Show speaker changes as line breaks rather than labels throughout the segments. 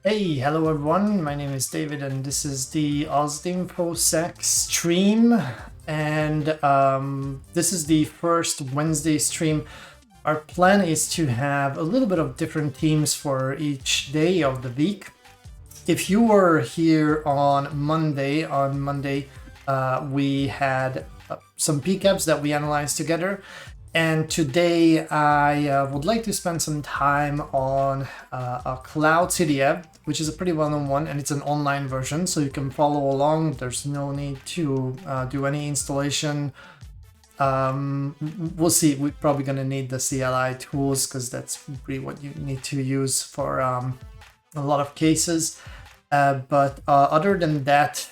Hey, hello everyone. My name is David, and this is the Infosec stream. And this is the first Wednesday stream. Our plan is to have a little bit of different themes for each day of the week. If you were here on Monday, we had some PCAPs that we analyzed together. And today I would like to spend some time on a cloud CTF, which is a pretty well-known one, and it's an online version, so you can follow along. There's no need to do any installation. We'll see. We're probably going to need the CLI tools because that's really what you need to use for a lot of cases. But other than that,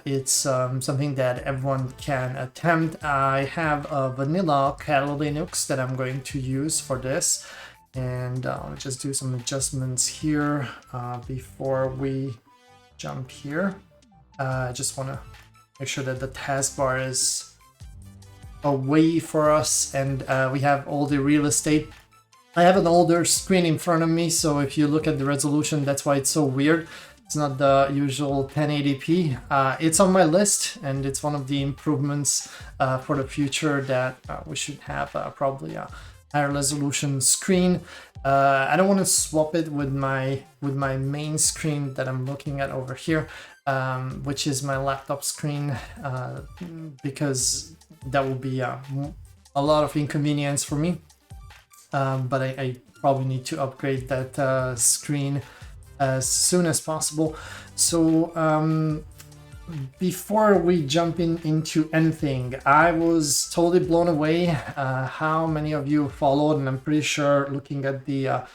it's something that everyone can attempt. I have a vanilla Kali Linux that I'm going to use for this, and I'll just do some adjustments here before we jump here. I just want to make sure that the taskbar is away for us, and we have all the real estate. I have an older screen in front of me, so if you look at the resolution, that's why it's so weird. It's not the usual 1080p. It's on my list, and it's one of the improvements for the future that we should have probably a higher resolution screen. I don't want to swap it with my main screen that I'm looking at over here, which is my laptop screen, because that will be a lot of inconvenience for me. But I probably need to upgrade that screen as soon as possible. So before we jump into anything, I was totally blown away how many of you followed, and I'm pretty sure looking at the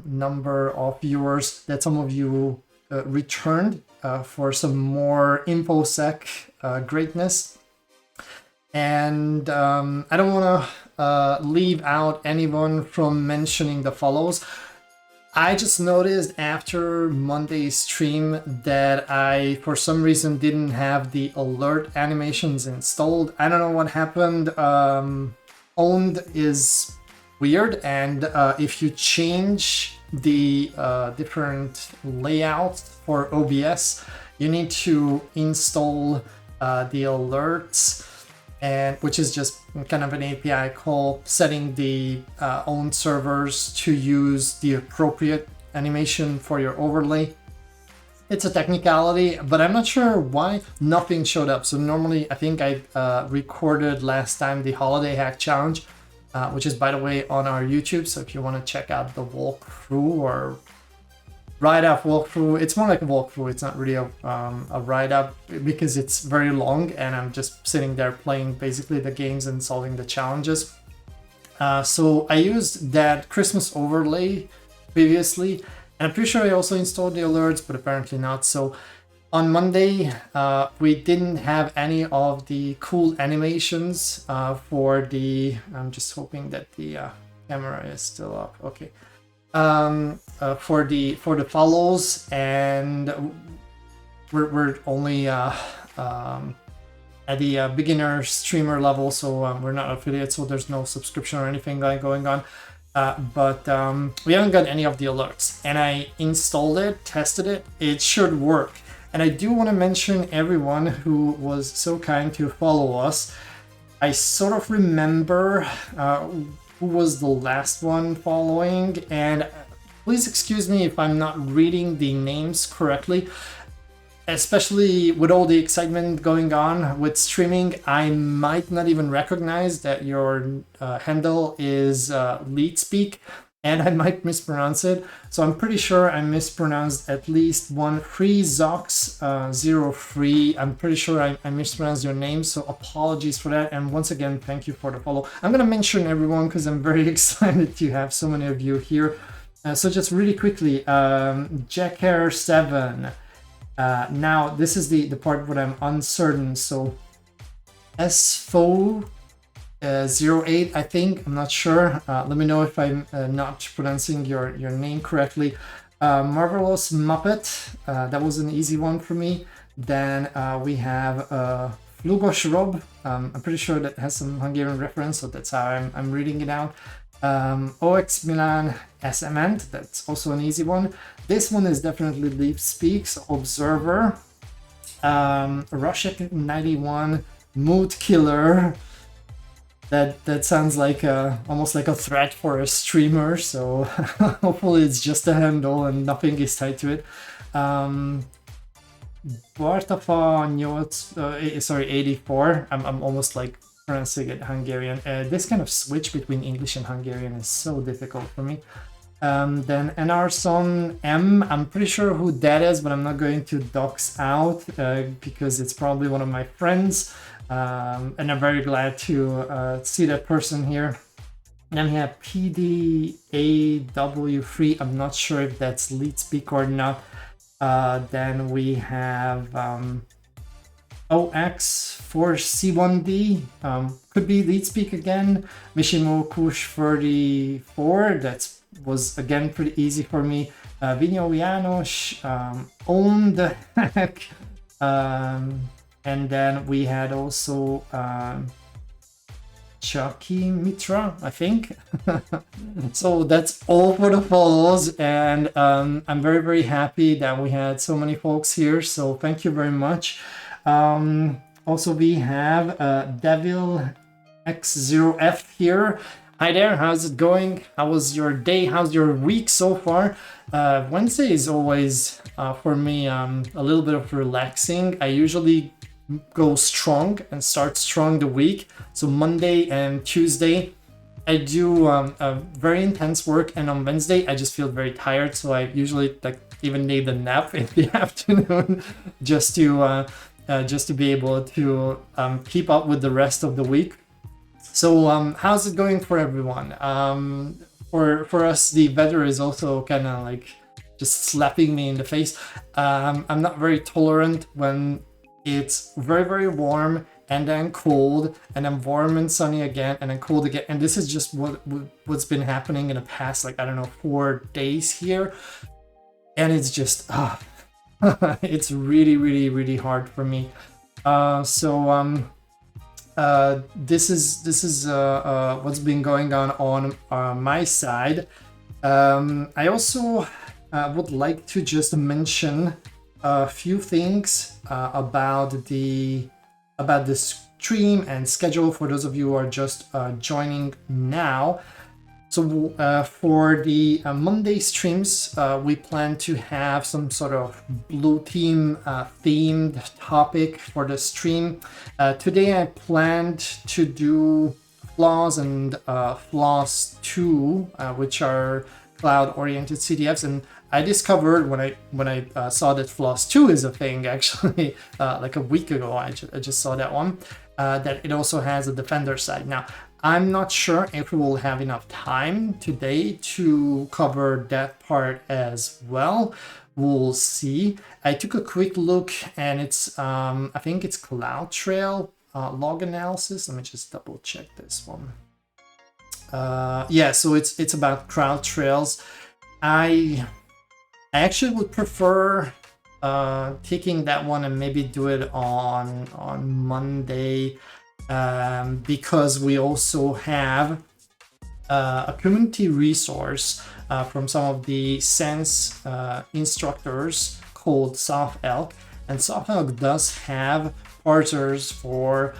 number of viewers that some of you returned for some more Infosec greatness. And I don't want to leave out anyone from mentioning the follows. I just noticed after Monday's stream that I, for some reason, didn't have the alert animations installed. I don't know what happened. Owned is weird, and if you change the different layouts for OBS, you need to install the alerts, and which is just kind of an API call setting the own servers to use the appropriate animation for your overlay. It's a technicality, but I'm not sure why nothing showed up. So normally, I think I recorded last time the Holiday Hack Challenge, which is, by the way, on our YouTube. So if you want to check out the walkthrough or write-up walkthrough, it's more like a walkthrough. It's not really a write-up because it's very long, and I'm just sitting there playing basically the games and solving the challenges. So I used that Christmas overlay previously, and I'm pretty sure I also installed the alerts, but apparently not. So on Monday, we didn't have any of the cool animations for the... I'm just hoping that the camera is still up. Okay. For the follows, and we're only at the beginner streamer level, so we're not affiliates, so there's no subscription or anything going on. But we haven't got any of the alerts, and I installed it, tested it. It should work. And I do want to mention everyone who was so kind to follow us. I sort of remember who was the last one following, and please excuse me if I'm not reading the names correctly, especially with all the excitement going on with streaming. I might not even recognize that your handle is LeadSpeak, and I might mispronounce it. So I'm pretty sure I mispronounced at least one. FreeZox03. I'm pretty sure I mispronounced your name, so apologies for that. And once again, thank you for the follow. I'm gonna mention everyone because I'm very excited to have so many of you here. So just really quickly, Jackhair7. Now this is the part where I'm uncertain. So SFO 08, I think. I'm not sure. Let me know if I'm not pronouncing your name correctly. Marvelous Muppet. That was an easy one for me. Then we have Flugos Rob. I'm pretty sure that has some Hungarian reference, so that's how I'm reading it out. OX Milan SMN, that's also an easy one. This one is definitely Leaf Speaks, Observer, Russia 91, Mood Killer. That sounds like almost like a threat for a streamer, so hopefully it's just a handle and nothing is tied to it. Bartafa, sorry, 84. I'm almost like pronouncing it Hungarian. This kind of switch between English and Hungarian is so difficult for me. Then Enarson M, I'm pretty sure who that is, but I'm not going to dox out because it's probably one of my friends. And I'm very glad to see that person here. And then we have PDAW3, I'm not sure if that's lead speak or not. Then we have OX4C1D, could be lead speak again. Mishimo Kush 34, that was again pretty easy for me. Vinyo Janos, Own the Heck. And then we had also Chucky Mitra, I think. So that's all for the follows, and I'm very, very happy that we had so many folks here, so thank you very much. Also, we have Devil X0F here. Hi there, how's it going? How was your day? How's your week so far? Wednesday is always, for me, a little bit of relaxing. I usually go strong and start strong the week. So Monday and Tuesday, I do a very intense work, and on Wednesday, I just feel very tired. So I usually like even need a nap in the afternoon just to be able to keep up with the rest of the week. So how's it going for everyone? For us, the weather is also kind of like just slapping me in the face. I'm not very tolerant when it's very, very warm and then cold and then warm and sunny again and then cold again. And this is just what's been happening in the past, like, I don't know, 4 days here. And it's just, it's really, really, really hard for me. This is what's been going on my side. I also would like to just mention a few things about the stream and schedule for those of you who are just joining now. So for the Monday streams, we plan to have some sort of blue team themed topic for the stream. Today I planned to do flaws and flaws 2, which are cloud-oriented CTFs, and I discovered when I saw that flaws 2 is a thing, actually, like a week ago, I just saw that one, that it also has a defender side. Now, I'm not sure if we will have enough time today to cover that part as well. We'll see. I took a quick look, and it's I think it's CloudTrail log analysis. Let me just double check this one. Yeah, so it's about CloudTrails. I actually would prefer taking that one and maybe do it on Monday, because we also have a community resource from some of the Sense instructors called SoftElk, and SoftElk does have parsers for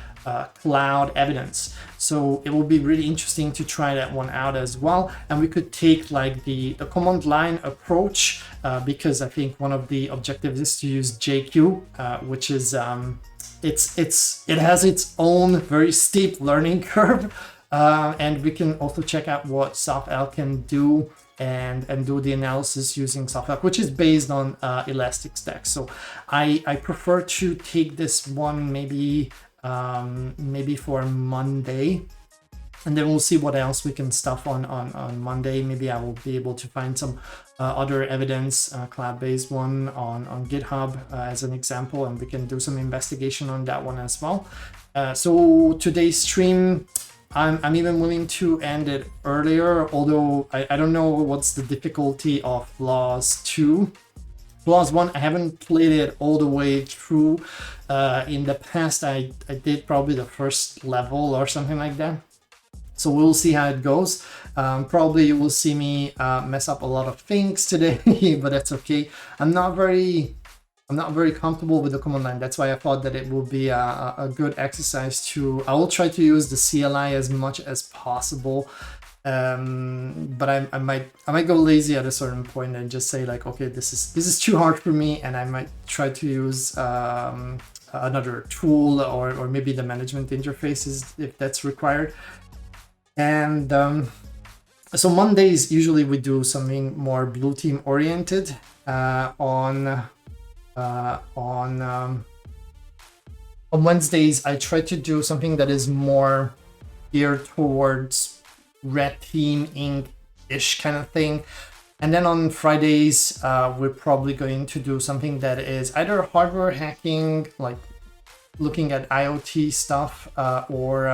cloud evidence. So it will be really interesting to try that one out as well. And we could take like the command line approach, because I think one of the objectives is to use JQ, which is it has its own very steep learning curve, and we can also check out what SoftElk can do and do the analysis using SoftElk, which is based on Elasticstack. So I prefer to take this one maybe for Monday, and then we'll see what else we can stuff on Monday. Maybe I will be able to find some other evidence, cloud-based one on GitHub as an example, and we can do some investigation on that one as well. So today's stream, I'm even willing to end it earlier, although I don't know what's the difficulty of Flaws 2. Flaws 1, I haven't played it all the way through. In the past, I did probably the first level or something like that. So we'll see how it goes. Probably you will see me mess up a lot of things today, but that's okay. I'm not very comfortable with the command line. That's why I thought that it will be a good exercise to. I will try to use the CLI as much as possible, but I might go lazy at a certain point and just say like, okay, this is too hard for me, and I might try to use another tool or maybe the management interfaces if that's required. And so Mondays usually we do something more blue team oriented. On Wednesdays I try to do something that is more geared towards red team Inc-ish kind of thing. And then on Fridays we're probably going to do something that is either hardware hacking, like looking at IoT stuff, or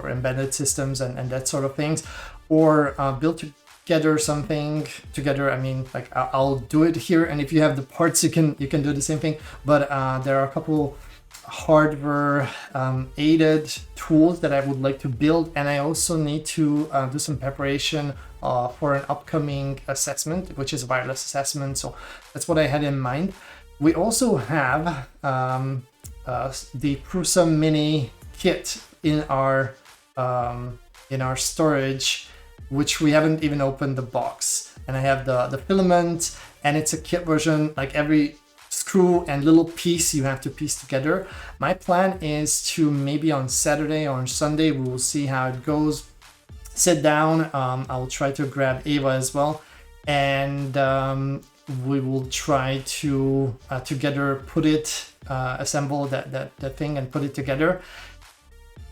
embedded systems and that sort of things, or build together something together. I mean, like I'll do it here, and if you have the parts, you can do the same thing. But there are a couple hardware aided tools that I would like to build, and I also need to do some preparation for an upcoming assessment, which is a wireless assessment. So that's what I had in mind. We also have the Prusa Mini kit in our storage, which we haven't even opened the box. And I have the filament, and it's a kit version. Like every screw and little piece you have to piece together. My plan is to maybe on Saturday or on Sunday, we will see how it goes. Sit down. I'll try to grab Ava as well, and we will try to together put it, assemble that thing and put it together.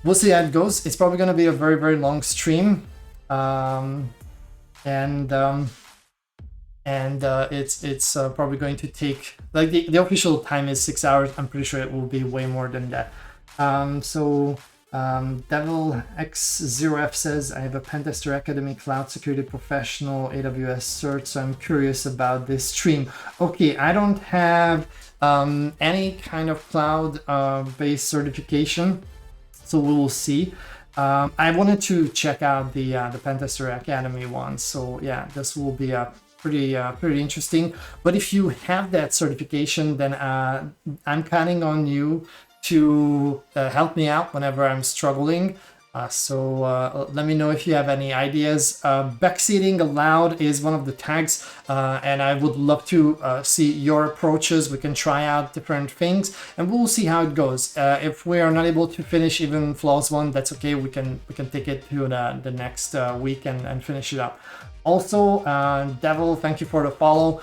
We'll see how it goes. It's probably going to be a very, very long stream. It's probably going to take, like the official time is 6 hours. I'm pretty sure it will be way more than that. Devil X0F says, I have a Pentester Academy Cloud Security Professional AWS cert, so I'm curious about this stream. Okay, I don't have any kind of cloud based certification, so we will see. I wanted to check out the Pentester Academy one, so yeah, this will be pretty interesting. But if you have that certification, then I'm counting on you to help me out whenever I'm struggling. So let me know if you have any ideas. Backseating allowed is one of the tags, and I would love to see your approaches. We can try out different things, and we'll see how it goes. If we are not able to finish even Flaws 1, that's okay. We can take it to the next week and finish it up. Also, Devil, thank you for the follow.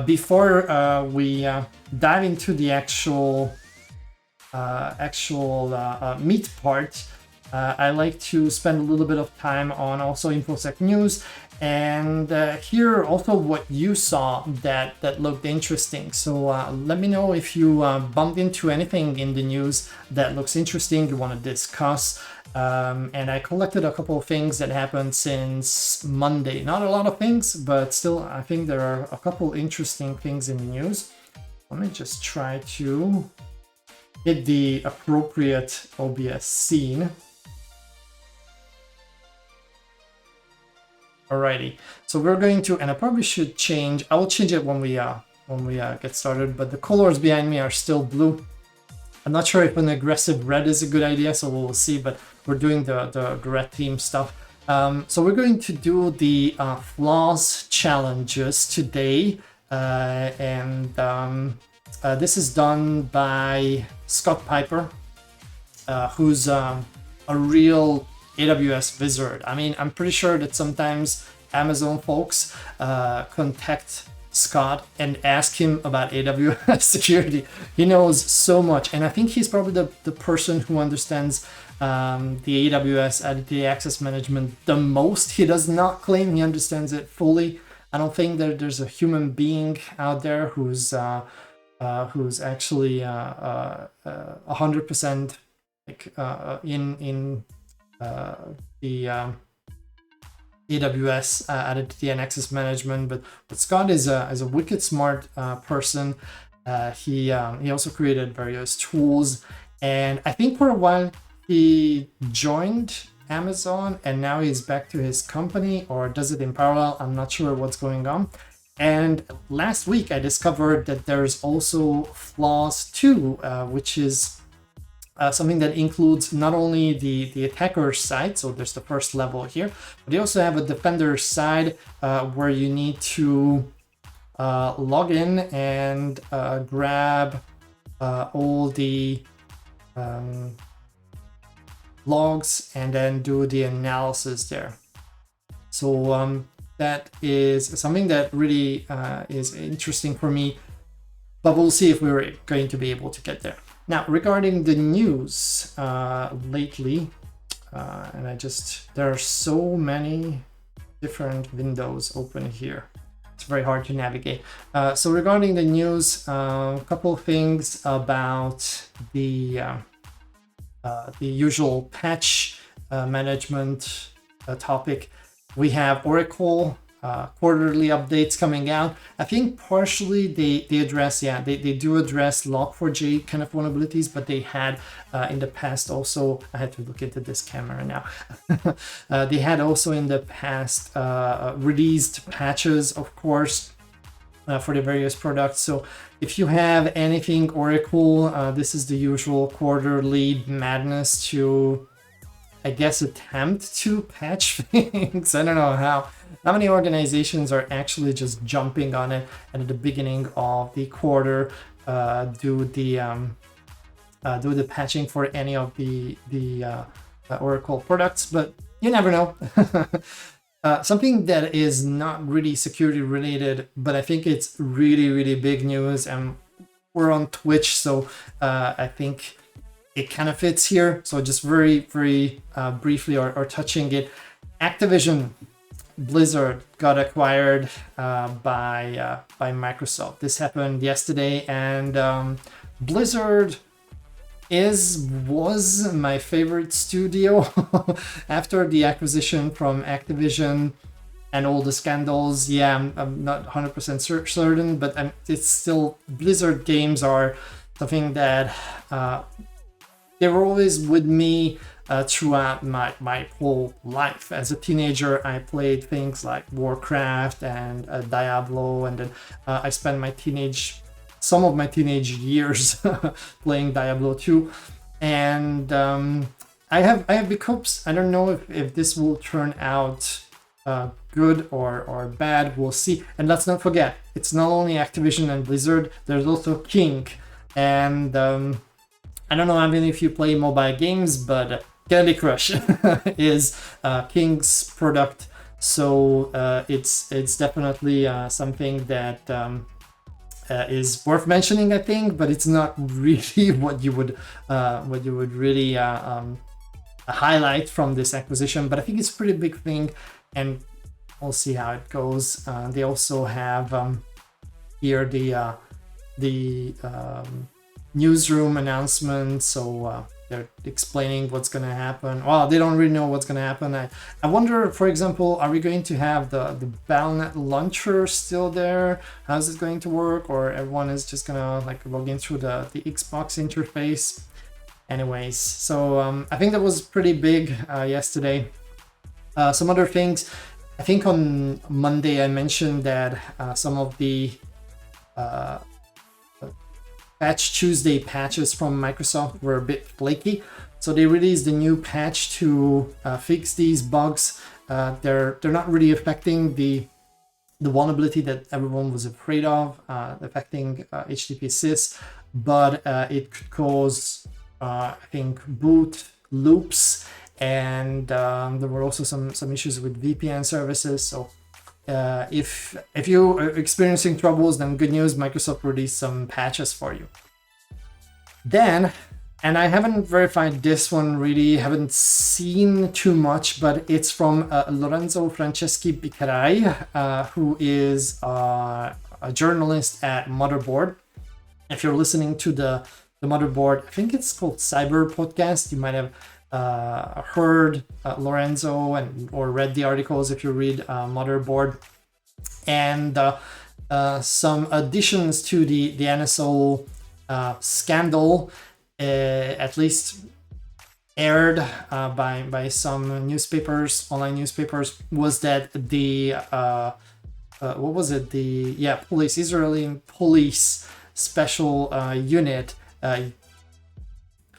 Before we dive into the actual meat part, I like to spend a little bit of time on also Infosec news and hear also what you saw that looked interesting. So let me know if you bumped into anything in the news that looks interesting you want to discuss. And I collected a couple of things that happened since Monday. Not a lot of things, but still, I think there are a couple interesting things in the news. Let me just try to hit the appropriate OBS scene. Alrighty, so we're going to, and I probably should change. I will change it when we get started. But the colors behind me are still blue. I'm not sure if an aggressive red is a good idea, so we'll see. But we're doing the red team stuff. So we're going to do the flaws challenges today, and this is done by Scott Piper, who's a real AWS wizard. I mean, I'm pretty sure that sometimes Amazon folks contact Scott and ask him about AWS security. He knows so much, and I think he's probably the person who understands the AWS Identity Access Management the most. He does not claim he understands it fully. I don't think that there's a human being out there who's actually 100% like in the AWS Identity and Access Management. But Scott is a wicked smart person. He also created various tools, and I think for a while he joined Amazon and now he's back to his company, or does it in parallel? I'm not sure what's going on. And last week I discovered that there's also Flaws 2, which is something that includes not only the attacker's side, so there's the first level here, but you also have a defender's side where you need to log in and grab all the logs and then do the analysis there. So that is something that really is interesting for me, but we'll see if we're going to be able to get there. Now, regarding the news lately, and there are so many different windows open here. It's very hard to navigate. So regarding the news, a couple of things about the usual patch management topic. We have Oracle quarterly updates coming out. I think partially they address, they do address Log4j kind of vulnerabilities, but they had in the past also, I had to look into this camera now. They had also in the past released patches, of course, for the various products. So if you have anything Oracle, this is the usual quarterly madness to, I guess, attempt to patch things. I don't know how many organizations are actually just jumping on it and at the beginning of the quarter do the patching for any of the Oracle products, but you never know. Something that is not really security related, but I think it's really, really big news, and we're on Twitch, so I think it kind of fits here. So just very, very briefly or touching it, Activision Blizzard got acquired by Microsoft. This happened yesterday, and Blizzard was my favorite studio after the acquisition from Activision and all the scandals. Yeah, I'm not 100% certain, but it's still, Blizzard games are something that they were always with me throughout my whole life. As a teenager, I played things like Warcraft and Diablo, and then I spent some of my teenage years playing Diablo 2. And I have big hopes. I don't know if this will turn out good or bad. We'll see. And let's not forget, it's not only Activision and Blizzard, there's also King. And I don't know how many of you play mobile games, but Candy Crush is King's product. So it's definitely something that is worth mentioning, I think, but it's not really what you would really highlight from this acquisition. But I think it's a pretty big thing, and we'll see how it goes. They also have here the newsroom announcement, so they're explaining what's going to happen. Well, they don't really know what's going to happen. I wonder, for example, are we going to have the Balnet launcher still there? How's it going to work? Or everyone is just going to like log in through the Xbox interface? Anyways, so I think that was pretty big yesterday. Some other things, I think on Monday I mentioned that some of the Patch Tuesday patches from Microsoft were a bit flaky, so they released a new patch to fix these bugs. They're not really affecting the vulnerability that everyone was afraid of, affecting HTTP sys, but it could cause I think boot loops, and there were also some issues with VPN services. So if you are experiencing troubles, then good news, Microsoft released some patches for you. Then, and I haven't verified this one really, haven't seen too much, but it's from Lorenzo Franceschi Bicarai, who is a journalist at Motherboard. If you're listening to the Motherboard, I think it's called Cyber Podcast, you might have heard Lorenzo or read the articles if you read Motherboard, and some additions to the NSO scandal, at least aired by some newspapers, online newspapers, was that the what was it? The Israeli police special unit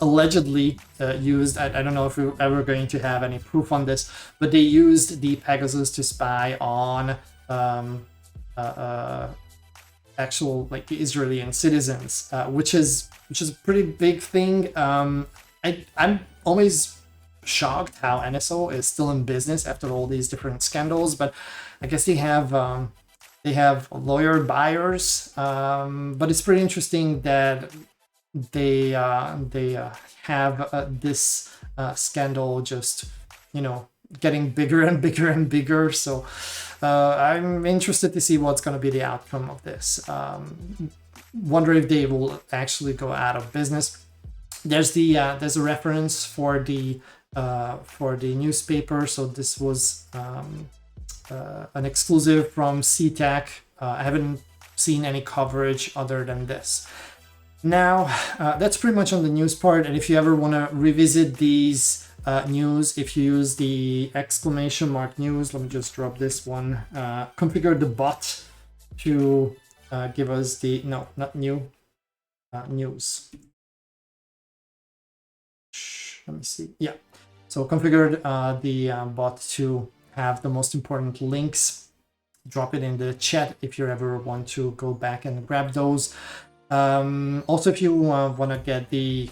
allegedly used. I don't know if we're ever going to have any proof on this, but they used the Pegasus to spy on actual like Israeli citizens, which is a pretty big thing. I'm always shocked how NSO is still in business after all these different scandals, but I guess they have lawyer buyers. But it's pretty interesting that they have this scandal just getting bigger and bigger and bigger. So I'm interested to see what's going to be the outcome of this. Wonder if they will actually go out of business. There's a reference for the newspaper. So this was an exclusive from CTEC. I haven't seen any coverage other than this. Now, that's pretty much on the news part. And if you ever want to revisit these news, if you use the exclamation mark news, let me just drop this one, configure the bot to give us the, no, not new, news. Let me see. Yeah. So configured the bot to have the most important links. Drop it in the chat if you ever want to go back and grab those. Also, if you want to get the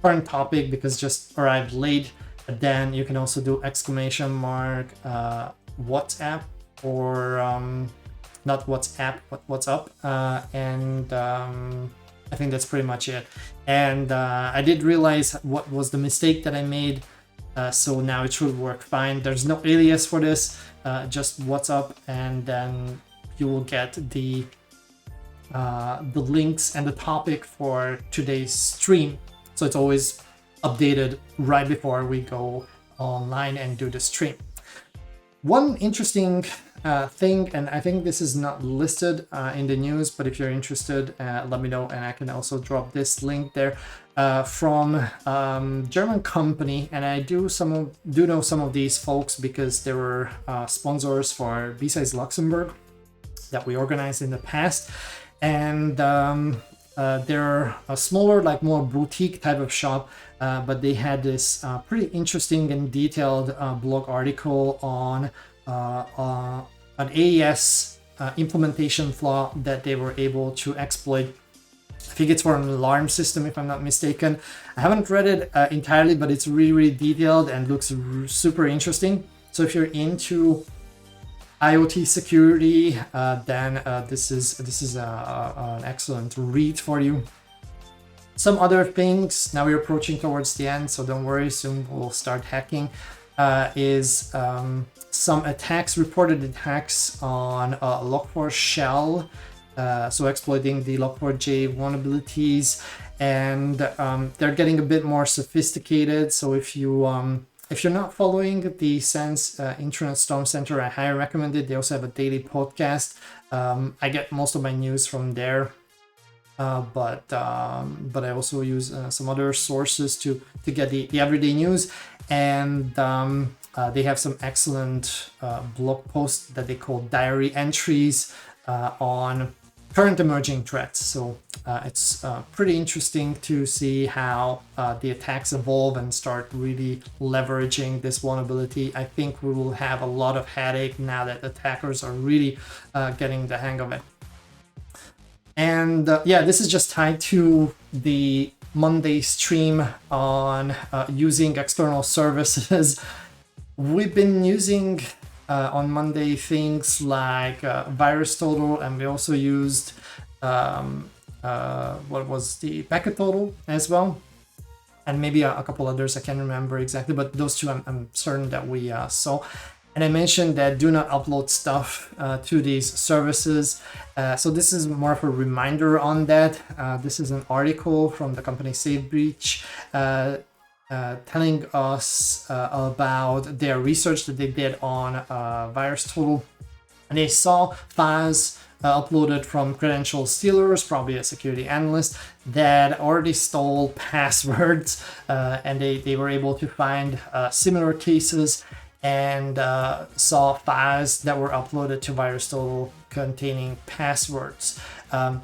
current topic because just arrived late, then you can also do exclamation mark WhatsApp or not WhatsApp, but WhatsApp. And I think that's pretty much it. And I did realize what was the mistake that I made. So now it should work fine. There's no alias for this, just WhatsApp, and then you will get the links and the topic for today's stream. So it's always updated right before we go online and do the stream. One interesting thing, and I think this is not listed in the news, but if you're interested, let me know, and I can also drop this link there from German company. And I do know some of these folks because they were sponsors for B-Sides Luxembourg that we organized in the past. And they're a smaller, like more boutique type of shop, but they had this pretty interesting and detailed blog article on an AES implementation flaw that they were able to exploit. I think it's for an alarm system, if I'm not mistaken. I haven't read it entirely, but it's really, really detailed and looks super interesting. So if you're into IoT security, then this is an excellent read for you. Some other things, now we're approaching towards the end, so don't worry, soon we'll start hacking, is some reported attacks on Log4 shell, so exploiting the Log4j vulnerabilities, and they're getting a bit more sophisticated. So if you're not following the Sense Internet Storm Center, I highly recommend it. They also have a daily podcast. I get most of my news from there, but I also use some other sources to get the everyday news. And they have some excellent blog posts that they call diary entries on current emerging threats. So it's pretty interesting to see how the attacks evolve and start really leveraging this vulnerability. I think we will have a lot of headache now that attackers are really getting the hang of it. And this is just tied to the Monday stream on using external services. We've been using on Monday things like VirusTotal, and we also used what was the Packet Total as well, and maybe a couple others. I can't remember exactly, but those two I'm certain that we saw. And I mentioned that do not upload stuff to these services. So this is more of a reminder on that. This is an article from the company SafeBreach telling us about their research that they did on VirusTotal. And they saw files uploaded from credential stealers, probably a security analyst, that already stole passwords, and they were able to find similar cases and saw files that were uploaded to VirusTotal containing passwords.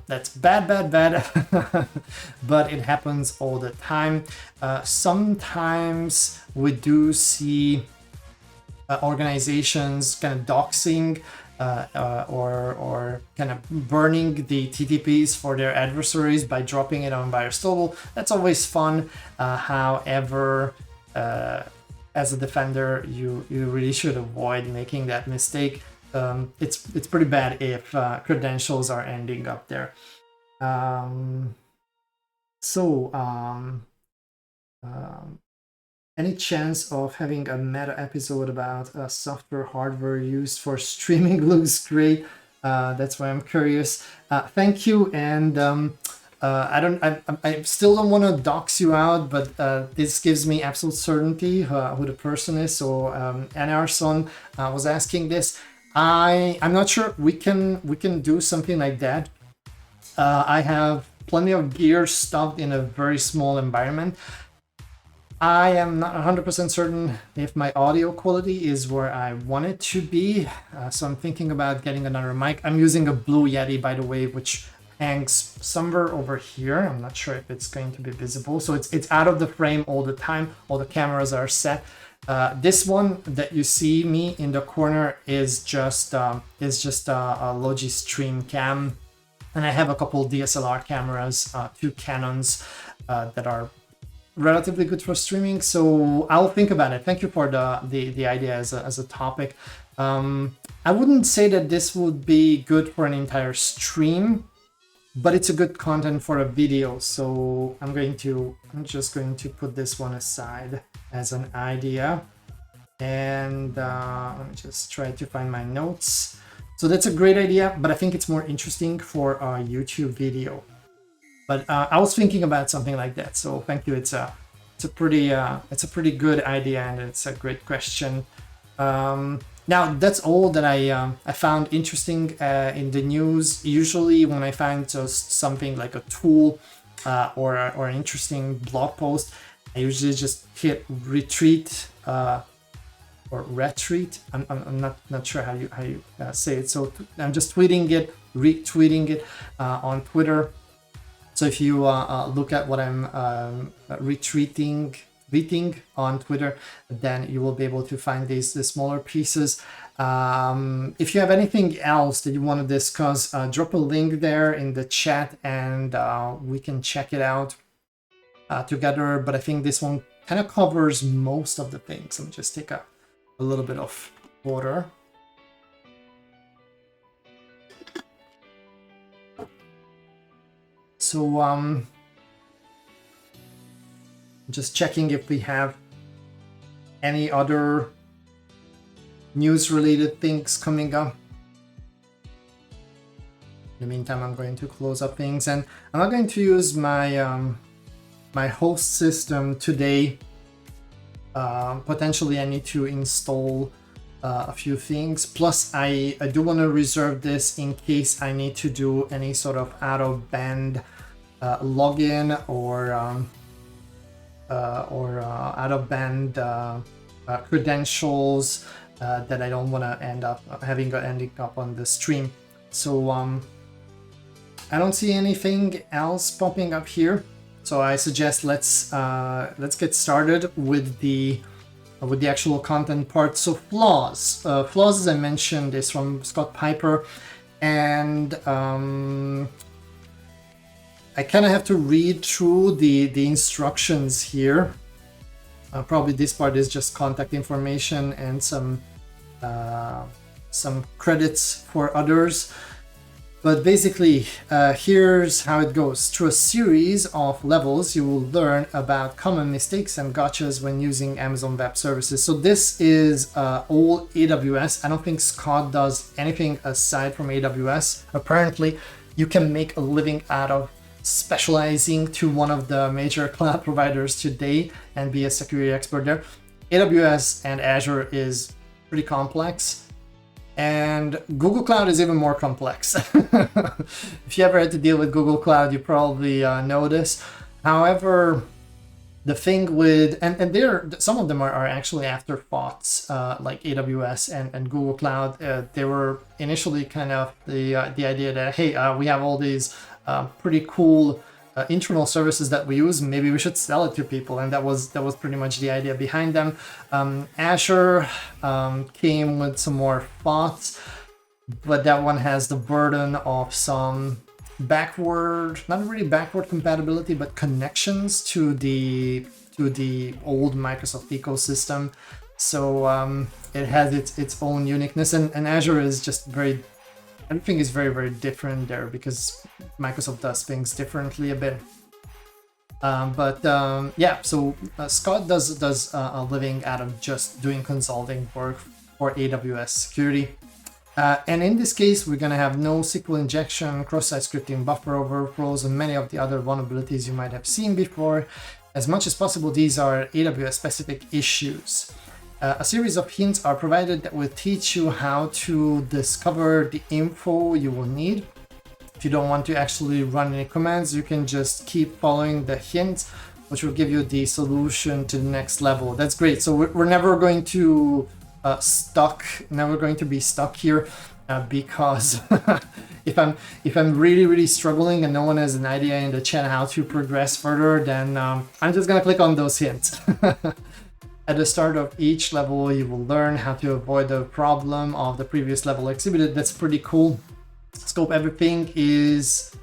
That's bad, but it happens all the time. Sometimes we do see organizations kind of doxing or kind of burning the TTPs for their adversaries by dropping it on VirusTotal. That's always fun. However, as a defender, you really should avoid making that mistake. It's pretty bad if credentials are ending up there. Any chance of having a meta episode about software hardware used for streaming? Looks great. That's why I'm curious. Thank you. And I still don't want to dox you out, but this gives me absolute certainty who the person is. So Anarson was asking this. I'm not sure we can do something like that. I have plenty of gear stuffed in a very small environment. I am not 100% certain if my audio quality is where I want it to be, so I'm thinking about getting another mic. I'm using a Blue Yeti, by the way, which hangs somewhere over here. I'm not sure if it's going to be visible, so it's out of the frame all the time. All the cameras are set. This one that you see me in the corner is just a Logi Stream Cam, and I have a couple DSLR cameras, 2 Canons that are relatively good for streaming, so I'll think about it. Thank you for the idea as a topic. I wouldn't say that this would be good for an entire stream, but it's a good content for a video, so I'm just going to put this one aside as an idea, and let me just try to find my notes. So that's a great idea, but I think it's more interesting for a YouTube video. But I was thinking about something like that, so thank you. It's a pretty good idea, and it's a great question. Now that's all that I found interesting in the news. Usually, when I find just something like a tool or an interesting blog post, I usually just hit retweet or retweet. I'm not sure how you say it. So I'm just tweeting it, retweeting it on Twitter. So if you look at what I'm retweeting on Twitter, then you will be able to find these smaller pieces. If you have anything else that you want to discuss, drop a link there in the chat, and we can check it out together. But I think this one kind of covers most of the things. Let me just take a little bit of water. So just checking if we have any other news-related things coming up. In the meantime, I'm going to close up things, and I'm not going to use my my host system today. Potentially, I need to install a few things. Plus, I do want to reserve this in case I need to do any sort of out-of-band login or out-of-band credentials that I don't want to end up ending up on the stream. So I don't see anything else popping up here. So I suggest let's get started with the actual content part. So flaws, as I mentioned, is from Scott Piper, and I kind of have to read through the instructions here. Probably this part is just contact information and some credits for others. But basically, here's how it goes. Through a series of levels, you will learn about common mistakes and gotchas when using Amazon Web Services. So this is all AWS. I don't think Scott does anything aside from AWS. Apparently, you can make a living out of specializing to one of the major cloud providers today and be a security expert there. AWS and Azure is pretty complex. And Google Cloud is even more complex. If you ever had to deal with Google Cloud, you probably know this. However, the thing with, and some of them are actually afterthoughts, like AWS and Google Cloud. They were initially kind of the idea that, hey, we have all these pretty cool internal services that we use, maybe we should sell it to people, and that was pretty much the idea behind them. Azure came with some more thoughts, but that one has the burden of some backward, not really backward compatibility, but connections to the old Microsoft ecosystem. So it has its own uniqueness, and Azure is just everything is very, very different there because Microsoft does things differently a bit. Yeah, so Scott does a living out of just doing consulting work for AWS security. And in this case, we're going to have no SQL injection, cross-site scripting, buffer overflows, and many of the other vulnerabilities you might have seen before. As much as possible, these are AWS-specific issues. A series of hints are provided that will teach you how to discover the info you will need. If you don't want to actually run any commands, you can just keep following the hints, which will give you the solution to the next level. That's great. So we're never going to be stuck here because if I'm really struggling and no one has an idea in the chat how to progress further, then I'm just gonna click on those hints. At the start of each level, you will learn how to avoid the problem of the previous level exhibited. That's pretty cool. Scope everything is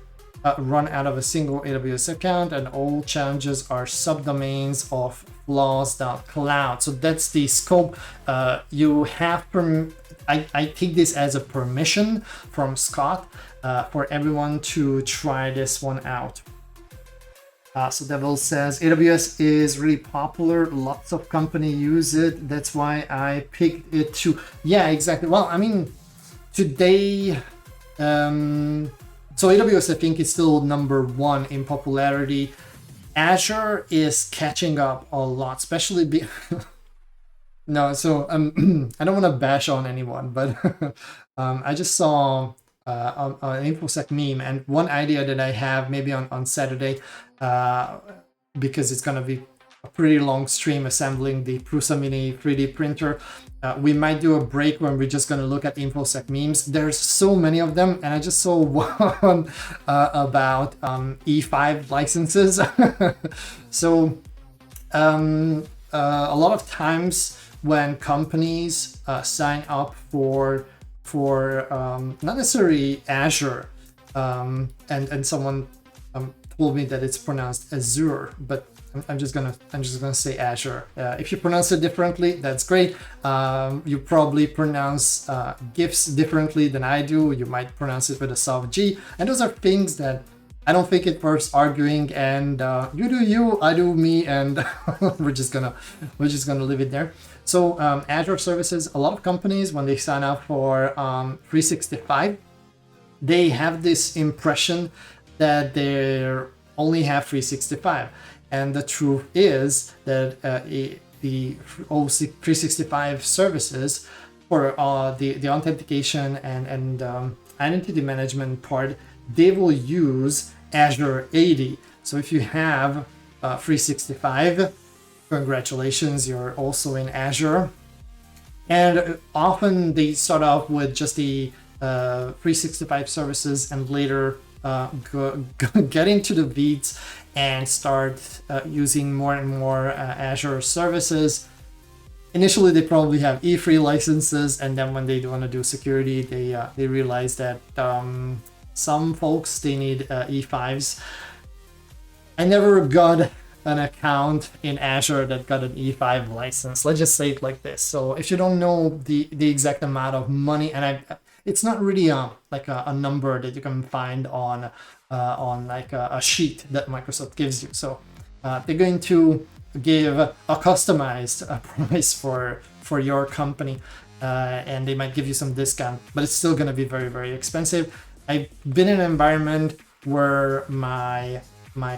run out of a single AWS account, and all challenges are subdomains of flaws.cloud. So that's the scope. You have I take this as a permission from Scott for everyone to try this one out. So Devil says AWS is really popular. Lots of companies use it. That's why I picked it too. Yeah, exactly. Well, I mean, today, so AWS, I think, is still number one in popularity. Azure is catching up a lot, especially no, so I don't want to bash on anyone, but I just saw an Infosec meme, and one idea that I have maybe on Saturday, because it's going to be a pretty long stream assembling the Prusa Mini 3D printer. We might do a break when we're just going to look at Infosec memes. There's so many of them, and I just saw one about E5 licenses. So a lot of times when companies sign up for not necessarily Azure, and someone told me that it's pronounced Azure, but I'm just gonna say Azure. If you pronounce it differently, that's great. You probably pronounce GIFs differently than I do. You might pronounce it with a soft G, and those are things that I don't think it's worth arguing. And you do you, I do me, and we're just gonna leave it there. So Azure services, a lot of companies, when they sign up for 365, they have this impression that they only have 365. And the truth is that the 365 services for the authentication and identity management part, they will use Azure AD. So if you have 365, congratulations, you're also in Azure. And often they start off with just the 365 services and later get into the weeds and start using more and more Azure services. Initially, they probably have E3 licenses, and then when they want to do security, they realize that some folks, they need E5s. I never got an account in Azure that got an E5 license. Let's just say it like this. So if you don't know the exact amount of money, and it's not really like a number that you can find on like a sheet that Microsoft gives you. So they're going to give a customized price for your company, and they might give you some discount, but it's still going to be very, very expensive. I've been in an environment where my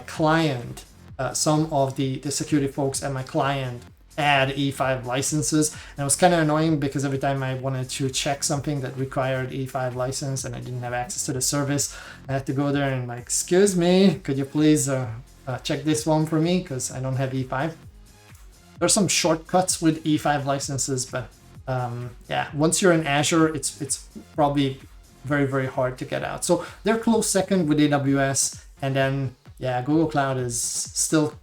client, some of the security folks at my client add E5 licenses, and it was kind of annoying because every time I wanted to check something that required E5 license and I didn't have access to the service, I had to go there and like, excuse me, could you please check this one for me because I don't have E5. There's some shortcuts with E5 licenses, but yeah, once you're in Azure, it's probably very, very hard to get out. So they're close second with AWS, and then yeah, Google Cloud is still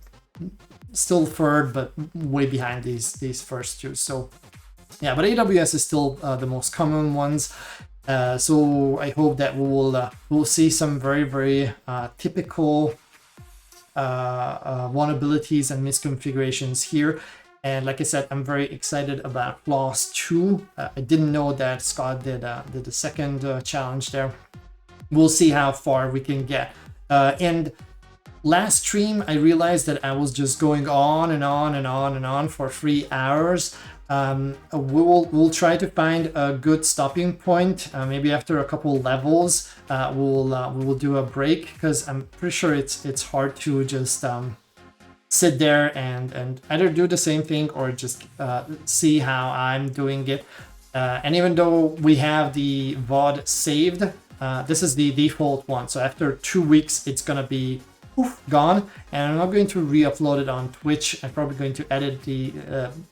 third, but way behind these first two. So yeah, but AWS is still the most common ones. So I hope that we'll see some very, very typical vulnerabilities and misconfigurations here. And like I said, I'm very excited about Flaws 2. I didn't know that Scott did the second challenge there. We'll see how far we can get. And last stream, I realized that I was just going on and on and on and on for 3 hours. We'll try to find a good stopping point. Maybe after a couple levels, we will do a break, because I'm pretty sure it's hard to just sit there and either do the same thing or just see how I'm doing it. And even though we have the VOD saved, this is the default one. So after 2 weeks, it's gonna be gone, and I'm not going to re-upload it on Twitch. I'm probably going to edit the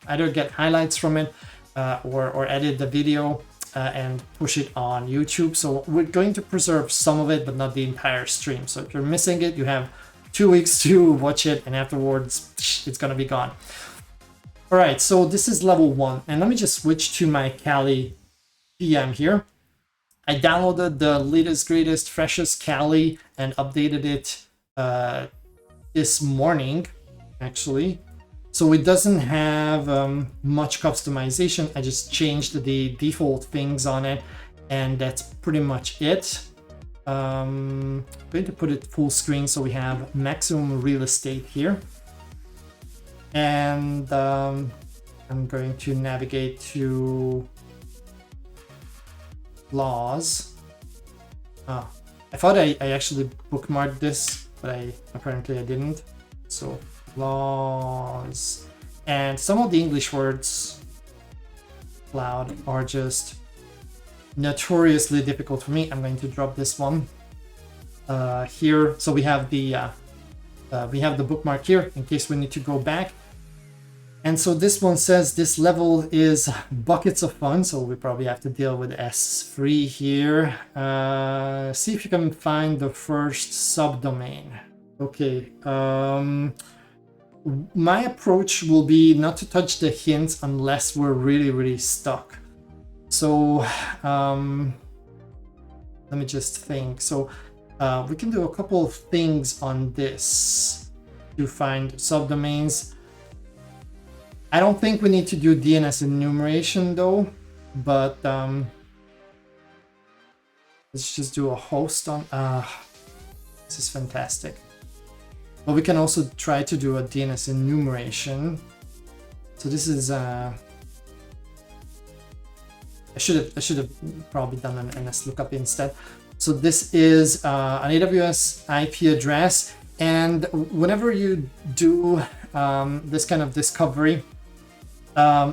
either get highlights from it or edit the video and push it on YouTube. So we're going to preserve some of it, but not the entire stream. So if you're missing it, you have 2 weeks to watch it, and afterwards it's gonna be gone. All right, so this is level 1, and let me just switch to my Kali PM here. I downloaded the latest, greatest, freshest Kali and updated it this morning, actually. So it doesn't have much customization. I just changed the default things on it, and that's pretty much it. I'm going to put it full screen so we have maximum real estate here. And I'm going to navigate to laws. Oh, I thought I actually bookmarked this, but apparently I didn't. So laws, and some of the English words cloud are just notoriously difficult for me. I'm going to drop this one here. So we have the bookmark here in case we need to go back. And so this one says this level is buckets of fun. So we probably have to deal with S3 here. See if you can find the first subdomain. Okay. My approach will be not to touch the hints unless we're really, really stuck. So let me just think. So we can do a couple of things on this to find subdomains. I don't think we need to do DNS enumeration though, but let's just do a host on. This is fantastic. But we can also try to do a DNS enumeration. So this is I should have probably done an NS lookup instead. So this is an AWS IP address, and whenever you do this kind of discovery,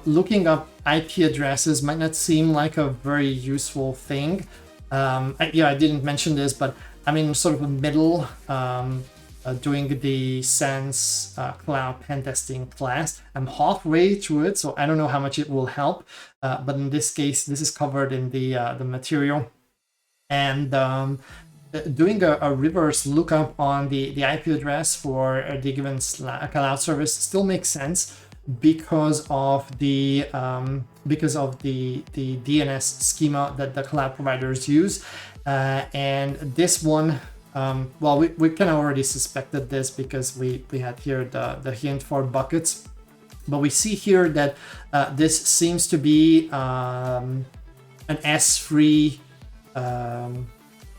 looking up IP addresses might not seem like a very useful thing. I didn't mention this, but I'm in sort of a middle doing the Sense Cloud pen testing class. I'm halfway through it, so I don't know how much it will help. But in this case, this is covered in the material. And doing a reverse lookup on the IP address for the given cloud service still makes sense because of the DNS schema that the cloud providers use. And this one, well, we kind of already suspected this because we had here the hint for buckets, but we see here that this seems to be an S3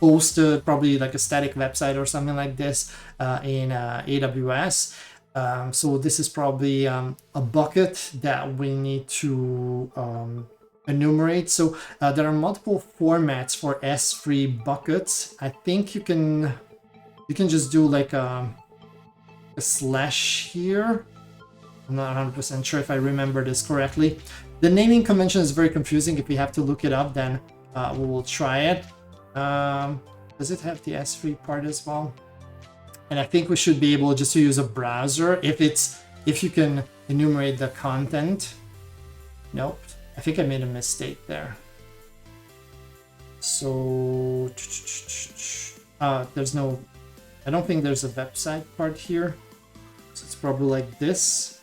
hosted, probably like a static website or something like this in AWS. So this is probably a bucket that we need to enumerate. So there are multiple formats for S3 buckets. I think you can just do like a slash here, I'm not 100% sure if I remember this correctly. The naming convention is very confusing. If we have to look it up, then we will try it. Does it have the S3 part as well? And I think we should be able just to use a browser if you can enumerate the content. Nope, I think I made a mistake there. So there's no, I don't think there's a website part here. So it's probably like this.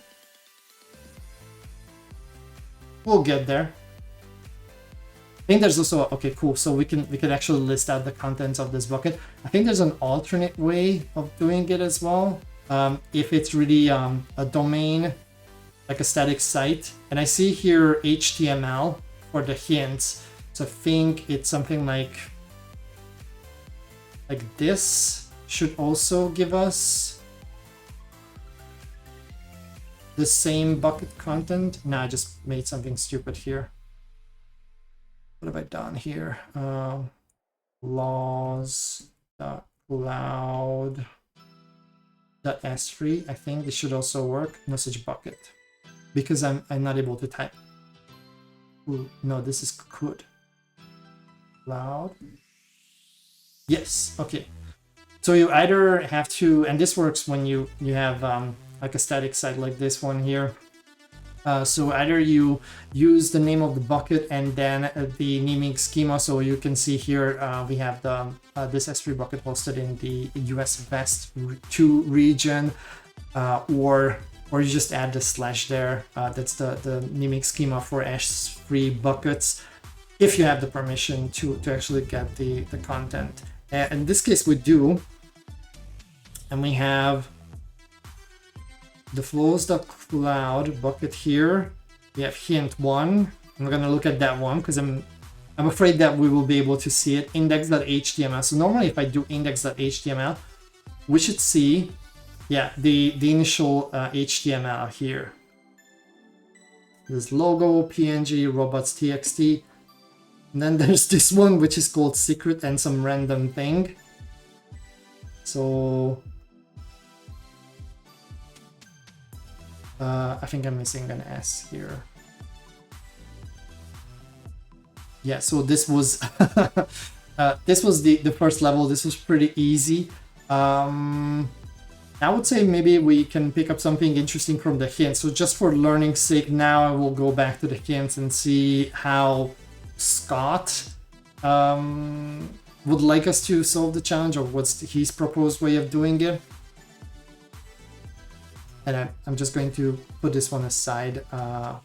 We'll get there. I think there's also, okay, cool. So we can actually list out the contents of this bucket. I think there's an alternate way of doing it as well. If it's really a domain, like a static site. And I see here HTML for the hints. So I think it's something like this should also give us the same bucket content. No, I just made something stupid here. What have I done here? flaws.cloud.s3. I think this should also work. Message bucket, because I'm not able to type. Ooh, no, this is could. Cloud. Yes. Okay. So you either have to, and this works when you have like a static site like this one here. So either you use the name of the bucket and then the naming schema. So you can see here we have the this S3 bucket hosted in the US West 2 region, or you just add the slash there. That's the naming schema for S3 buckets, if you have the permission to actually get the content. And in this case we do, and we have the flaws.cloud bucket here. We have hint 1. I'm gonna look at that one because I'm afraid that we will be able to see it. Index.html. So normally if I do index.html, we should see, yeah, the initial HTML here. This logo, PNG, robots.txt. And then there's this one which is called secret and some random thing. So I think I'm missing an S here. Yeah, so this was this was the first level. This was pretty easy. I would say maybe we can pick up something interesting from the hints. So just for learning's sake, now I will go back to the hints and see how Scott would like us to solve the challenge, or what's his proposed way of doing it. And I'm just going to put this one aside. I'm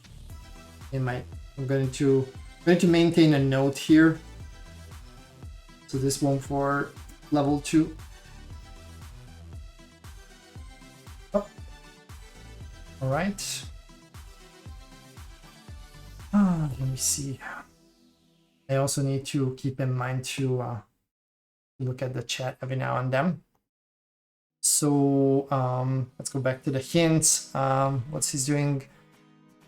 going to maintain a note here. So this one for level 2. Oh. All right. Let me see. I also need to keep in mind to look at the chat every now and then. So let's go back to the hints. What's he's doing?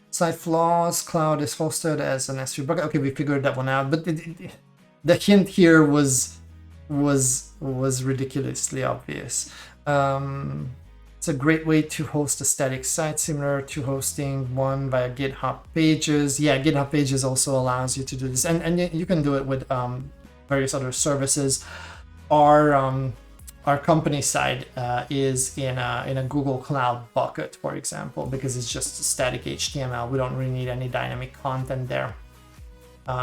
Site flaws. Cloud is hosted as an S3 bucket. Okay, we figured that one out. But the hint here was ridiculously obvious. It's a great way to host a static site, similar to hosting one via GitHub Pages. Yeah, GitHub Pages also allows you to do this, and you can do it with various other services. Our company side is in a Google Cloud bucket, for example, because it's just static HTML. We don't really need any dynamic content there.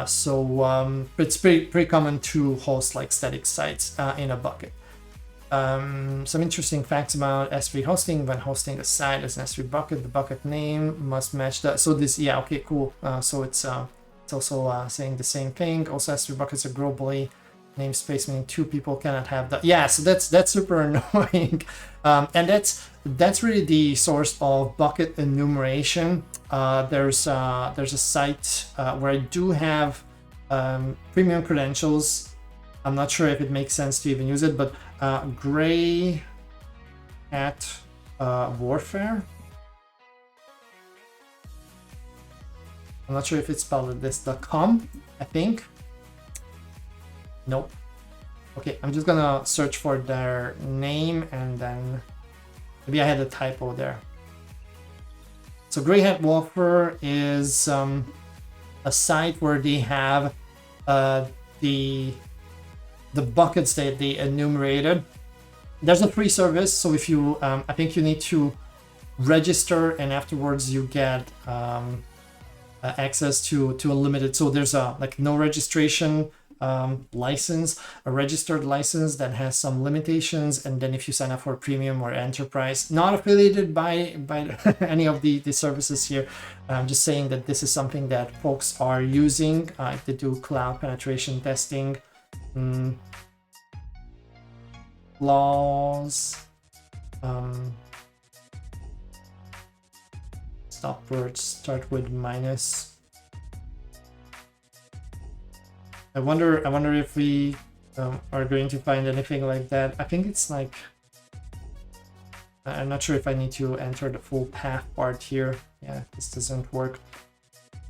So it's pretty common to host like static sites in a bucket. Some interesting facts about S3 hosting. When hosting a site as an S3 bucket, the bucket name must match that. So this, yeah, okay, cool. So it's also saying the same thing. Also, S3 buckets are globally namespace, meaning 2 people cannot have that. Yeah, so that's super annoying. And that's really the source of bucket enumeration. There's a site where I do have premium credentials. I'm not sure if it makes sense to even use it, but Gray at Warfare. I'm not sure if it's spelled like this.com, I think. Nope. Okay, I'm just gonna search for their name and then maybe I had a typo there. So Grey Hat Warfare is a site where they have the buckets that they enumerated. There's a free service, so if you, I think you need to register, and afterwards you get access to unlimited. So there's a like no registration license, a registered license that has some limitations, and then if you sign up for premium or enterprise, not affiliated by any of the services here, I'm just saying that this is something that folks are using if they do cloud penetration testing. Flaws, stop words start with minus. I wonder if we are going to find anything like that. I think it's like, I'm not sure if I need to enter the full path part here. Yeah, this doesn't work.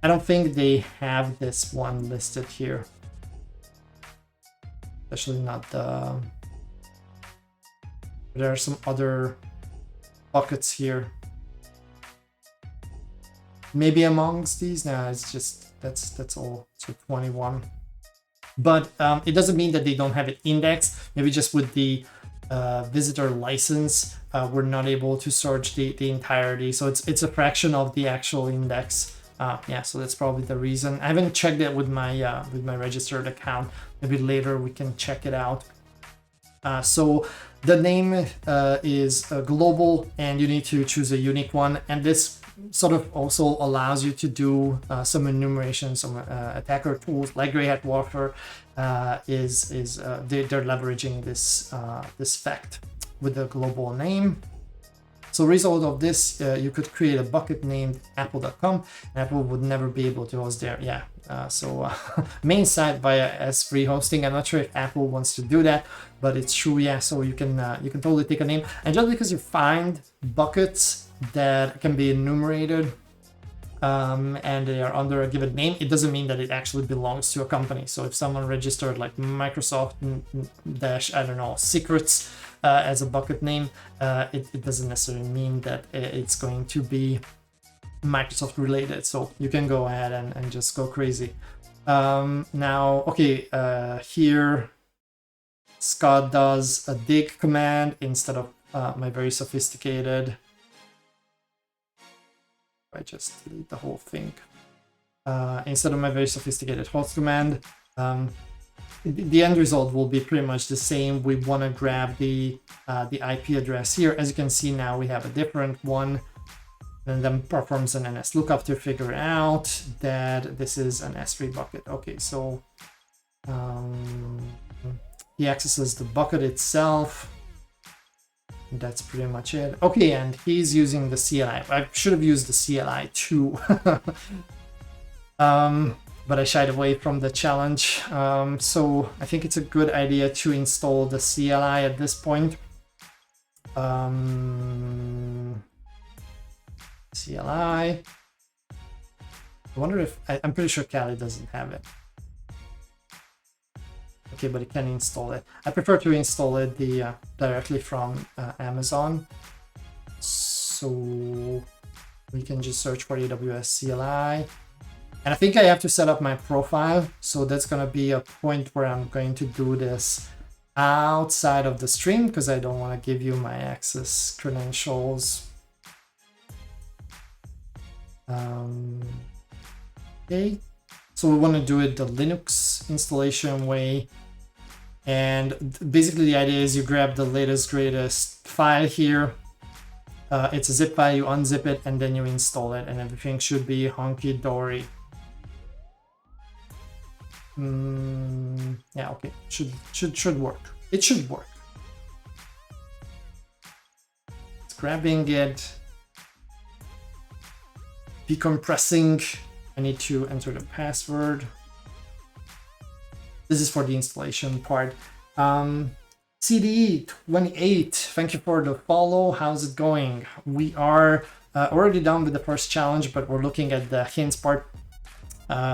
I don't think they have this one listed here, especially not the, there are some other buckets here. Maybe amongst these, no, it's just, that's all, so 21. But it doesn't mean that they don't have it indexed. Maybe just with the visitor license, we're not able to search the entirety. So it's a fraction of the actual index. Yeah, so that's probably the reason. I haven't checked it with my registered account. Maybe later we can check it out. So the name is global, and you need to choose a unique one. And this sort of also allows you to do some enumeration, some attacker tools like Grey Hat Warfare they're leveraging this fact with the global name. So result of this, you could create a bucket named apple.com, and Apple would never be able to host there. Yeah, main site via S3 hosting. I'm not sure if Apple wants to do that, but it's true. Yeah, so you can totally take a name, and just because you find buckets that can be enumerated and they are under a given name, it doesn't mean that it actually belongs to a company. So if someone registered like Microsoft dash, I don't know, secrets as a bucket name, it doesn't necessarily mean that it's going to be Microsoft related. So you can go ahead and just go crazy. Now, okay, here Scott does a dig command instead of my very sophisticated. I just delete the whole thing. Instead of my very sophisticated host command, the end result will be pretty much the same. We want to grab the IP address here. As you can see now, we have a different one, and then performs an NS lookup to figure out that this is an S3 bucket. Okay, so he accesses the bucket itself. That's pretty much it. Okay, and he's using the CLI. I should have used the CLI too. But I shied away from the challenge. So I think it's a good idea to install the CLI at this point. CLI. I wonder if, I'm pretty sure Kali doesn't have it. Okay, but it can install it. I prefer to install it directly from Amazon. So we can just search for AWS CLI. And I think I have to set up my profile. So that's going to be a point where I'm going to do this outside of the stream because I don't want to give you my access credentials. Okay. So we want to do it the Linux installation way. And basically the idea is you grab the latest, greatest file here. It's a zip file, you unzip it, and then you install it, and everything should be hunky-dory. Yeah, okay, should work. It should work. It's grabbing it, decompressing. I need to enter the password. This is for the installation part. CDE28, thank you for the follow. How's it going? We are already done with the first challenge, but we're looking at the hints part.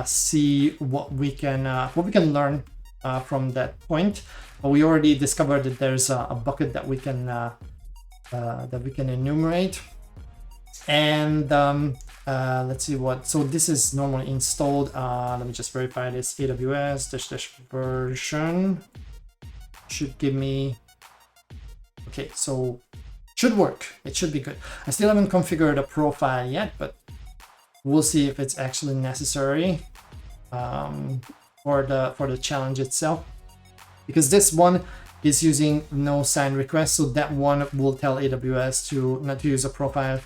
See what we can learn from that point. We already discovered that there's a bucket that we can enumerate. And let's see what, so this is normally installed. Let me just verify this. AWS version should give me, okay, so should work. It should be good. I still haven't configured a profile yet, but we'll see if it's actually necessary for the challenge itself, because this one is using no sign request, so that one will tell AWS to not to use a profile.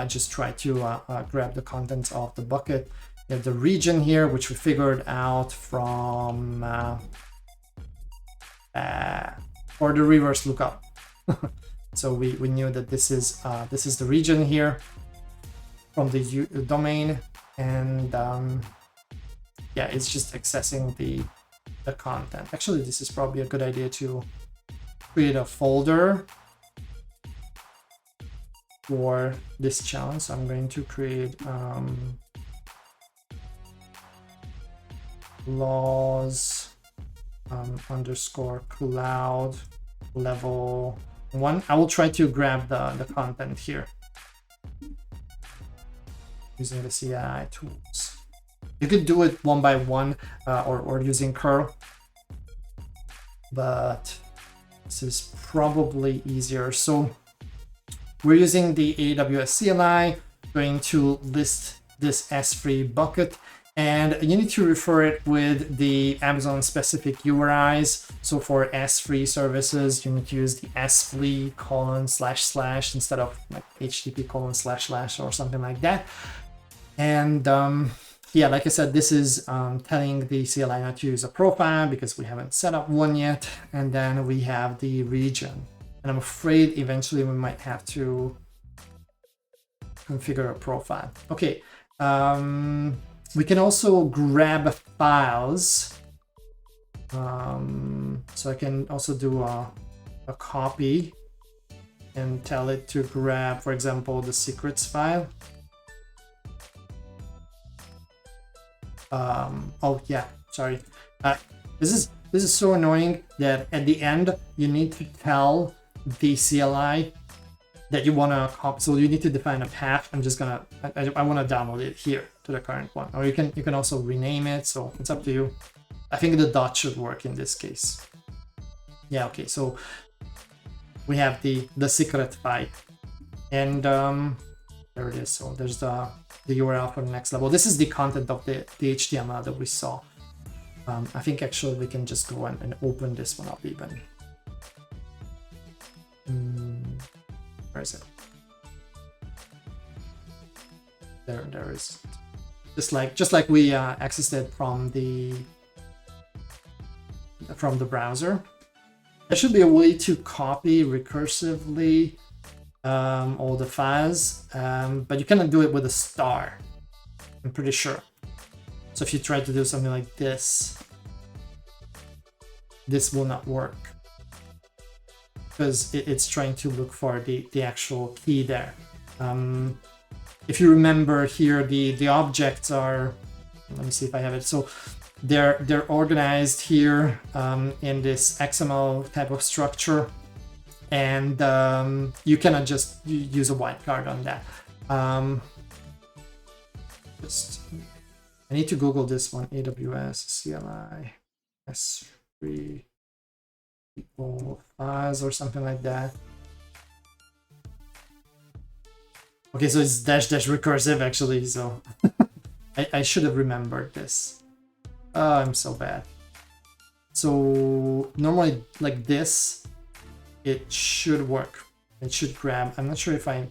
Just try to grab the contents of the bucket. You have the region here, which we figured out from for the reverse lookup. So we knew that this is the region here from the domain, and yeah, it's just accessing the content. Actually, this is probably a good idea to create a folder for this challenge. So I'm going to create flaws _cloud level 1. I will try to grab the content here using the CI tools. You could do it one by one or using curl, but this is probably easier. So we're using the AWS CLI, going to list this S3 bucket, and you need to refer it with the Amazon specific URIs. So for S3 services, you need to use the S3 : / instead of like HTTP : / or something like that. And yeah, like I said, this is telling the CLI not to use a profile because we haven't set up one yet. And then we have the region. And I'm afraid eventually we might have to configure a profile. Okay, we can also grab files. So I can also do a copy and tell it to grab, for example, the secrets file. Oh yeah, sorry. This is so annoying that at the end you need to tell the CLI that you want to copy. So you need to define a path. I'm just gonna I want to download it here to the current one, or you can also rename it. So it's up to you. I think the dot should work in this case. Yeah, okay. So we have the secret file, and there it is. So there's the URL for the next level. This is the content of the HTML that we saw. I think actually we can just go and open this one up even. Where is it? There is. Just like we accessed it from the browser. There should be a way to copy recursively all the files, but you cannot do it with a star, I'm pretty sure. So if you try to do something like this will not work, because it's trying to look for the actual key there. If you remember here, the objects are, let me see if I have it. So they're organized here in this XML type of structure, and you cannot just use a wildcard on that. I need to Google this one, AWS CLI S3 files or something like that. Okay, so it's -- recursive actually, so I should have remembered this. I'm so bad. So normally like this, it should work. It should grab. I'm not sure if I'm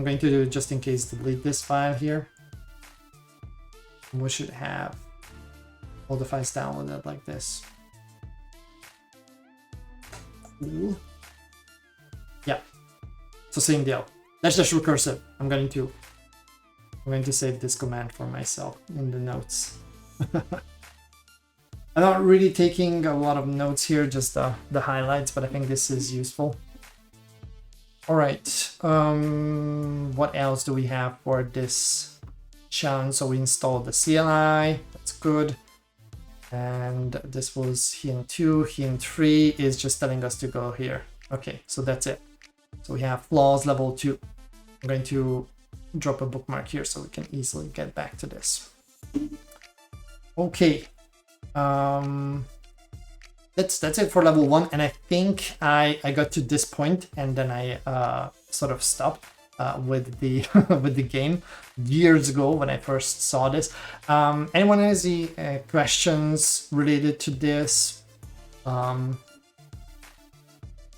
going to do, just in case, delete this file here. We should have all the files downloaded like this. Cool. Yeah. So same deal. -- recursive. I'm going to save this command for myself in the notes. I'm not really taking a lot of notes here, just the highlights, but I think this is useful. All right. What else do we have for this challenge? So we installed the CLI. That's good. And this was hint 2. Hint 3 is just telling us to go here. Okay, so that's it. So we have flaws level 2. I'm going to drop a bookmark here so we can easily get back to this. Okay. That's it for level 1, and I think I got to this point and then I sort of stopped with the with the game years ago when I first saw this. Anyone has any questions related to this?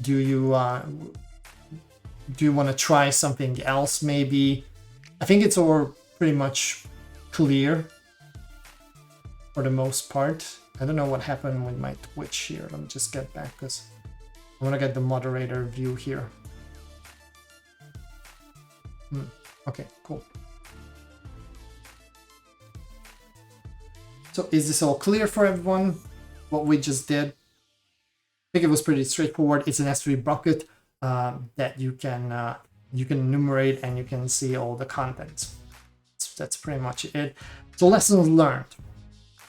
Do you want to try something else maybe? I think it's all pretty much clear for the most part. I don't know what happened with my Twitch here. Let me just get back because I want to get the moderator view here. Okay, cool. So is this all clear for everyone? What we just did? I think it was pretty straightforward. It's an S3 bucket that you can enumerate and you can see all the content. That's pretty much it. So lessons learned.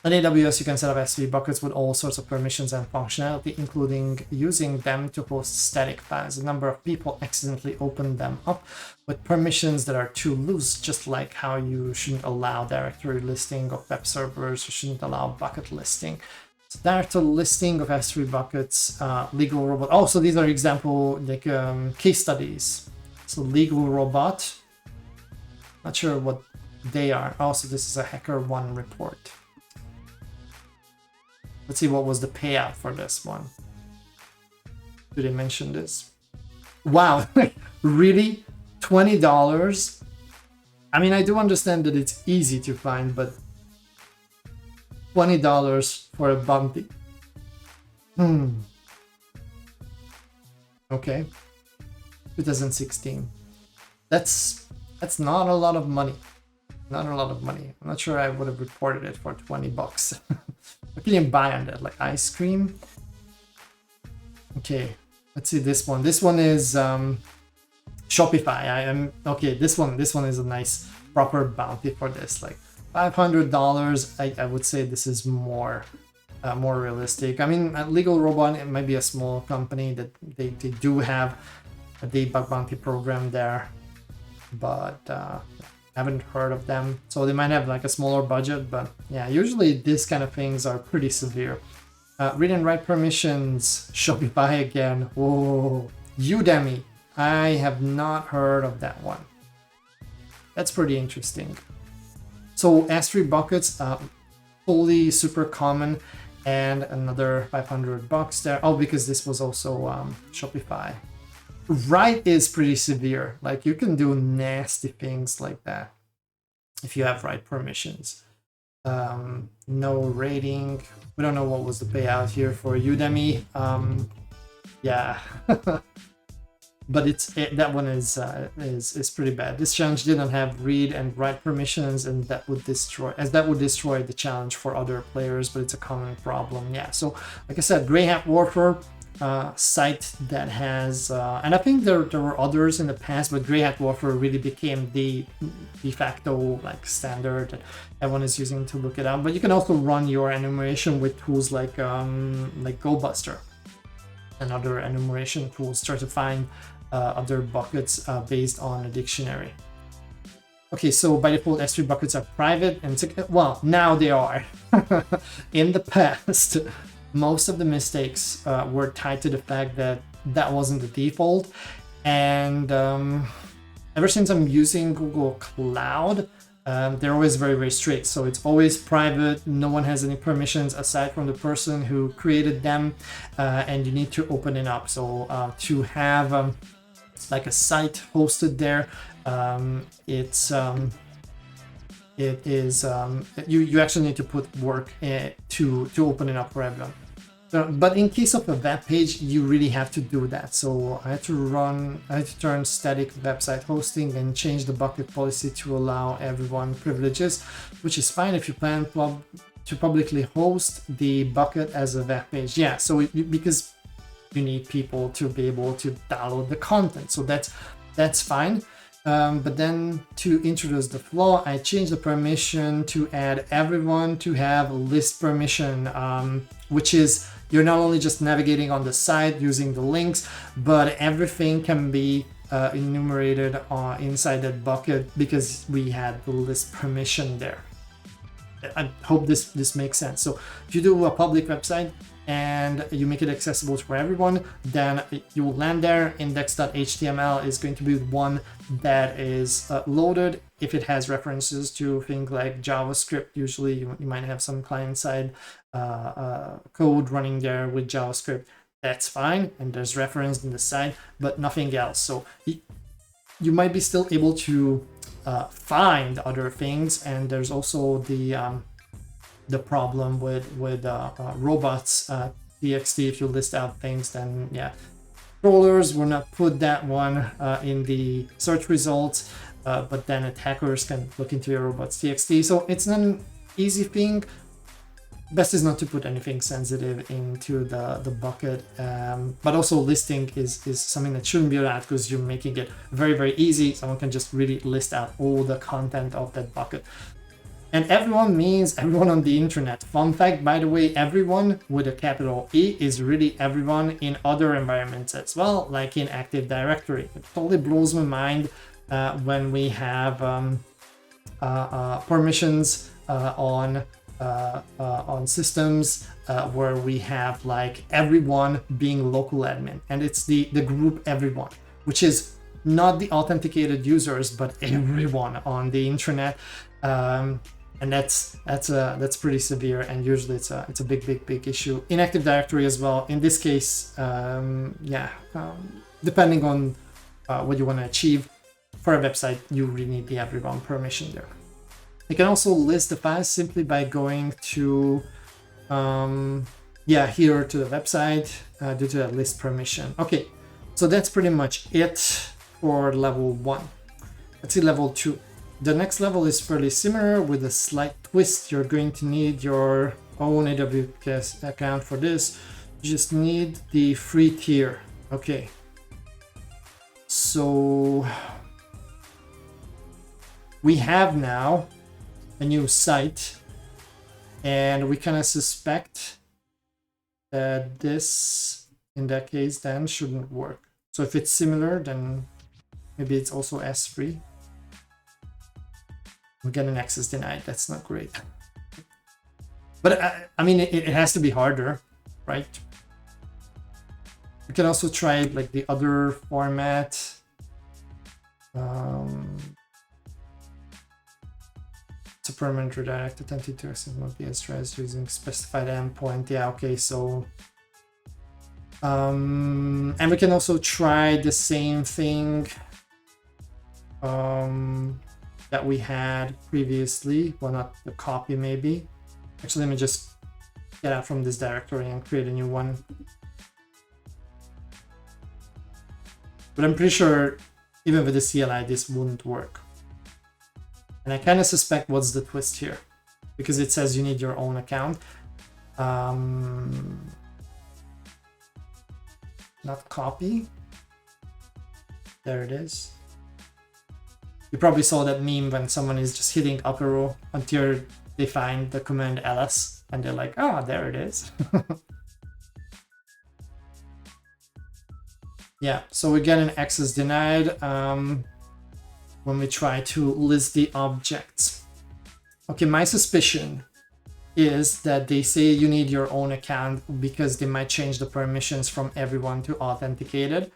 On AWS, you can set up S3 buckets with all sorts of permissions and functionality, including using them to host static files. A number of people accidentally open them up with permissions that are too loose, just like how you shouldn't allow directory listing of web servers, you shouldn't allow bucket listing. So directory listing of S3 buckets, legal robot. Oh, so these are example like case studies. So legal robot, not sure what they are. Also, this is a HackerOne report. Let's see what was the payout for this one. Did they mention this? Wow, really? $20? I mean, I do understand that it's easy to find, but $20 for a bounty. Okay. 2016. That's not a lot of money. Not a lot of money. I'm not sure I would have reported it for 20 bucks. What can you buy on that? Like ice cream? Okay, let's see this one. This one is Shopify. Okay. This one is a nice proper bounty for this. Like $500. I would say this is more realistic. I mean, Legal Robot, it might be a small company that they do have a debug bounty program there, but haven't heard of them, so they might have like a smaller budget. But yeah, usually these kind of things are pretty severe. Read and write permissions, Shopify again. Whoa, Udemy. I have not heard of that one. That's pretty interesting. So S3 buckets, fully super common, and another $500 there. Oh, because this was also Shopify. Write is pretty severe. Like you can do nasty things like that if you have write permissions. No rating. We don't know what was the payout here for Udemy. Yeah, but that one is pretty bad. This challenge didn't have read and write permissions, and that would destroy the challenge for other players. But it's a common problem. Yeah. So like I said, Grey Hat Warfare. Site that has and I think there were others in the past, but Grey Hat Warfare really became the de facto like standard that everyone is using to look it up. But you can also run your enumeration with tools like GoBuster and other enumeration tools. Try to find other buckets based on a dictionary. Okay, so by default S3 buckets are private, and well, now they are. In the past, most of the mistakes were tied to the fact that wasn't the default. And ever since I'm using Google Cloud, they're always very, very strict. So it's always private. No one has any permissions aside from the person who created them. And you need to open it up. So to have like a site hosted there, you actually need to put work to open it up for everyone. But in case of a web page, you really have to do that. So I had to turn static website hosting and change the bucket policy to allow everyone privileges, which is fine if you plan to publicly host the bucket as a web page. Yeah, so because you need people to be able to download the content, so that's fine. But then to introduce the flaw, I changed the permission to add everyone to have list permission, which is you're not only just navigating on the site using the links, but everything can be enumerated inside that bucket because we had the list permission there. I hope this makes sense. So if you do a public website and you make it accessible for everyone, then you will land there. Index.html is going to be one that is loaded if it has references to things like JavaScript. Usually you might have some client-side code running there with JavaScript. That's fine, and there's reference in the side, but nothing else. So you might be still able to find other things, and there's also the problem with robots txt. If you list out things, then yeah, crawlers will not put that one in the search results, but then attackers can look into your robots txt. So it's not an easy thing. Best is not to put anything sensitive into the bucket, but also listing is something that shouldn't be allowed because you're making it very, very easy. Someone can just really list out all the content of that bucket. And everyone means everyone on the internet. Fun fact, by the way, everyone with a capital E is really everyone in other environments as well, like in Active Directory. It totally blows my mind when we have permissions on systems where we have like everyone being local admin, and it's the group everyone, which is not the authenticated users, but everyone on the internet. And that's pretty severe, and usually it's a big issue in Active Directory as well. In this case, depending on what you want to achieve for a website, you really need the everyone permission there. You can also list the files simply by going to here to the website due to that list permission. Okay, so that's pretty much it for level 1. Let's see level 2. The next level is fairly similar with a slight twist. You're going to need your own AWS account for this. You just need the free tier. Okay, so we have now a new site, and we kind of suspect that this, in that case, then shouldn't work. So if it's similar, then maybe it's also S3. We get an access denied. That's not great. But I mean, it has to be harder, right? We can also try like the other format. It's a permanent redirect attempting to access multi address using specified endpoint. Yeah, okay, so and we can also try the same thing that we had previously. Well, not the copy, maybe. Actually, let me just get out from this directory and create a new one. But I'm pretty sure even with the CLI, this wouldn't work. And I kind of suspect what's the twist here, because it says you need your own account. Not copy. There it is. You probably saw that meme when someone is just hitting up arrow until they find the command ls, and they're like, oh, there it is. Yeah, so we get an access denied when we try to list the objects. Okay, my suspicion is that they say you need your own account because they might change the permissions from everyone to authenticated.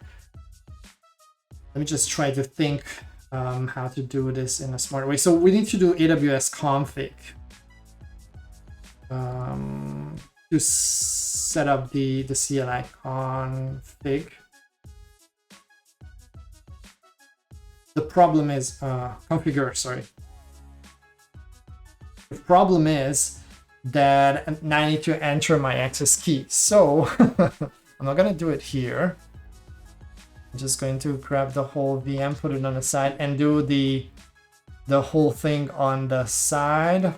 Let me just try to think how to do this in a smart way. So we need to do AWS config to set up the CLI config. The problem is configure, sorry. The problem is that now I need to enter my access key. So I'm not gonna do it here. I'm just going to grab the whole VM, put it on the side, and do the whole thing on the side.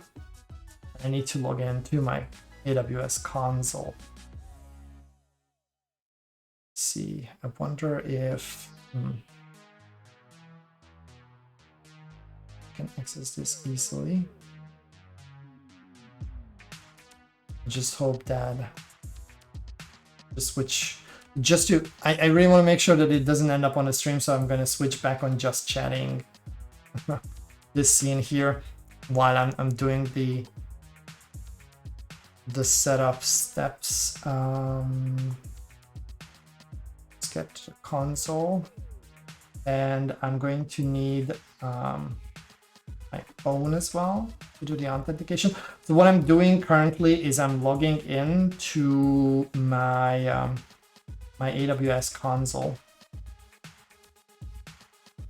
I need to log into my AWS console. Let's see, I wonder if I can access this easily. Just hope that just switch just to, I really want to make sure that it doesn't end up on the stream, so I'm going to switch back on just chatting this scene here while I'm doing the setup steps. Let's get to the console, and I'm going to need my phone as well to do the authentication. So what I'm doing currently is I'm logging in to my my AWS console.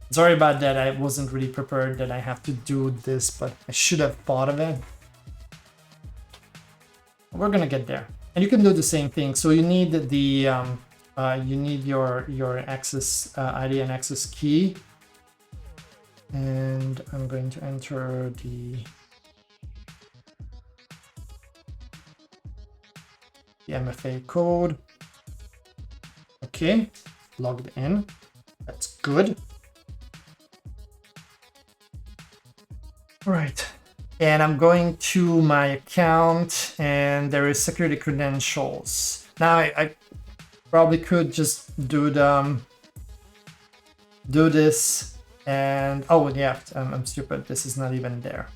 Sorry about that, I wasn't really prepared that I have to do this, but I should have thought of it. We're gonna get there, and you can do the same thing. So you need the you need your access ID and access key, and I'm going to enter the MFA code. Okay, logged in. That's good. All right. And I'm going to my account, and there is security credentials. Now I probably could just do this, and oh yeah, I'm stupid. This is not even there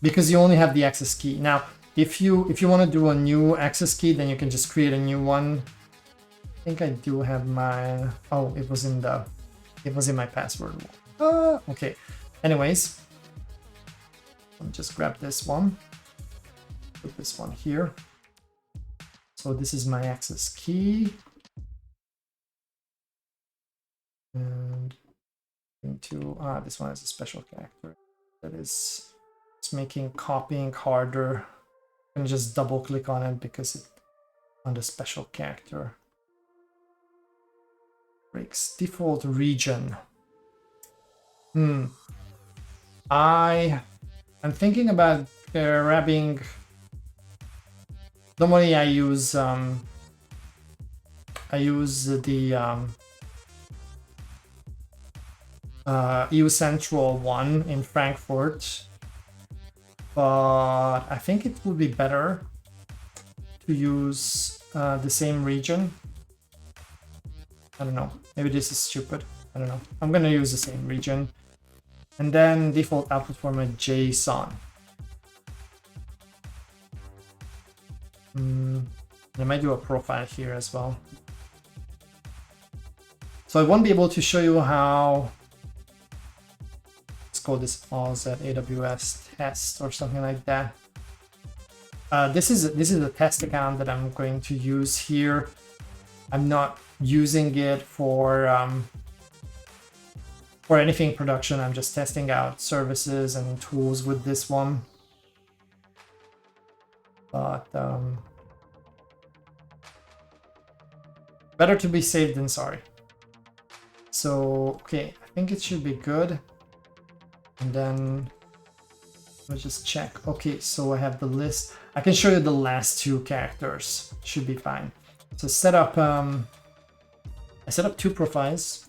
because you only have the access key. Now, if you want to do a new access key, then you can just create a new one. I think I do have mine. Oh, it was in my password. Okay. Anyways. I'll just grab this one, put this one here. So this is my access key. And into this one is a special character that is it's making copying harder. I'm gonna just double click on it because it's on the special character. Breaks default region. I'm thinking about grabbing. Normally I use the EU Central one in Frankfurt, but I think it would be better to use the same region. I don't know. Maybe this is stupid. I don't know. I'm gonna use the same region. And then default output format JSON. I might do a profile here as well. So I won't be able to show you how. Let's call this flaws at AWS test or something like that. This is a test account that I'm going to use here. I'm not using it for anything production. I'm just testing out services and tools with this one. But better to be safe than sorry. So, okay, I think it should be good. And then let's just check. Okay, so I have the list. I can show you the last two characters. Should be fine. So set up, I set up two profiles.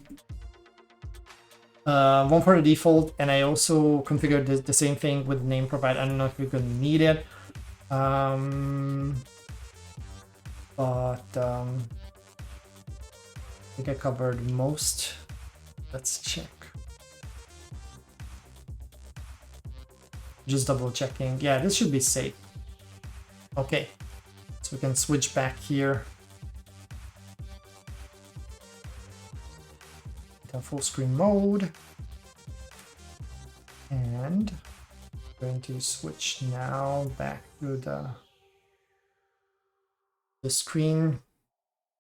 One for the default, and I also configured the same thing with the name provided. I don't know if we're gonna need it, but I think I covered most. Let's check. Just double checking. Yeah, this should be safe. Okay, so we can switch back here. Full screen mode, and I'm going to switch now back to the screen.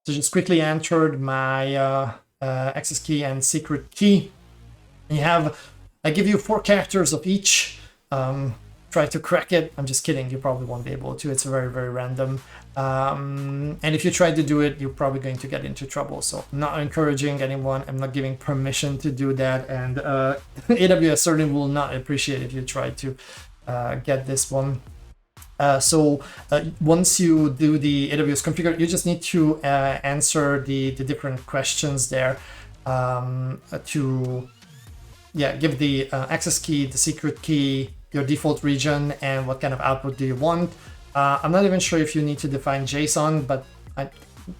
So just quickly entered my access key and secret key. And you have, I give you 4 characters of each. Try to crack it. I'm just kidding. You probably won't be able to. It's very, very random. And if you try to do it, you're probably going to get into trouble. So I'm not encouraging anyone. I'm not giving permission to do that. And AWS certainly will not appreciate if you try to get this one. So once you do the AWS configure, you just need to answer the different questions there to give the access key, the secret key, your default region, and what kind of output do you want. I'm not even sure if you need to define JSON, but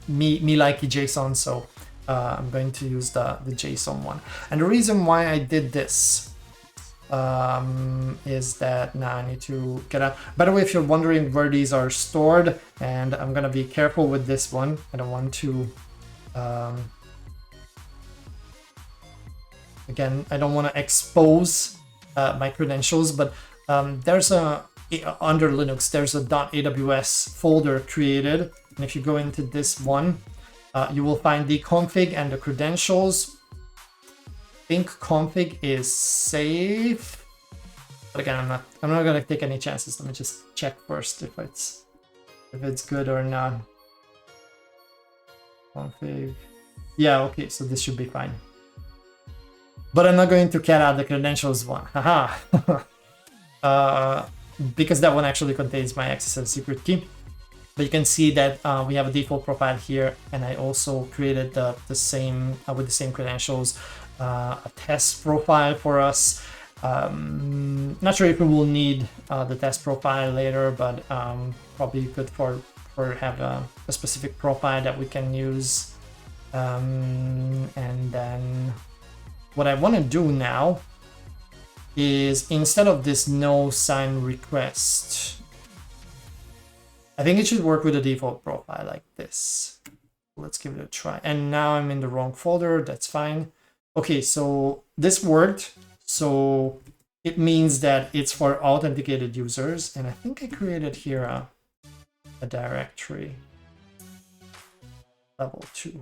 me like JSON, so I'm going to use the JSON one. And the reason why I did this is that now I need to get out. By the way, if you're wondering where these are stored, and I'm gonna be careful with this one, I don't want to again, I don't want to expose my credentials, but there's a under Linux there's a .aws folder created, and if you go into this one, you will find the config and the credentials. I think config is safe, but again, I'm not gonna take any chances. Let me just check first if it's good or not. Config, yeah, okay, so this should be fine. But I'm not going to cat out the credentials one, haha. Because that one actually contains my SSL secret key. But you can see that we have a default profile here, and I also created the same with the same credentials, a test profile for us. Not sure if we will need the test profile later, but probably good for have a specific profile that we can use. And then what I want to do now is, instead of this no sign request, I think it should work with a default profile like this. Let's give it a try. And now I'm in the wrong folder. That's fine. Okay, so this worked. So it means that it's for authenticated users. And I think I created here a directory level 2.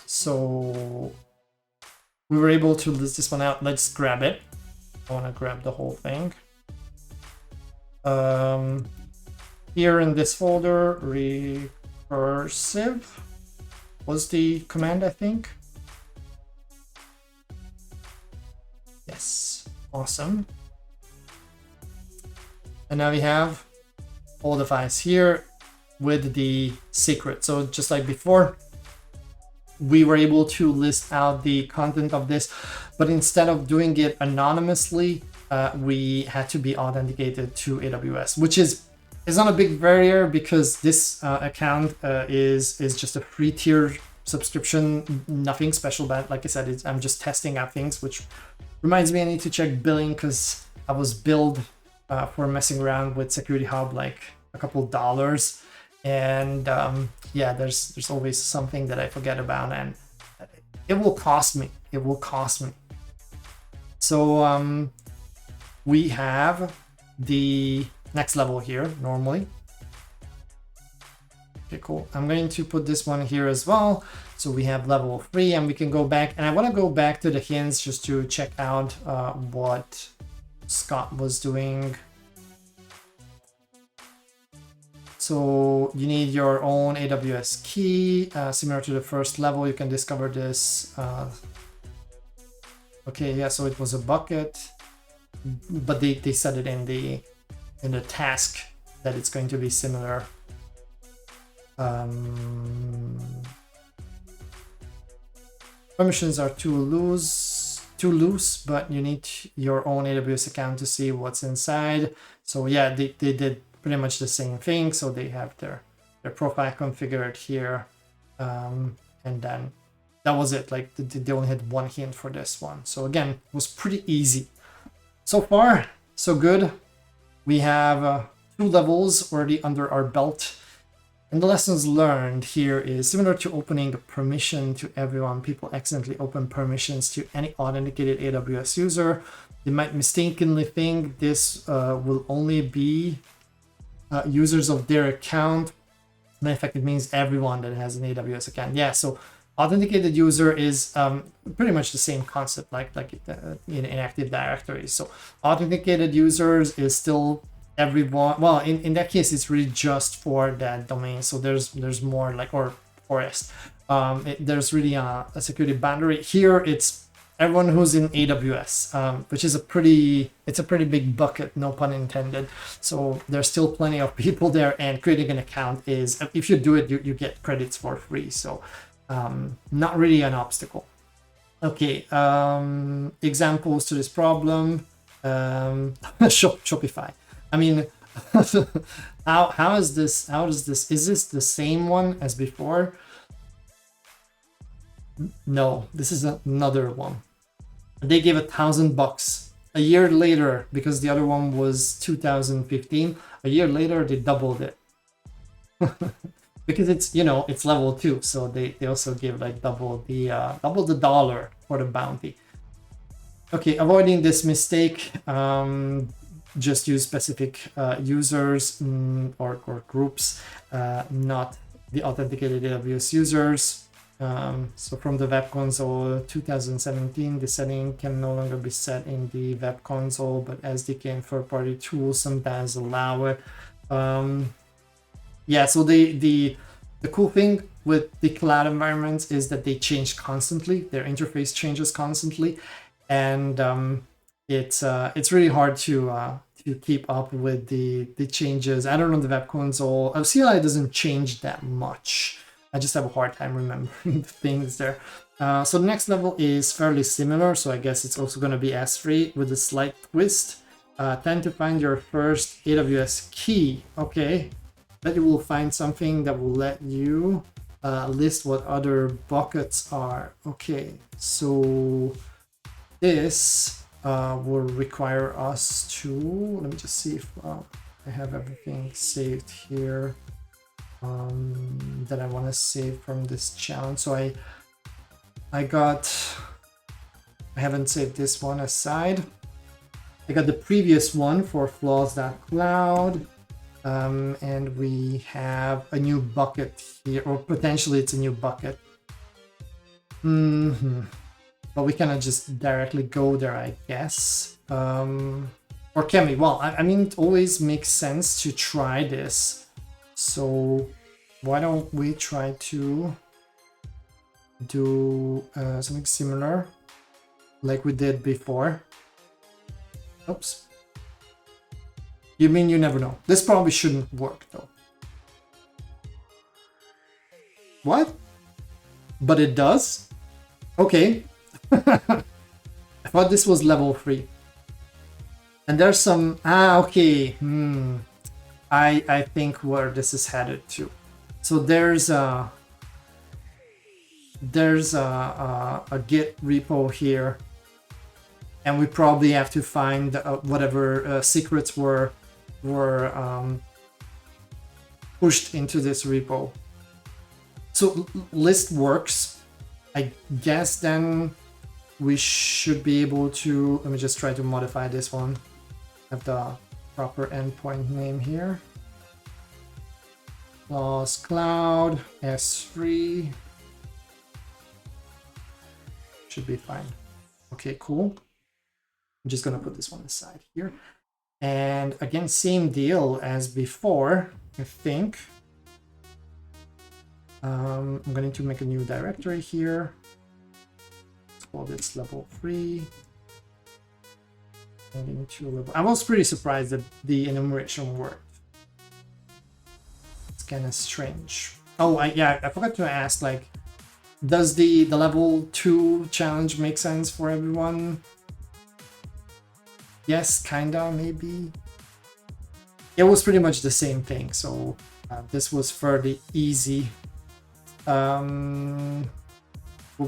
So we were able to list this one out. Let's grab it. I want to grab the whole thing. Here in this folder, recursive was the command, I think. Yes, awesome. And now we have all the files here with the secret. So just like before, we were able to list out the content of this, but instead of doing it anonymously, we had to be authenticated to AWS, which is not a big barrier because this account is just a free tier subscription, nothing special about it. Like I said, I'm just testing out things, which reminds me I need to check billing because I was billed for messing around with Security Hub like a couple dollars. And yeah, there's always something that I forget about, and it will cost me. It will cost me. So we have the next level here normally. Okay, cool. I'm going to put this one here as well. So we have level 3, and we can go back. And I want to go back to the hints just to check out what Scott was doing. So you need your own AWS key, similar to the first level. You can discover this. Okay, yeah, so it was a bucket, but they said it in the task that it's going to be similar. Permissions are too loose, but you need your own AWS account to see what's inside. So yeah, they did pretty much the same thing. So they have their profile configured here, and then that was it. Like they only had one hint for this one. So again, it was pretty easy. So far, so good. We have 2 levels already under our belt. And the lessons learned here is similar to opening a permission to everyone. People accidentally open permissions to any authenticated AWS user. They might mistakenly think this will only be users of their account. But in fact, it means everyone that has an AWS account. Yeah, so authenticated user is pretty much the same concept like in Active Directory. So authenticated users is still everyone. Well, in that case, it's really just for that domain. So there's more like, or forest. There's really a security boundary. Here, it's everyone who's in AWS, which is a pretty big bucket, no pun intended. So there's still plenty of people there, and creating an account is, if you do it, you get credits for free. So not really an obstacle. Okay, examples to this problem. Shopify. I mean, How is this? How does this? Is this the same one as before? No, this is another one. They gave $1,000 a year later, because the other one was 2015. A year later, they doubled it. Because it's, you know, it's level 2, so they also give like double the dollar for the bounty. Okay, avoiding this mistake, just use specific users or groups, not the authenticated AWS users. So from the web console 2017, the setting can no longer be set in the web console, but SDK and third-party tools sometimes allow it. Yeah, so the cool thing with the cloud environments is that they change constantly. Their interface changes constantly, and it's really hard to keep up with the changes. I don't know the web console. CLI doesn't change that much. I just have a hard time remembering the things there. So the next level is fairly similar, so I guess it's also going to be S3 with a slight twist. Tend to find your first AWS key. Okay, that you will find something that will let you list what other buckets are. Okay, so this will require us to, let me just see if I have everything saved here that I want to save from this challenge. So I haven't saved this one aside. I got the previous one for flaws.cloud. And we have a new bucket here, or potentially it's a new bucket. But we cannot just directly go there, I guess. Or can we? Well, I mean, it always makes sense to try this. So why don't we try to do something similar like we did before? Oops. You mean you never know? This probably shouldn't work though. What? But it does? Okay. I thought this was level 3. And there's some... okay. I think where this is headed to. So there's a Git repo here. And we probably have to find whatever secrets were pushed into this repo. So list works. I guess then we should be able to, let me just try to modify this one. Have the proper endpoint name here. Flaws.cloud S3. Should be fine. Okay, cool. I'm just gonna put this one aside here. And again, same deal as before, I think. I'm going to make a new directory here. Let's call this level 3. I was pretty surprised that the enumeration worked. It's kind of strange. Oh, yeah, I forgot to ask, like, does the level 2 challenge make sense for everyone? Yes, kinda, maybe. It was pretty much the same thing, so this was fairly easy. What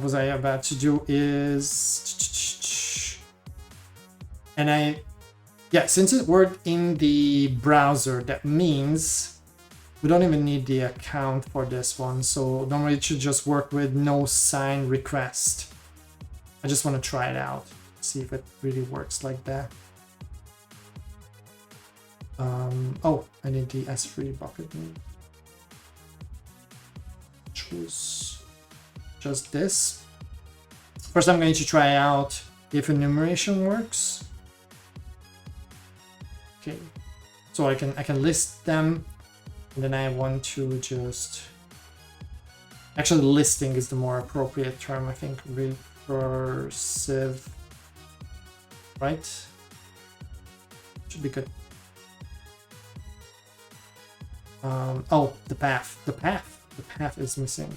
was I about to do is... And yeah, since it worked in the browser, that means we don't even need the account for this one. So normally it should just work with no sign request. I just want to try it out, see if it really works like that. Oh, I need the S3 bucket name, which was just this. First, I'm going to try out if enumeration works. Okay, so I can list them, and then I want to just actually listing is the more appropriate term, I think. Recursive, right? Should be good. Oh, the path is missing.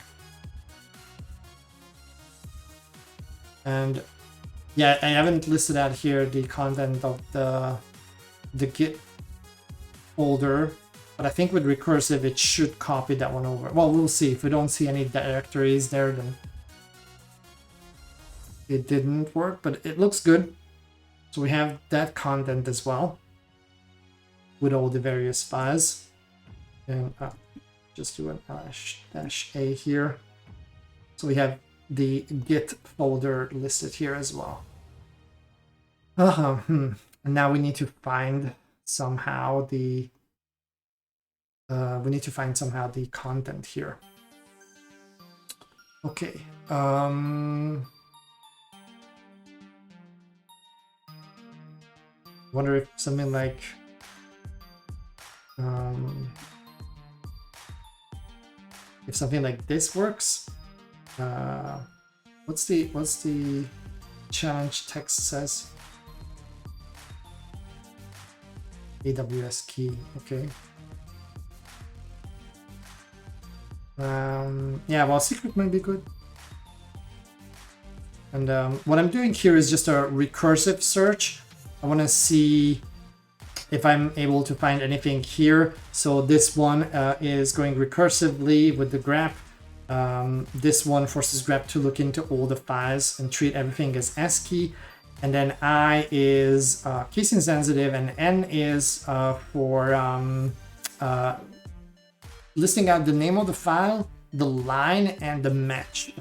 And yeah, I haven't listed out here the content of the Git folder, but I think with recursive it should copy that one over. Well, we'll see. If we don't see any directories there, then it didn't work, but it looks good. So we have that content as well with all the various files. And just do an -a here. So we have the Git folder listed here as well. And now we need to find somehow the content here. Okay. Wonder if something like if something like this works. What's the challenge text says? AWS key. Okay. Yeah, well, secret might be good. And what I'm doing here is just a recursive search. I want to see if I'm able to find anything here. So this one is going recursively with the grep. This one forces grep to look into all the files and treat everything as ASCII. And then I is case insensitive, and N is for listing out the name of the file, the line, and the match,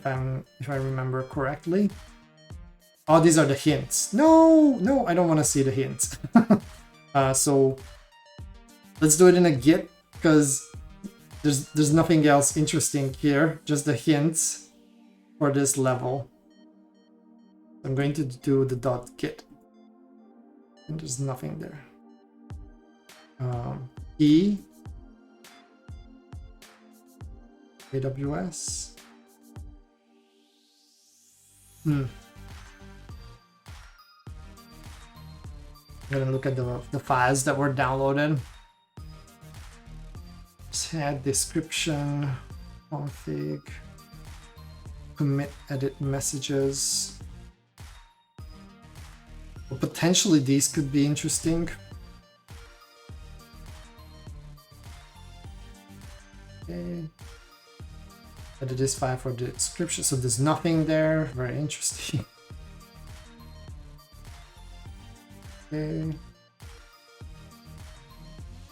if I remember correctly. Oh, these are the hints. No, I don't want to see the hints. So let's do it in a Git, because there's nothing else interesting here, just the hints for this level. I'm going to do the .git, and there's nothing there. E, AWS. I'm gonna look at the files that were downloaded. Add description, config, commit, edit messages. Well, potentially these could be interesting. Okay. Edit this file for the description, so there's nothing there. Very interesting. Okay.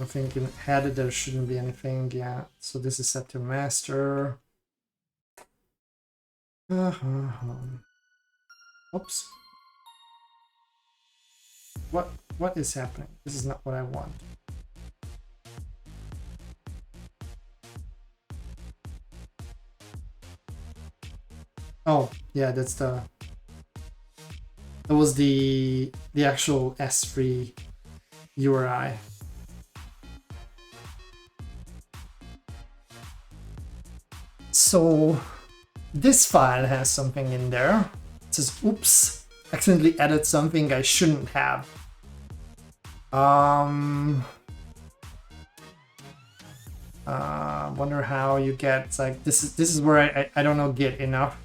I think in headed there shouldn't be anything. Yeah, so this is set to master. Oops. What is happening? This is not what I want. Oh, yeah, that was the actual S3 URI. So this file has something in there. It says, oops, accidentally added something I shouldn't have. Wonder how you get, like, this is where I don't know Git enough.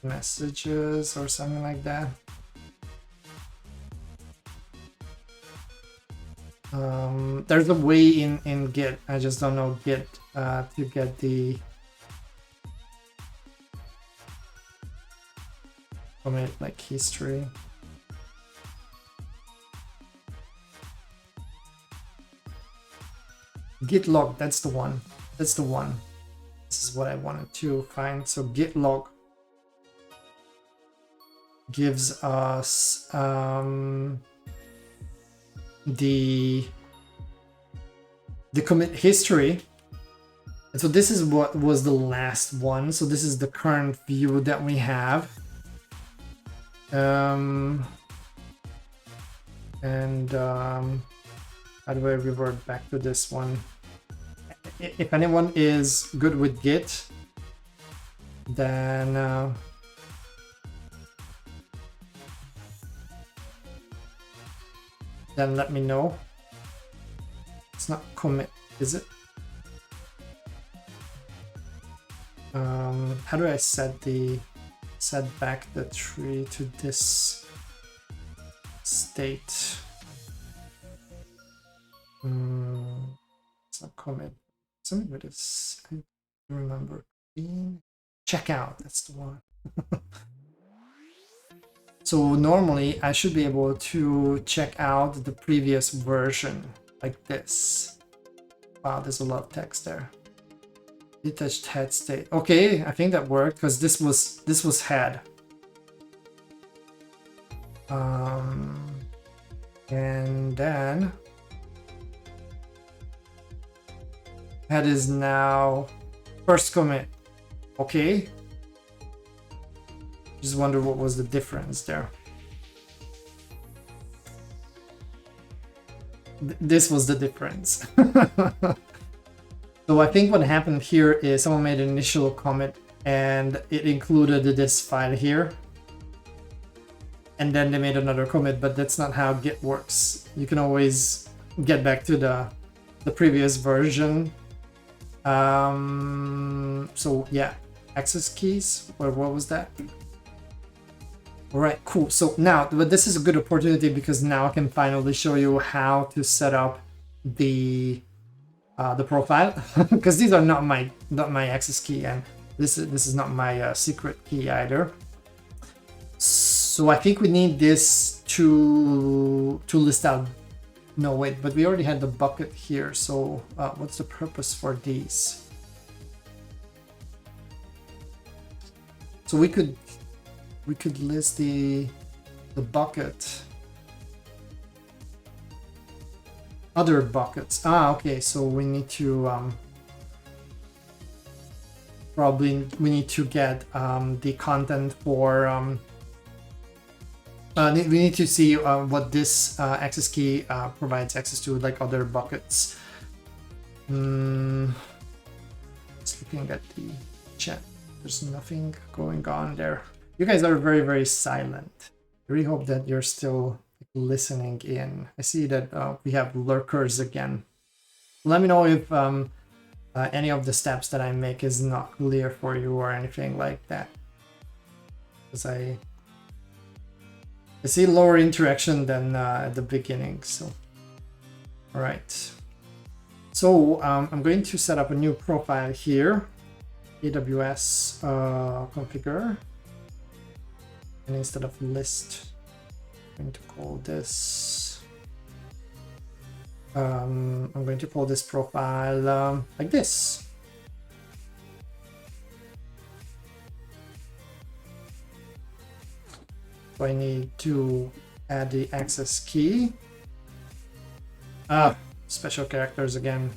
Messages or something like that. There's a way in Git, I just don't know Git to get the commit, like, history. Git log, that's the one. That's the one. This is what I wanted to find. So git log gives us the commit history. And so this is what was the last one. So this is the current view that we have. How do I revert back to this one? If anyone is good with Git, then let me know. It's not commit, is it? How do I set back the tree to this state. It's not commit. Something with this. I don't remember. Checkout. That's the one. So normally I should be able to check out the previous version like this. Wow, there's a lot of text there. Detached head state. Okay, I think that worked because this was head. And then head is now first commit. Okay. Just wonder what was the difference there. This was the difference. So I think what happened here is someone made an initial commit and it included this file here. And then they made another commit, but that's not how Git works. You can always get back to the previous version. So yeah, access keys, or what was that? All right, cool. So now, but this is a good opportunity because now I can finally show you how to set up the profile, because these are not my access key, and this is not my secret key either. So I think we need this to list out. No, wait, but we already had the bucket here. So what's the purpose for these? So we could list the bucket. Other buckets. Okay, so we need to probably we need to get the content for we need to see what this access key provides access to, like other buckets. Just looking at the chat, there's nothing going on there. You guys are very, very silent. I really hope that you're still listening in. I see that we have lurkers again. Let me know if any of the steps that I make is not clear for you or anything like that, because I see lower interaction than at the beginning. So all right, so I'm going to set up a new profile here, AWS configure, and instead of list, I'm going to call this I'm going to call this profile like this. So I need to add the access key. Special characters again.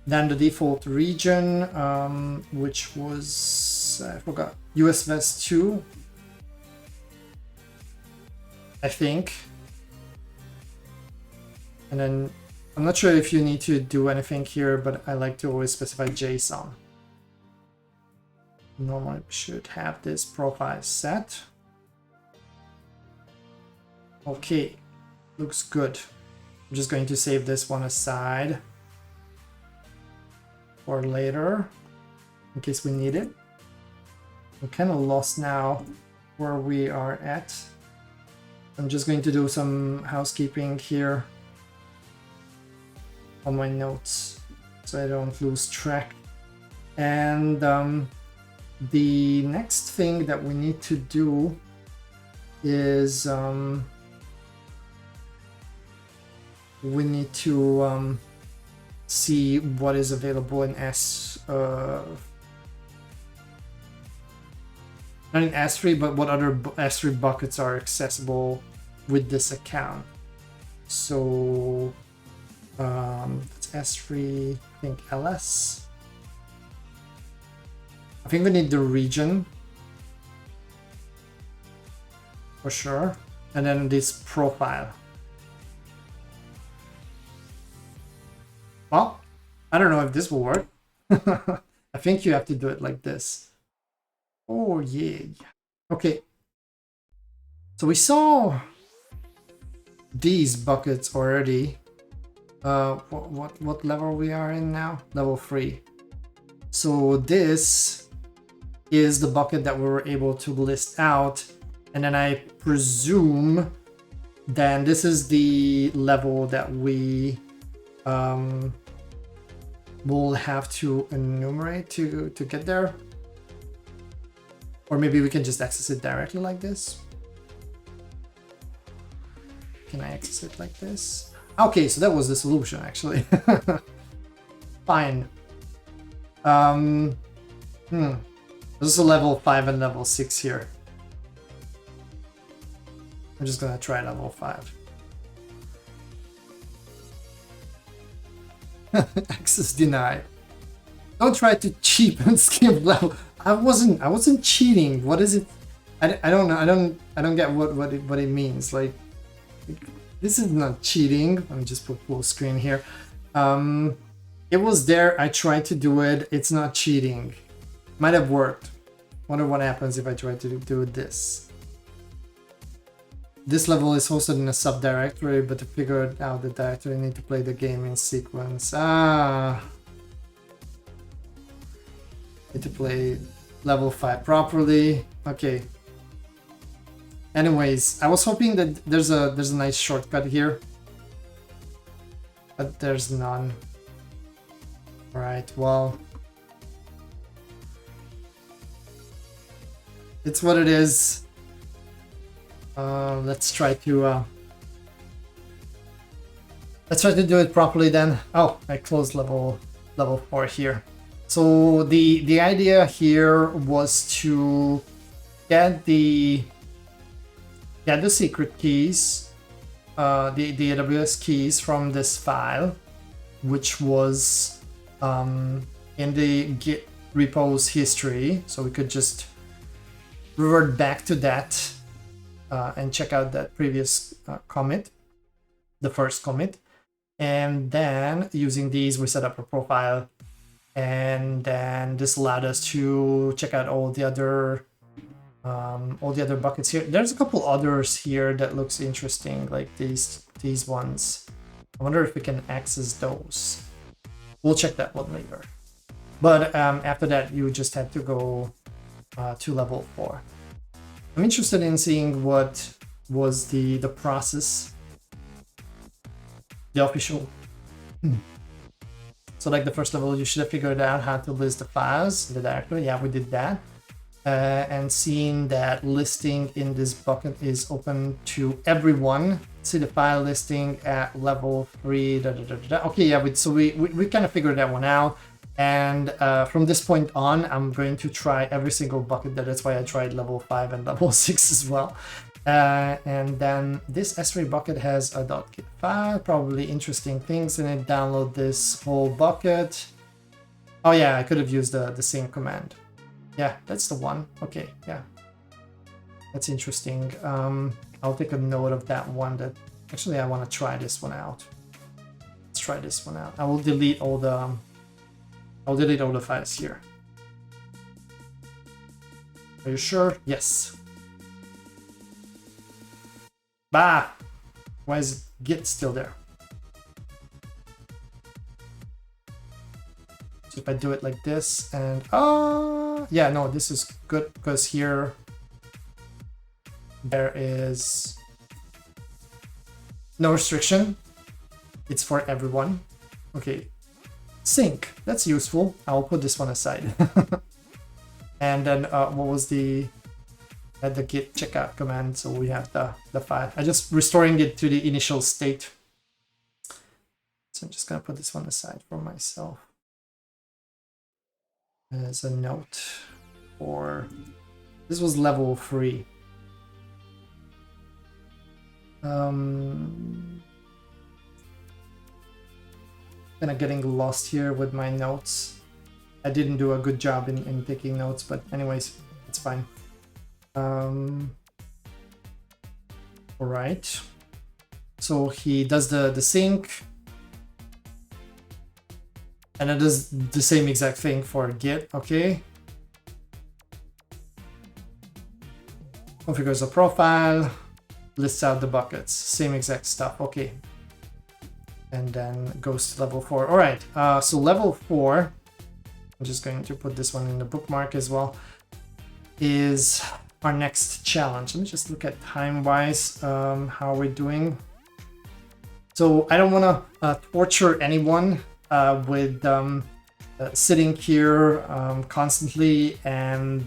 Then the default region, which was, I forgot, US West 2, I think. And then I'm not sure if you need to do anything here, but I like to always specify JSON. Normally we should have this profile set. Okay, looks good. I'm just going to save this one aside for later in case we need it. I'm kind of lost now where we are at. I'm just going to do some housekeeping here on my notes so I don't lose track. And the next thing that we need to do is we need to see what is available in not in S3, but what other S3 buckets are accessible with this account. So it's S3, I think LS. I think we need the region for sure, and then this profile. Well, I don't know if this will work. I think you have to do it like this. Oh yeah. Okay. So we saw these buckets already. What level we are in now? Level 3. So this is the bucket that we were able to list out And then I presume then this is the level that we will have to enumerate to get there. Or maybe we can just access it directly like this. Can I access it like this? Okay, so that was the solution actually. Fine. This is a level 5 and level 6 here. I'm just gonna try level 5. Access denied. Don't try to cheat and skip level. I wasn't cheating. What is it? I don't know. I don't get what it means. Like, this is not cheating. Let me just put full screen here. It was there. I tried to do it. It's not cheating. Might have worked. Wonder what happens if I try to do this. This level is hosted in a subdirectory, but to figure out the directory, I need to play the game in sequence. Need to play level 5 properly. Okay. Anyways, I was hoping that there's a nice shortcut here, but there's none. All right. Well, it's what it is. Let's try to do it properly then. Oh, I closed level 4 here. So the idea here was to get the secret keys, the AWS keys from this file, which was in the Git repos history. So we could just revert back to that and check out that previous commit, the first commit. And then using these, we set up a profile. And then this allowed us to check out all the other buckets here. There's a couple others here that looks interesting, like these ones. I wonder if we can access those. We'll check that one later. But after that, you just had to go to level 4. I'm interested in seeing what was the process, the official. So like the first level, you should have figured out how to list the files in the directory. Yeah, we did that. And seeing that listing in this bucket is open to everyone. See the file listing at level 3. Okay, yeah, so we kind of figured that one out. And from this point on, I'm going to try every single bucket. That's why I tried level 5 and level 6 as well. And then this S3 bucket has a .git file, probably interesting things in it. Download this whole bucket. Oh yeah, I could have used the same command. Yeah, that's the one. Okay, yeah. That's interesting. I'll take a note of that one. That actually I want to try this one out. Let's try this one out. I will delete all the files here. Are you sure? Yes. Bah! Why is Git still there? So if I do it like this and yeah, no, this is good because here there is no restriction. It's for everyone. Okay. Sync, that's useful. I'll put this one aside. And then what was the git checkout command? So we have the file. I'm just restoring it to the initial state. So I'm just gonna put this one aside for myself as a note. For this was level 3. Kind of getting lost here with my notes. I didn't do a good job in taking notes, but anyways, it's fine. All right. So he does the sync, and it does the same exact thing for Git. Okay. Configures a profile, lists out the buckets, same exact stuff. Okay. And then goes to level 4. All right, so level 4, I'm just going to put this one in the bookmark as well, is our next challenge. Let me just look at time-wise how we're doing. So I don't want to torture anyone with sitting here constantly and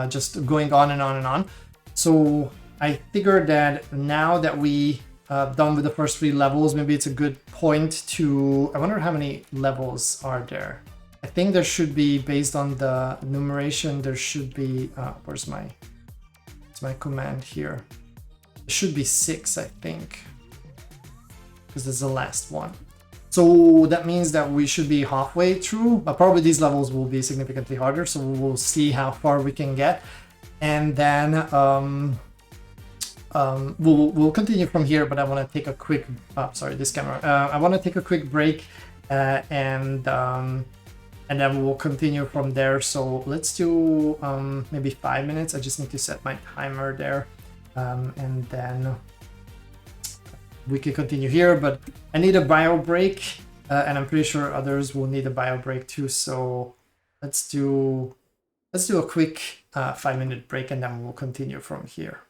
just going on and on and on. So I figured that now that we done with the first 3 levels, maybe it's a good point to, I wonder how many levels are there. I think there should be, based on the enumeration, there should be, where's my command here? There should be 6, I think, because this is the last one. So that means that we should be halfway through, but probably these levels will be significantly harder, so we'll see how far we can get. And then we'll continue from here, but I want to take a quick, sorry, this camera. I want to take a quick break and then we'll continue from there. So let's do maybe 5 minutes. I just need to set my timer there, and then we can continue here. But I need a bio break, and I'm pretty sure others will need a bio break too. So let's do a quick 5-minute break, and then we'll continue from here.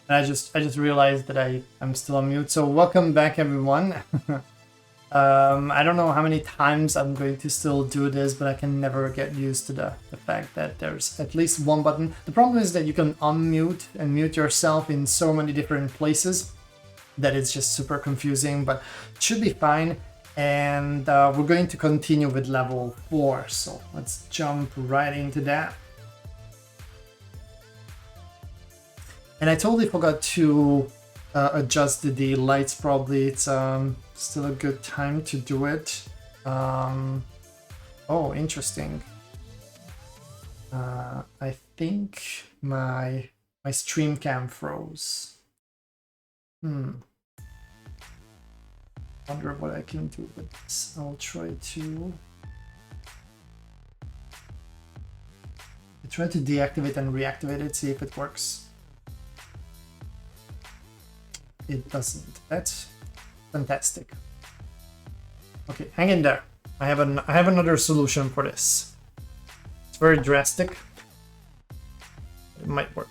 And I just realized that I'm still on mute. So welcome back, everyone. I don't know how many times I'm going to still do this, but I can never get used to the fact that there's at least one button. The problem is that you can unmute and mute yourself in so many different places that it's just super confusing, but it should be fine. And we're going to continue with level 4. So let's jump right into that. And I totally forgot to adjust the lights. Probably it's still a good time to do it. Oh, interesting. I think my stream cam froze. Wonder what I can do with this. I'll try to deactivate and reactivate it, see if it works. It doesn't. That's fantastic. Okay, hang in there. I have another solution for this. It's very drastic. It might work.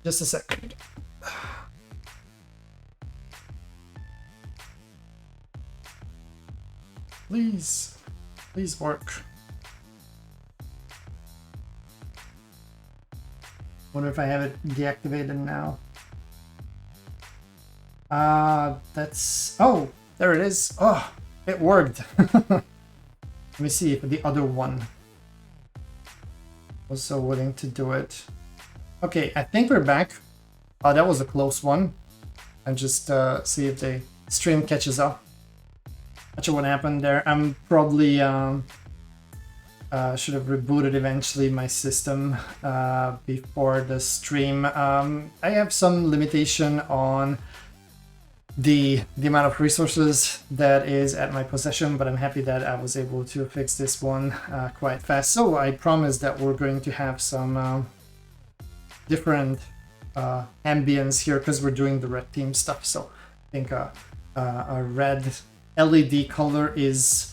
Just a second. Please work. Wonder if I have it deactivated now. That's... Oh, there it is. Oh, it worked. Let me see if the other one was so willing to do it. Okay, I think we're back. Oh, that was a close one. And just see if the stream catches up. Not sure what happened there. I'm probably should have rebooted eventually my system before the stream. I have some limitation on the amount of resources that is at my possession, but I'm happy that I was able to fix this one quite fast. So I promise that we're going to have some different ambience here because we're doing the red team stuff. So I think a red LED color is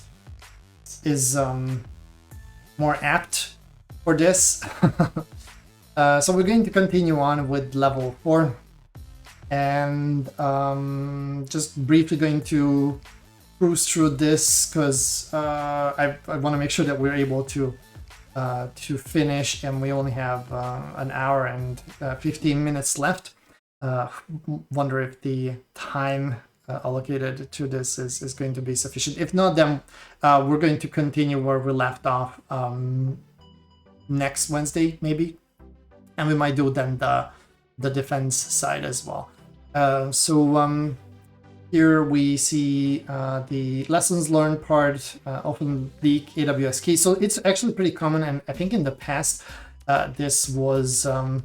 more apt for this. So we're going to continue on with level 4, and just briefly going to cruise through this because I want to make sure that we're able to finish, and we only have an hour and 15 minutes left. Wonder if the time allocated to this is going to be sufficient. If not, then we're going to continue where we left off next Wednesday maybe, and we might do then the defense side as well. So here we see the lessons learned part, often leak AWS keys. So it's actually pretty common, and I think in the past this was a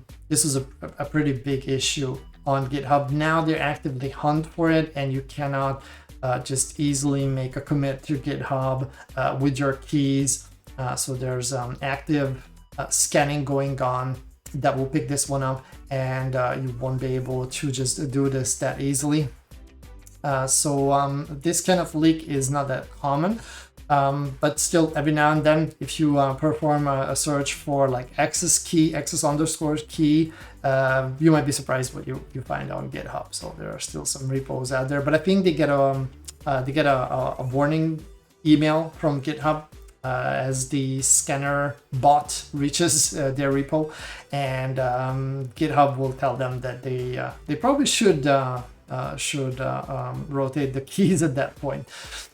pretty big issue on GitHub. Now they actively hunt for it, and you cannot just easily make a commit to GitHub with your keys. So there's active scanning going on that will pick this one up, and you won't be able to just do this that easily. So this kind of leak is not that common, but still every now and then, if you perform a search for like access underscore key, you might be surprised what you find on GitHub. So there are still some repos out there, but I think they get a warning email from GitHub as the scanner bot reaches their repo, and GitHub will tell them that they probably should rotate the keys at that point.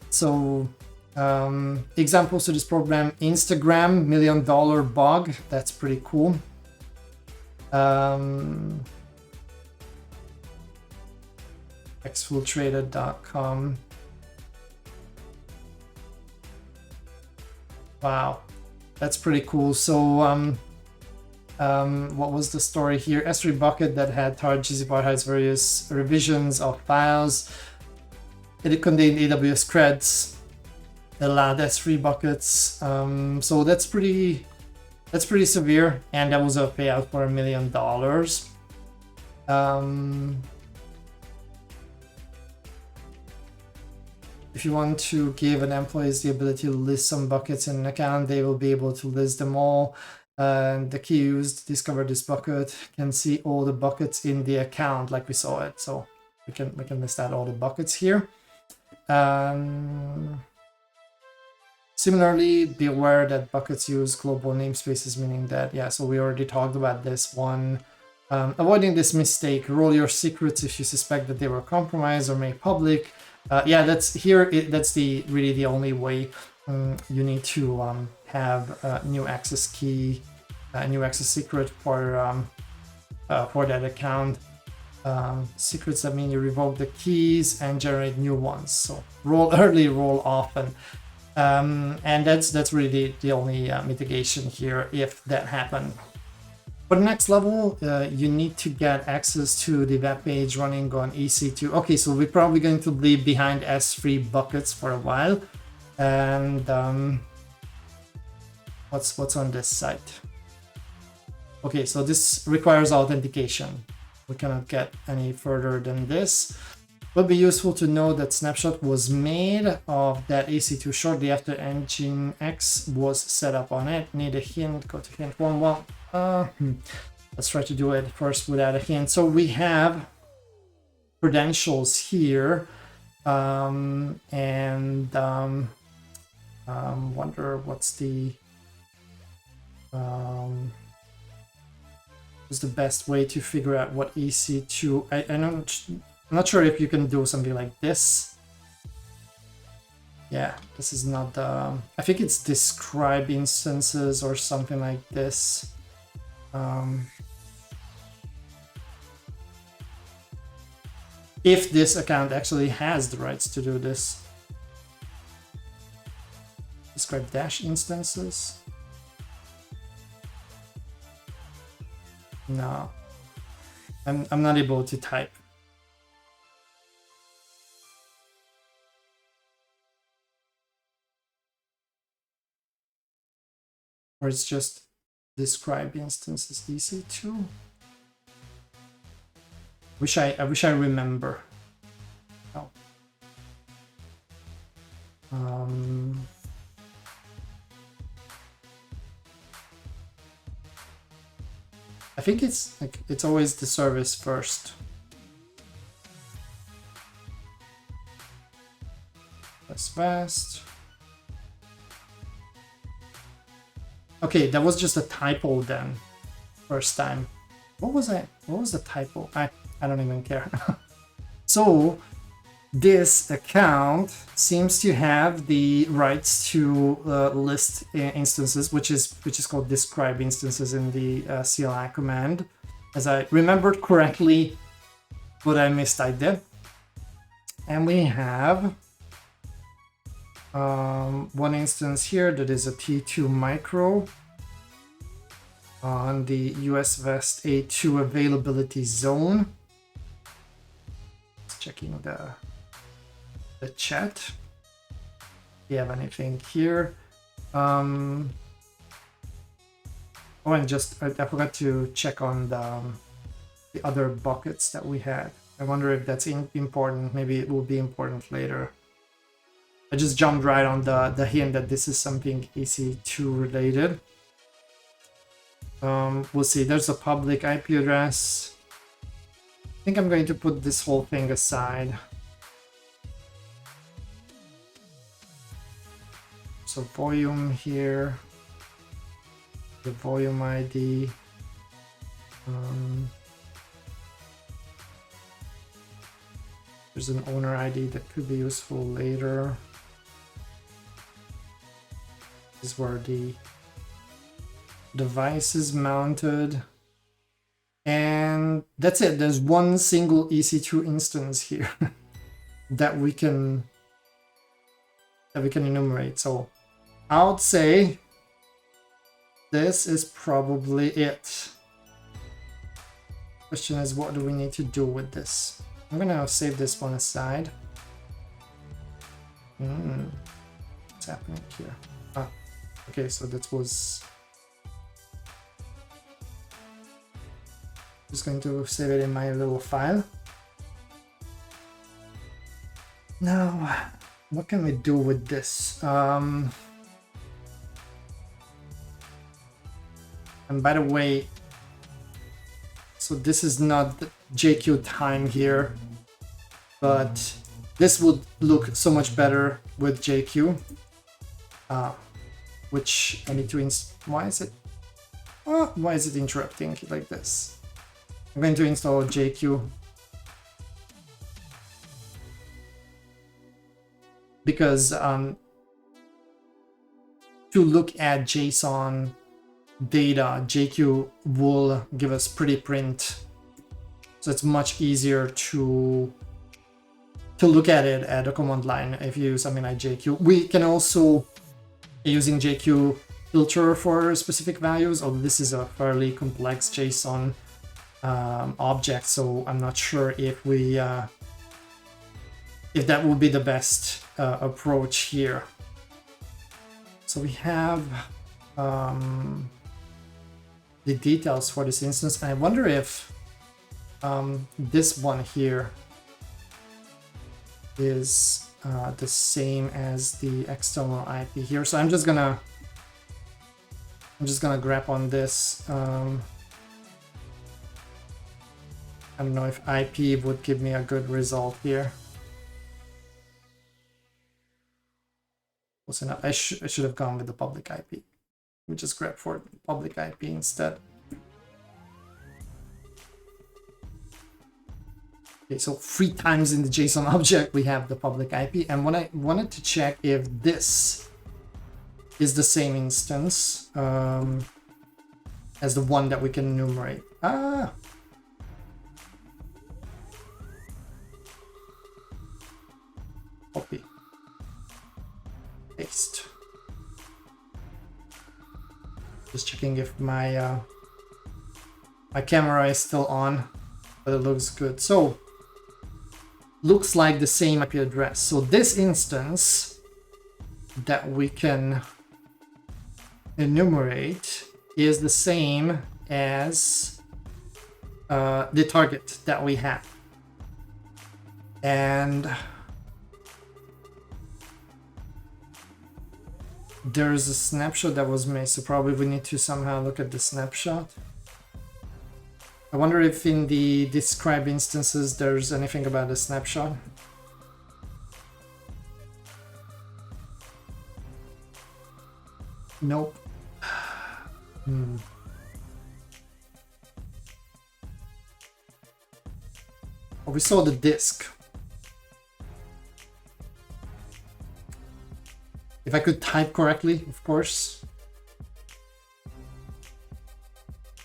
So examples to this program: Instagram $1 million bug. That's pretty cool. Exfiltrated.com. Wow, that's pretty cool. So what was the story here? S3 bucket that had gzipod has various revisions of files. It contained AWS creds, allowed S3 buckets. So that's pretty severe, and that was a payout for $1 million. If you want to give an employee the ability to list some buckets in an account, they will be able to list them all. The key used to discover this bucket can see all the buckets in the account like we saw it. So we can list out all the buckets here. Similarly, be aware that buckets use global namespaces, meaning that, yeah, so we already talked about this one. Avoiding this mistake, roll your secrets if you suspect that they were compromised or made public. Yeah, that's really the only way. You need to have a new access key, a new access secret for that account. Secrets that mean you revoke the keys and generate new ones. So roll early, roll often. And that's really the only mitigation here if that happened. For the next level, you need to get access to the web page running on EC2. Okay, so we're probably going to leave behind S3 buckets for a while. And what's on this site? Okay, so this requires authentication. We cannot get any further than this. It would be useful to know that snapshot was made of that EC2 shortly after Nginx was set up on it. Need a hint, go to hint 1. Well, let's try to do it first without a hint. So we have credentials here, wonder what's the best way to figure out what EC2. I'm not sure if you can do something like this. Yeah, this is not the. I think it's describe instances or something like this. If this account actually has the rights to do this. Describe dash instances. No, I'm not able to type. Or it's just describe instances EC2. I wish I remember. Oh. I think it's like it's always the service first. That's fast. Okay, that was just a typo then. First time. What was the typo? I don't even care. So this account seems to have the rights to list instances, which is called describe instances in the CLI command. As I remembered correctly, but I mistyped it. And we have one instance here that is a T2 micro on the US West A2 availability zone. Just checking the chat. Do you have anything here? Oh, and just I forgot to check on the other buckets that we had. I wonder if that's important. Maybe it will be important later. I just jumped right on the hint that this is something EC2 related. We'll see. There's a public IP address. I think I'm going to put this whole thing aside. So volume here, the volume ID. There's an owner ID that could be useful later. This is where the device is mounted. And that's it. There's one single EC2 instance here that we can enumerate. So I would say this is probably it. Question is, what do we need to do with this? I'm gonna save this one aside. What's happening here? Ah, okay, so that was. Just going to save it in my little file. Now, what can we do with this? And by the way, so this is not the JQ time here, but this would look so much better with JQ, which I need to why is it interrupting like this? I'm going to install JQ because to look at JSON data, JQ will give us pretty print, so it's much easier to look at it at a command line if you use something like JQ. We can also, using JQ, filter for specific values, although this is a fairly complex JSON object, so I'm not sure if we if that would be the best approach here. So we have the details for this instance, and I wonder if this one here is the same as the external IP here. So I'm just gonna grab on this. I don't know if IP would give me a good result here. Close enough. I should have gone with the public IP. We just grab for public IP instead. Okay, so 3 times in the JSON object we have the public IP, and when I wanted to check if this is the same instance as the one that we can enumerate. Copy. Paste. Just checking if my my camera is still on, but it looks good. So looks like the same IP address. So this instance that we can enumerate is the same as the target that we have. And there's a snapshot that was made, so probably we need to somehow look at the snapshot. I wonder if in the describe instances there's anything about the snapshot. Nope. Oh, we saw the disk. If I could type correctly, of course.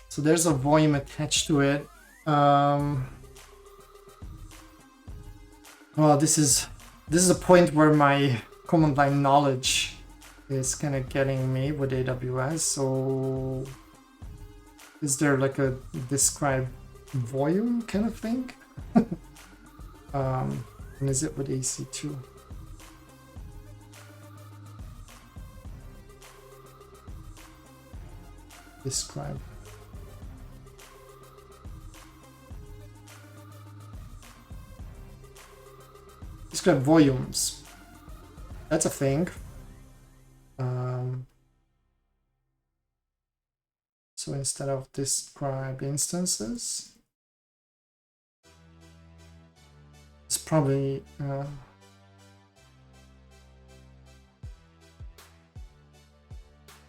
So there's a volume attached to it. Well, this is a point where my command line knowledge is kind of getting me with AWS. So is there like a describe volume kind of thing? And is it with AC2? Describe. Describe volumes. That's a thing. So instead of describe instances, it's probably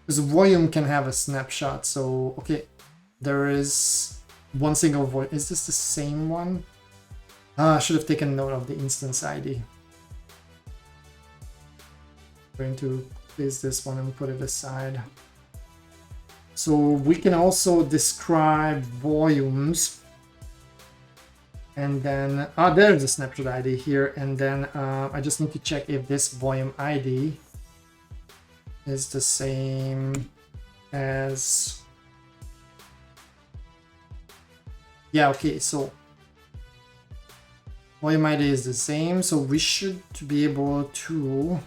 because volume can have a snapshot. So okay, there is one single volume. Is this the same one? I should have taken note of the instance ID. I'm going to place this one and put it aside. So we can also describe volumes, and then there's a snapshot ID here, and then I just need to check if this volume ID is the same as, yeah, okay, so volume ID is the same, so we should be able to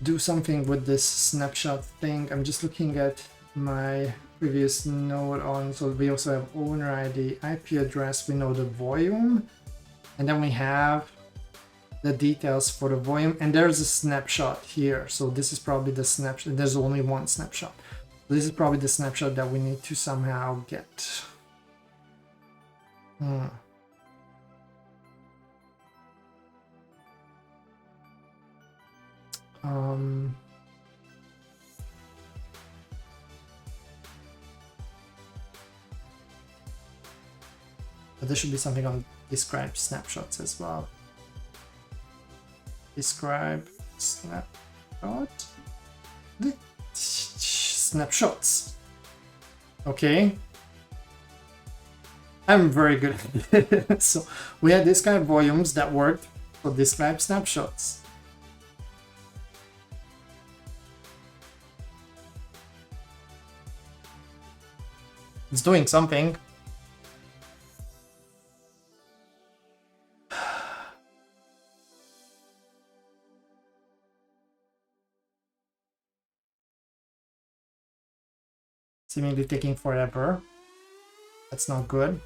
do something with this snapshot thing. I'm just looking at my previous note on, so we also have owner ID, IP address, we know the volume, and then we have the details for the volume, and there's a snapshot here. So this is probably the snapshot. There's only one snapshot. This is probably the snapshot that we need to somehow get. But there should be something on describe snapshots as well. Describe snapshot. Snapshots. Okay. I'm very good at it. So we had describe volumes that worked for describe snapshots. It's doing something. Seemingly taking forever. That's not good.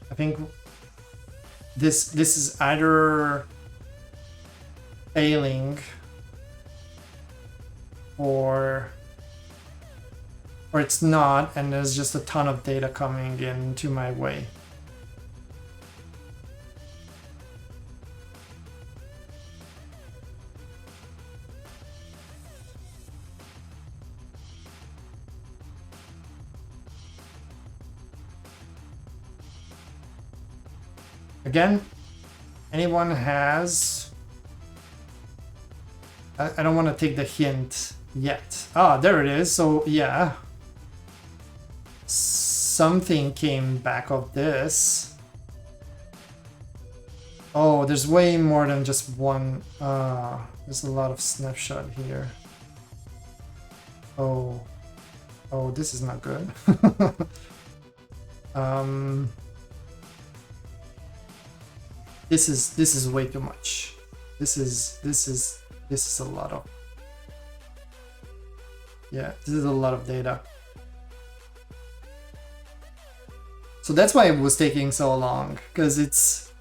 I think this is either failing or it's not, and there's just a ton of data coming into my way. Again, anyone has... I don't want to take the hint yet. Ah, there it is. So yeah. Something came back of this. Oh, there's way more than just one. There's a lot of snapshot here. Oh, this is not good. This is way too much. This is a lot of. Yeah, this is a lot of data. So that's why it was taking so long, because it's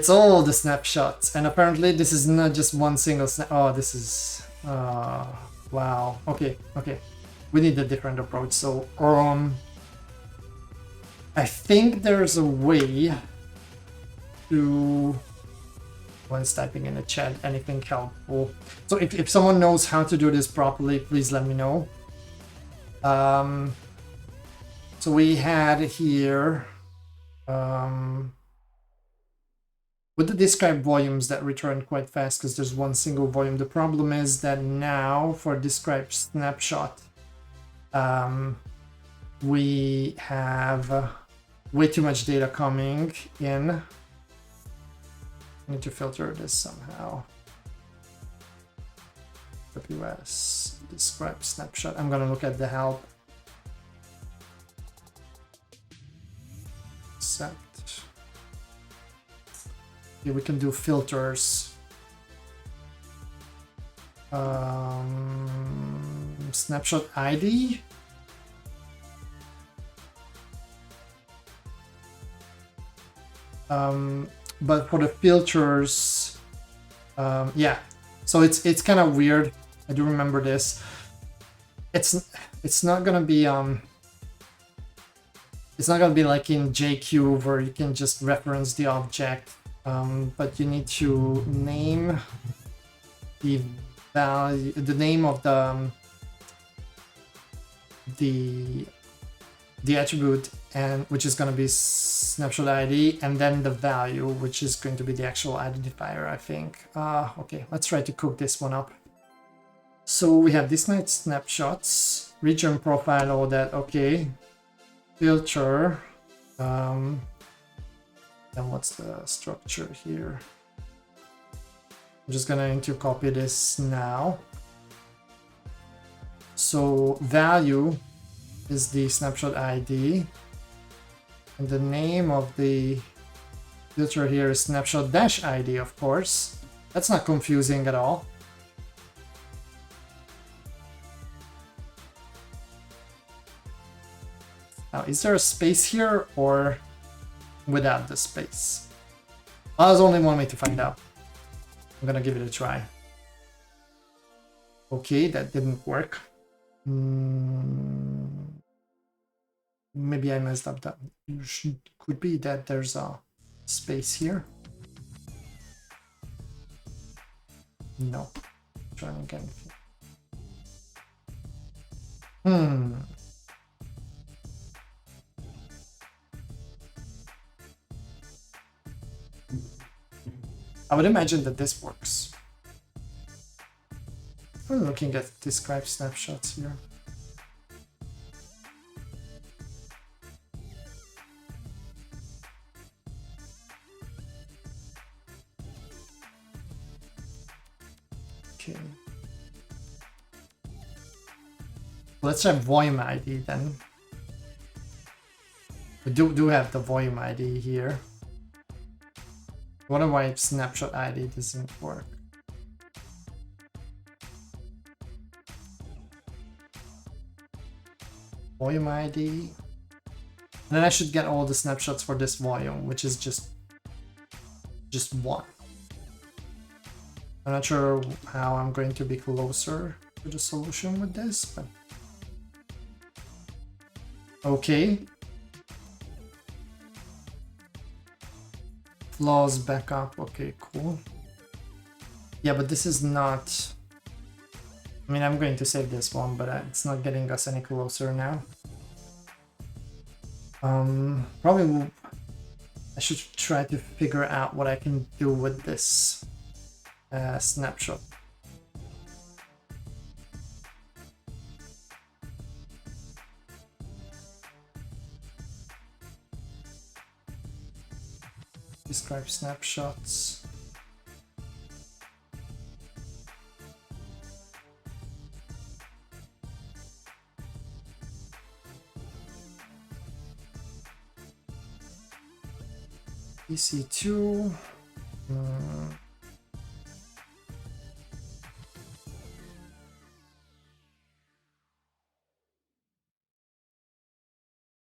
all the snapshots, and apparently this is not just one single snap. Oh, this is wow. Okay, we need a different approach. So I think there's a way to... One's typing in the chat, anything helpful. So if someone knows how to do this properly, please let me know. So we had here with the describe volumes that return quite fast because there's one single volume. The problem is that now for describe snapshot, we have way too much data coming in. I need to filter this somehow. WS describe snapshot. I'm gonna look at the help. Accept. Okay, we can do filters. Snapshot ID. But for the filters, yeah. So it's kind of weird. I do remember this. It's not gonna be it's not gonna be like in JQ where you can just reference the object, but you need to name the value, the name of the attribute, and which is going to be snapshot ID, and then the value, which is going to be the actual identifier, I think. Okay, let's try to cook this one up. So we have this night snapshots, region profile, all that. Okay, filter. Then what's the structure here? I'm just gonna need to copy this now. So value is the snapshot ID, and the name of the filter here is snapshot dash ID, of course. That's not confusing at all. Now, is there a space here or without the space? Well, there's only one way to find out. I'm gonna give it a try. Okay, that didn't work. Maybe I messed up that. Could be that there's a space here. No. Try again. I would imagine that this works. We're looking at describe snapshots here. Okay. Let's try volume ID then. We do have the volume ID here. I wonder why snapshot ID doesn't work. Volume ID. And then I should get all the snapshots for this volume, which is just one. I'm not sure how I'm going to be closer to the solution with this, but okay. Flaws backup, okay, cool. Yeah, but this is not... I mean, I'm going to save this one, but it's not getting us any closer now. Probably I should try to figure out what I can do with this snapshot. Describe snapshots. EC2.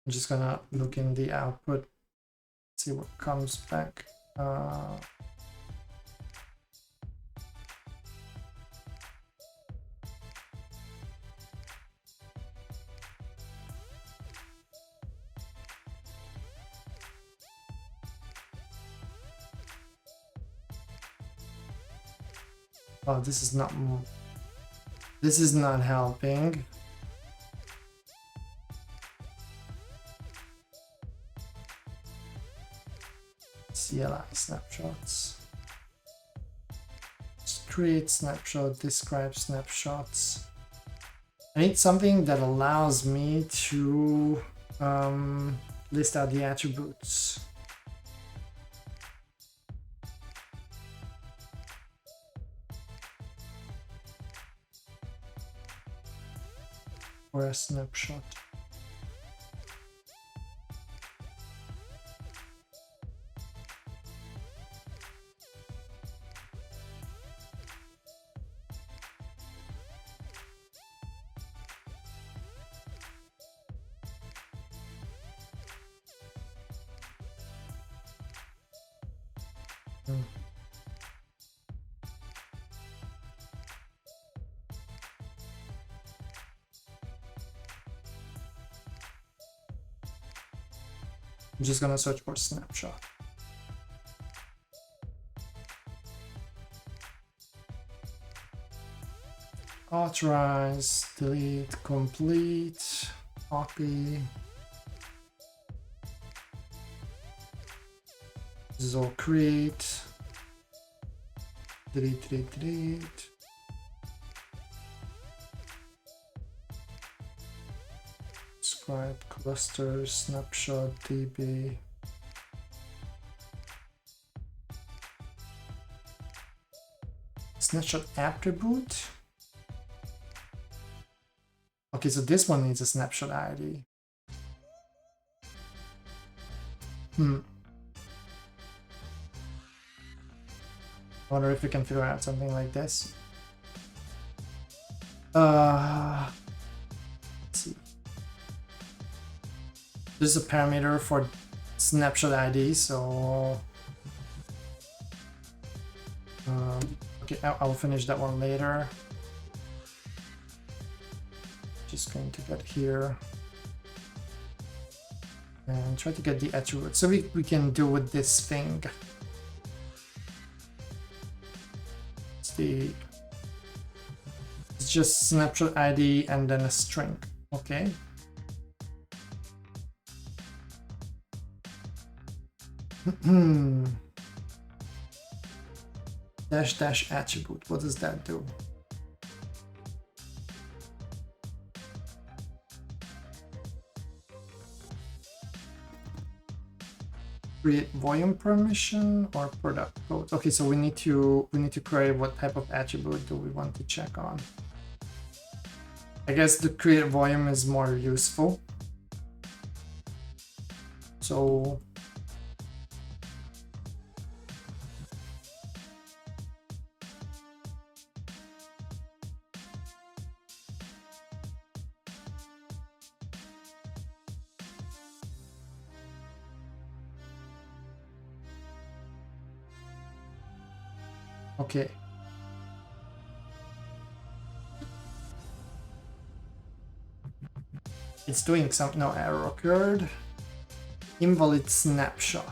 I'm just gonna look in the output, see what comes back. Oh, this is not helping. CLI snapshots. Just create snapshot, describe snapshots. I need something that allows me to list out the attributes. For a snapshot. I'm just gonna search for snapshot. Authorize, delete, complete, copy. This is all create, delete. Describe cluster, snapshot, DB. Snapshot attribute. Okay, so this one needs a snapshot ID. I wonder if we can figure out something like this. Let's see. This is a parameter for snapshot ID, so okay, I'll finish that one later. Just going to get here and try to get the attribute. So we can do with this thing. It's just snapshot ID and then a string. Okay. Dash attribute. What does that do? Create volume permission or product code. Okay, so we need to create what type of attribute do we want to check on. I guess the create volume is more useful. So okay. It's doing some, no error occurred. Invalid snapshot.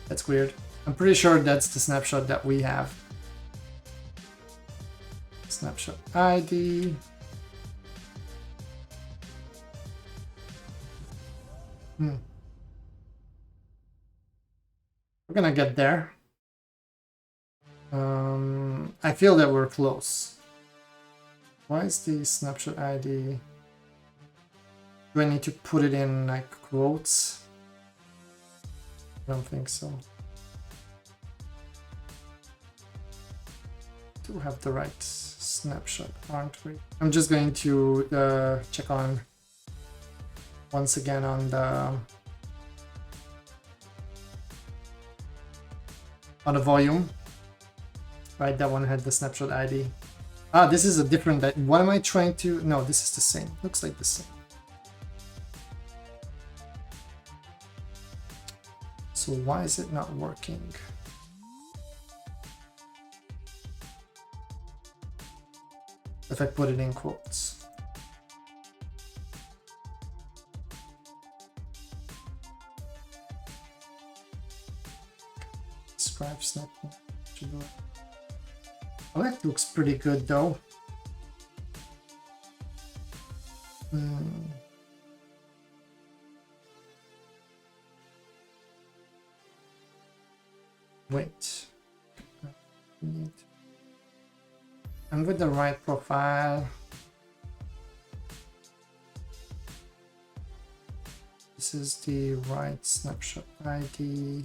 That's weird. I'm pretty sure that's the snapshot that we have. Snapshot ID. We're gonna get there. I feel that we're close. Why is the snapshot ID? Do I need to put it in like quotes? I don't think so. Do have the right snapshot, aren't we? I'm just going to check on once again on the volume. Right, that one had the snapshot ID. Ah, this is a different. What am I trying to? No, this is the same. Looks like the same. So why is it not working? If I put it in quotes. Describe snap. Oh, that looks pretty good though. Wait. I'm with the right profile. This is the right snapshot ID.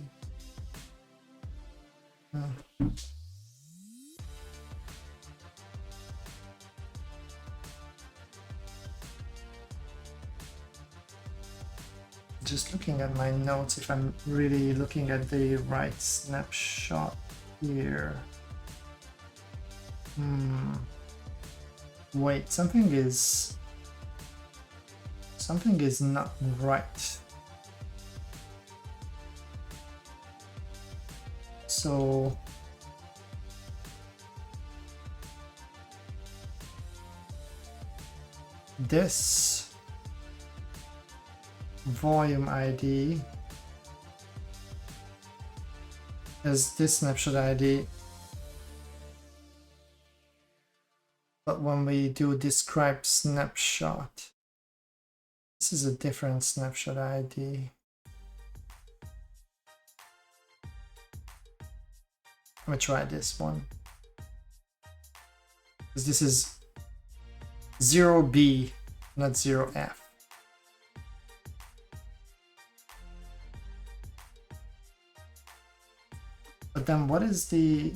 Just looking at my notes, if I'm really looking at the right snapshot here. Wait, something is not right. So this volume ID is this snapshot ID, but when we do describe snapshot, this is a different snapshot ID. Let me try this one, because this is 0B, not 0F. But then what is the...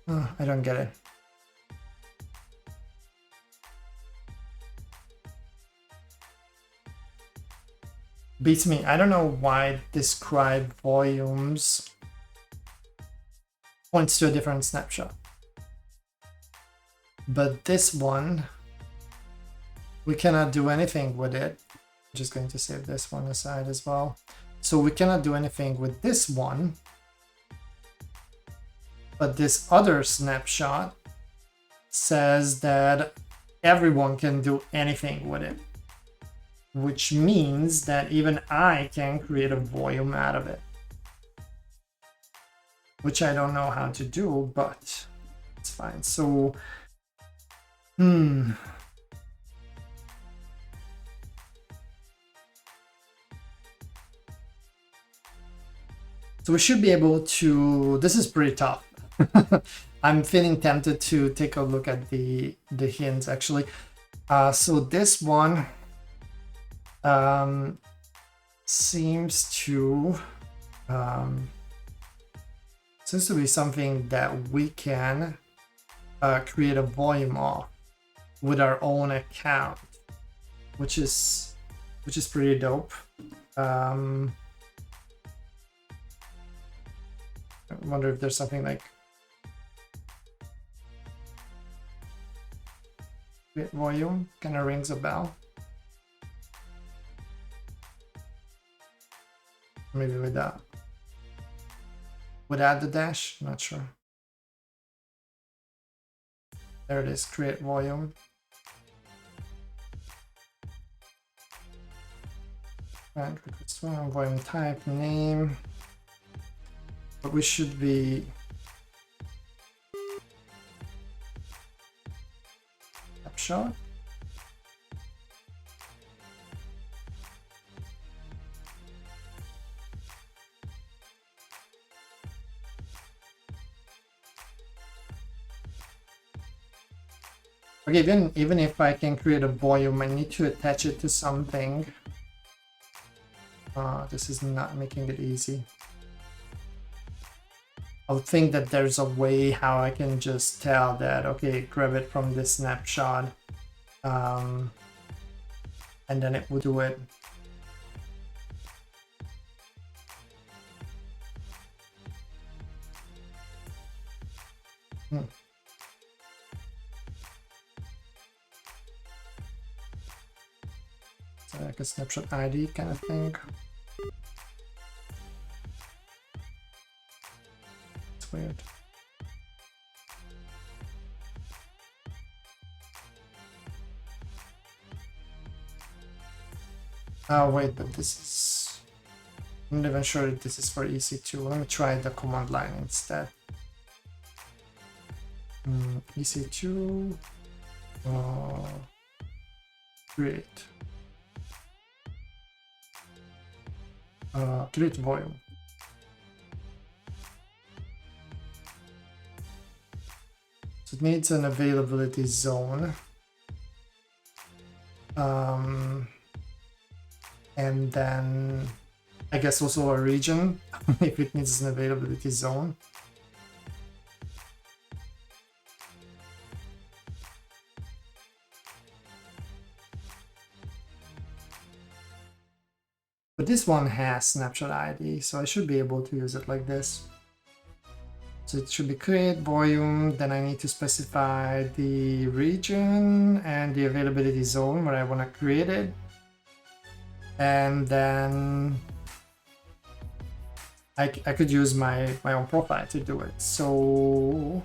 I don't get it. beats me. I don't know why describe volumes points to a different snapshot. But this one, we cannot do anything with it. I'm just going to save this one aside as well. So we cannot do anything with this one. But this other snapshot says that everyone can do anything with it, which means that even I can create a volume out of it, which I don't know how to do, but it's fine. So, So we should be able to, this is pretty tough. I'm feeling tempted to take a look at the hints actually. So this one seems to be something that we can create a volume of with our own account, which is pretty dope. I wonder if there's something like create volume, kind of rings a bell. Maybe without the dash, not sure. There it is, create volume. And volume type, name. But we should be snapshot. Okay, even if I can create a volume, I need to attach it to something. This is not making it easy. I would think that there's a way how I can just tell that, okay, grab it from this snapshot, and then it would do it. So like a snapshot ID kind of thing. Weird. Oh wait, but this is, I'm not even sure if this is for EC2. Let me try the command line instead. EC2 create create volume. It needs an availability zone, and then I guess also a region if it needs an availability zone. But this one has snapshot ID, so I should be able to use it like this. So it should be create volume, then I need to specify the region and the availability zone where I want to create it. And then I could use my own profile to do it. So,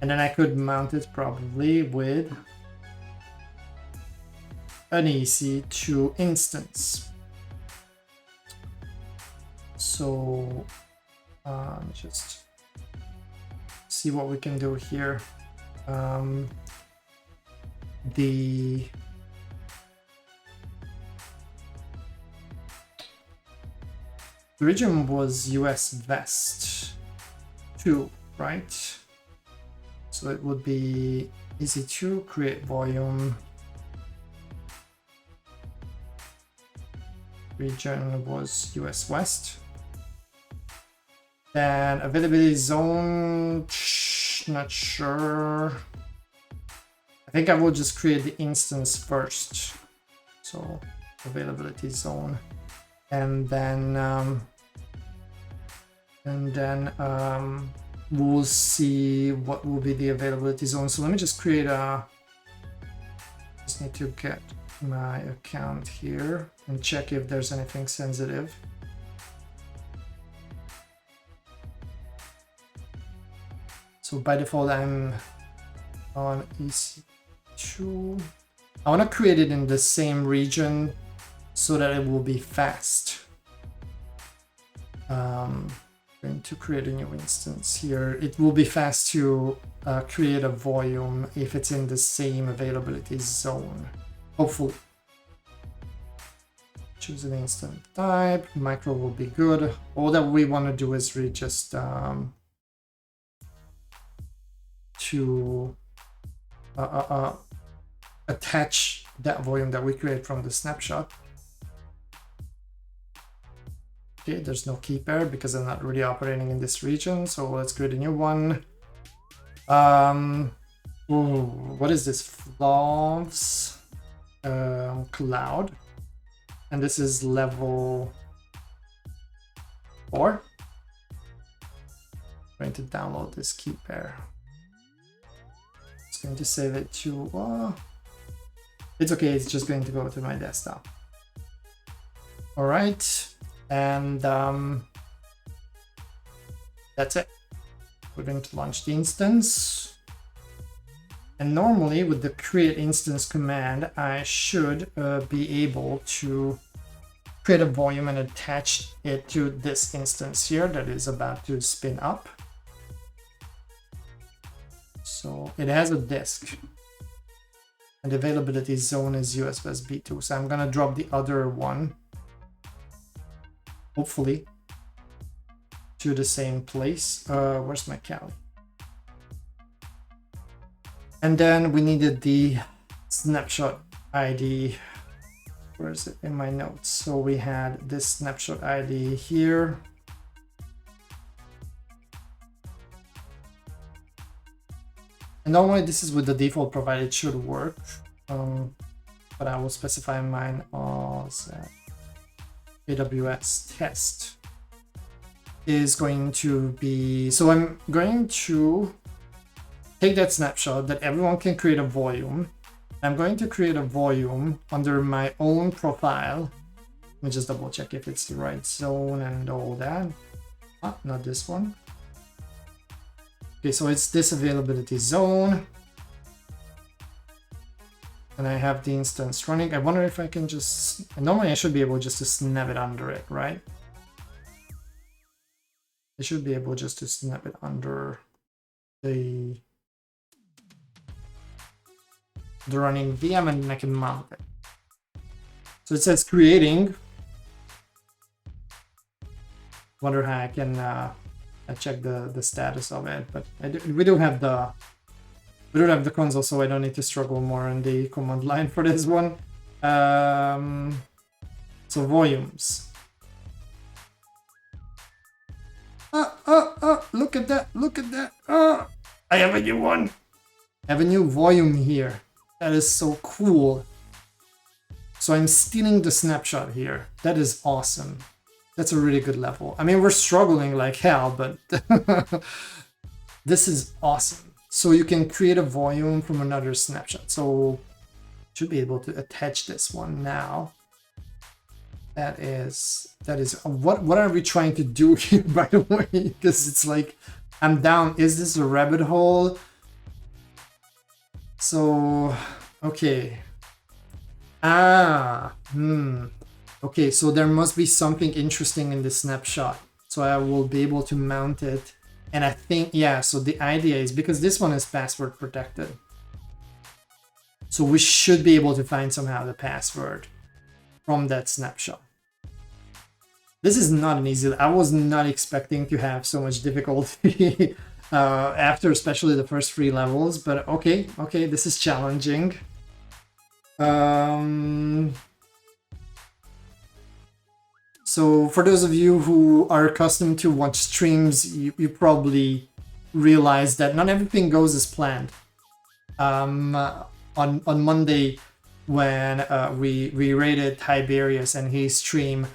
and then I could mount it probably with an EC2 instance. So just see what we can do here. The region was US West 2, right? So it would be EC2 create volume. Region was US West. Then availability zone, not sure. I think I will just create the instance first. So availability zone, and then we'll see what will be the availability zone. So let me just create a, just need to get my account here and check if there's anything sensitive. So by default, I'm on EC2. I want to create it in the same region so that it will be fast. Going to create a new instance here. It will be fast to create a volume if it's in the same availability zone, hopefully. Choose an instant type. Micro will be good. All that we want to do is really just to attach that volume that we create from the snapshot. Okay, there's no key pair because I'm not really operating in this region. So let's create a new one. What is this? Flaws cloud. And this is level 4. I'm going to download this key pair. It's going to save it to, it's okay, it's just going to go to my desktop. All right. And that's it. We're going to launch the instance. And normally with the create instance command, I should be able to create a volume and attach it to this instance here that is about to spin up. So it has a disk. And the availability zone is USB 2. So I'm going to drop the other one, hopefully, to the same place. Where's my Kali? And then we needed the snapshot ID. Where is it in my notes? So we had this snapshot ID here. And normally this is with the default provided, it should work. But I will specify mine as AWS test is going to be, so I'm going to take that snapshot that everyone can create a volume. I'm going to create a volume under my own profile. Let me just double check if it's the right zone and all that. Not this one. Okay, so it's this availability zone. And I have the instance running. I wonder if I can just, normally I should be able just to snap it under it, right? I should be able just to snap it under the running VM and I can mount it. So it says creating. Wonder how I can check the status of it, but we don't have the console, so I don't need to struggle more on the command line for this one. So volumes. Look at that, look at that. I have a new one. I have a new volume here. That is so cool. So I'm stealing the snapshot here. That is awesome. That's a really good level. I mean, we're struggling like hell, but this is awesome. So you can create a volume from another snapshot. So should be able to attach this one now. That is what are we trying to do here, by the way? Because it's like I'm down. Is this a rabbit hole? So okay. Okay, so there must be something interesting in this snapshot. So I will be able to mount it. And I think, yeah, so the idea is because this one is password protected. So we should be able to find somehow the password from that snapshot. This is not an easy, I was not expecting to have so much difficulty after especially the first 3 levels, but okay, this is challenging. So for those of you who are accustomed to watch streams, you probably realize that not everything goes as planned. On Monday, when we rated Tiberius and his stream.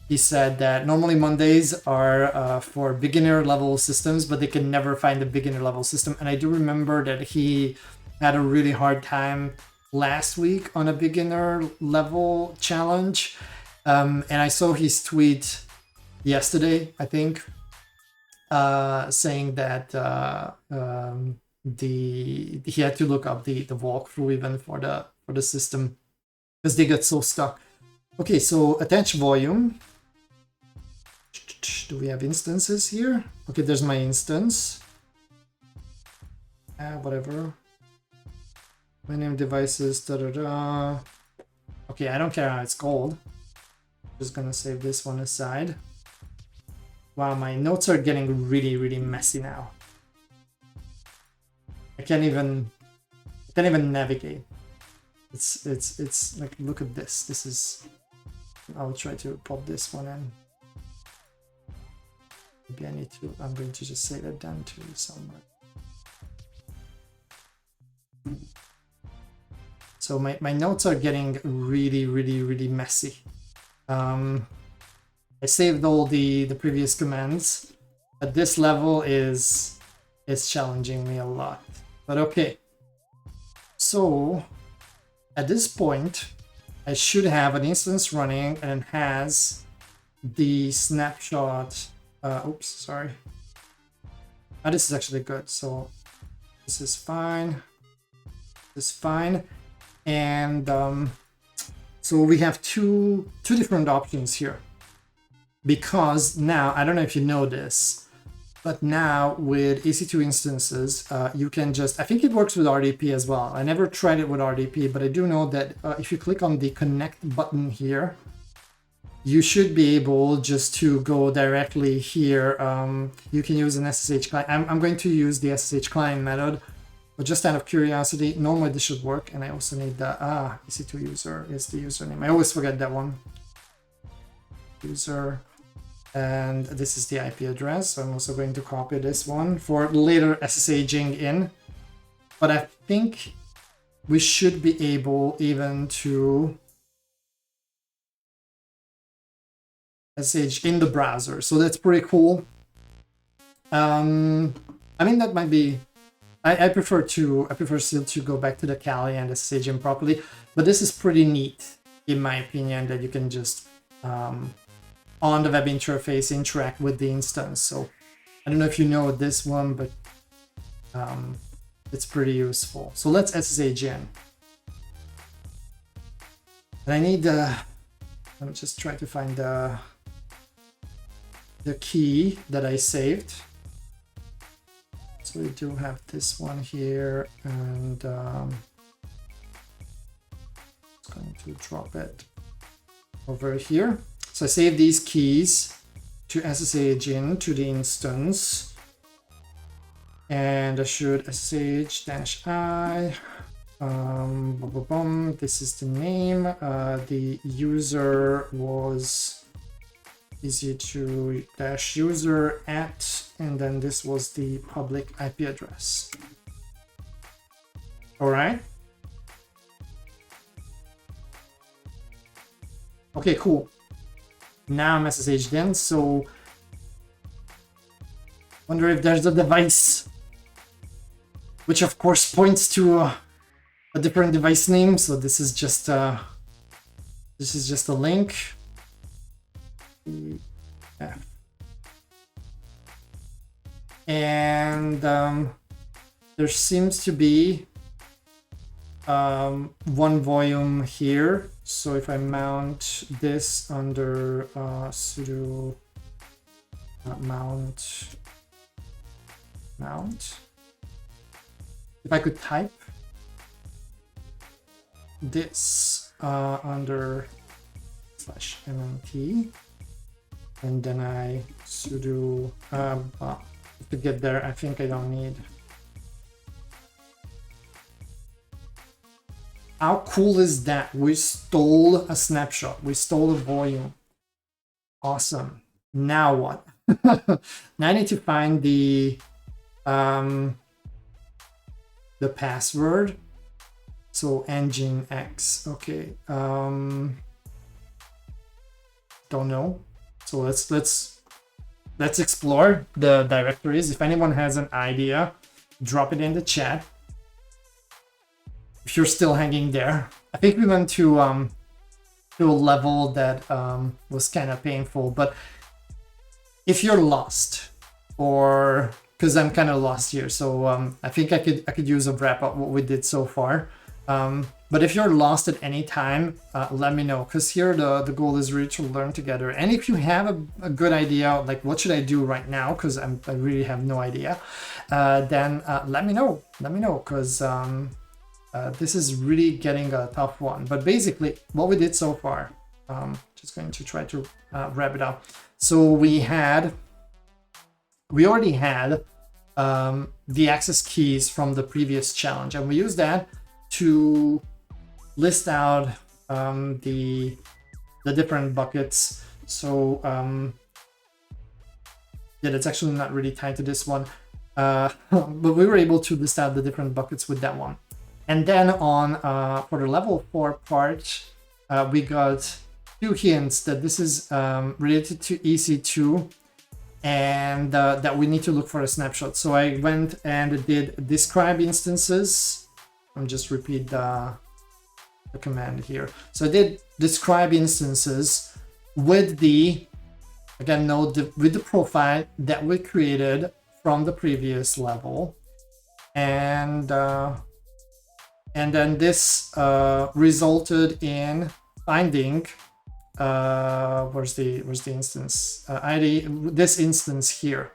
He said that normally Mondays are for beginner level systems, but they can never find a beginner level system. And I do remember that he had a really hard time last week on a beginner level challenge. And I saw his tweet yesterday, I think, saying that he had to look up the walkthrough even for the system because they got so stuck. Okay, so attach volume. Do we have instances here? Okay, there's my instance. Whatever. My name, devices, da-da-da. Okay, I don't care how it's called. Just gonna save this one aside. Wow, my notes are getting really, really messy now. I can't even navigate. It's like, look at this. This is, I'll try to pop this one in. Maybe I need to, I'm going to just save it down to somewhere. So my notes are getting really, really, really messy. I saved all the previous commands, but this level is challenging me a lot. But okay. So at this point, I should have an instance running and it has the snapshot. Oops, sorry. Oh, this is actually good. So this is fine. This is fine. And so we have two different options here. Because now, I don't know if you know this, but now with EC2 instances, you can just, I think it works with RDP as well. I never tried it with RDP, but I do know that if you click on the connect button here, you should be able just to go directly here. You can use an SSH client. I'm going to use the SSH client method, but just out of curiosity, normally this should work. And I also need the, EC2 user is the username. I always forget that one. User. And this is the IP address. So I'm also going to copy this one for later SSHing in. But I think we should be able even to SSH in the browser. So that's pretty cool. I mean, that might be, I prefer still to go back to the Kali and SSH in properly. But this is pretty neat, in my opinion, that you can just on the web interface interact with the instance. So I don't know if you know this one, but it's pretty useful. So let's SSH in. And I need let me just try to find the key that I saved. So we do have this one here, and I'm going to drop it over here. So I save these keys to SSH in to the instance, and I should SSH-I. This is the name. The user was EC2-user at, and then this was the public IP address. All right. Okay, cool. Now I'm SSH'd in, so wonder if there's a device, which of course points to a different device name. So this is just a link. Yeah. And there seems to be one volume here. So if I mount this under sudo mount, if I could type this under /mmt, and then I sudo to get there, I think I don't need. How cool is that? We stole a snapshot. We stole a volume. Awesome. Now what? Now I need to find the password. So engine X, okay. Don't know. So let's explore the directories. If anyone has an idea, drop it in the chat. If you're still hanging there, I think we went to a level that was kind of painful. But if you're lost, or because I'm kind of lost here, so I think I could use a wrap up what we did so far. But if you're lost at any time, let me know, because here the goal is really to learn together. And if you have a good idea, like what should I do right now, because I really have no idea, then let me know, because this is really getting a tough one. But basically what we did so far, just going to try to wrap it up. So we already had the access keys from the previous challenge, and we used that to list out the different buckets. So yeah, that's actually not really tied to this one, but we were able to list out the different buckets with that one. And then on for the level 4 part, we got 2 hints that this is related to EC2, and that we need to look for a snapshot. So I went and did describe instances. I'm just repeat the command here. So I did describe instances with the, again, note with the profile that we created from the previous level, and then this resulted in finding where's the instance ID, this instance here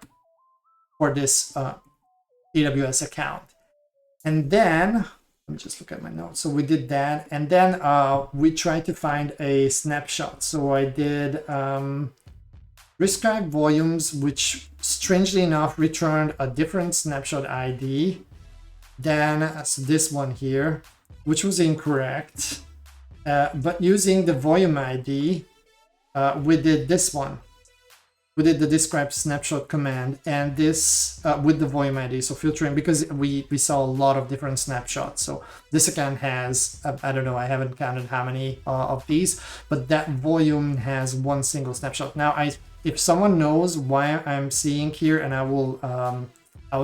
for this AWS account. And then let me just look at my notes. So we did that, and then we tried to find a snapshot. So I did describe volumes, which strangely enough returned a different snapshot ID than this one here, which was incorrect. But using the volume ID, we did this one. We did the describe snapshot command, and this with the volume ID, so filtering, because we saw a lot of different snapshots. So this account has, I don't know, I haven't counted how many of these, but that volume has one single snapshot. Now, if someone knows why I'm seeing here, and I will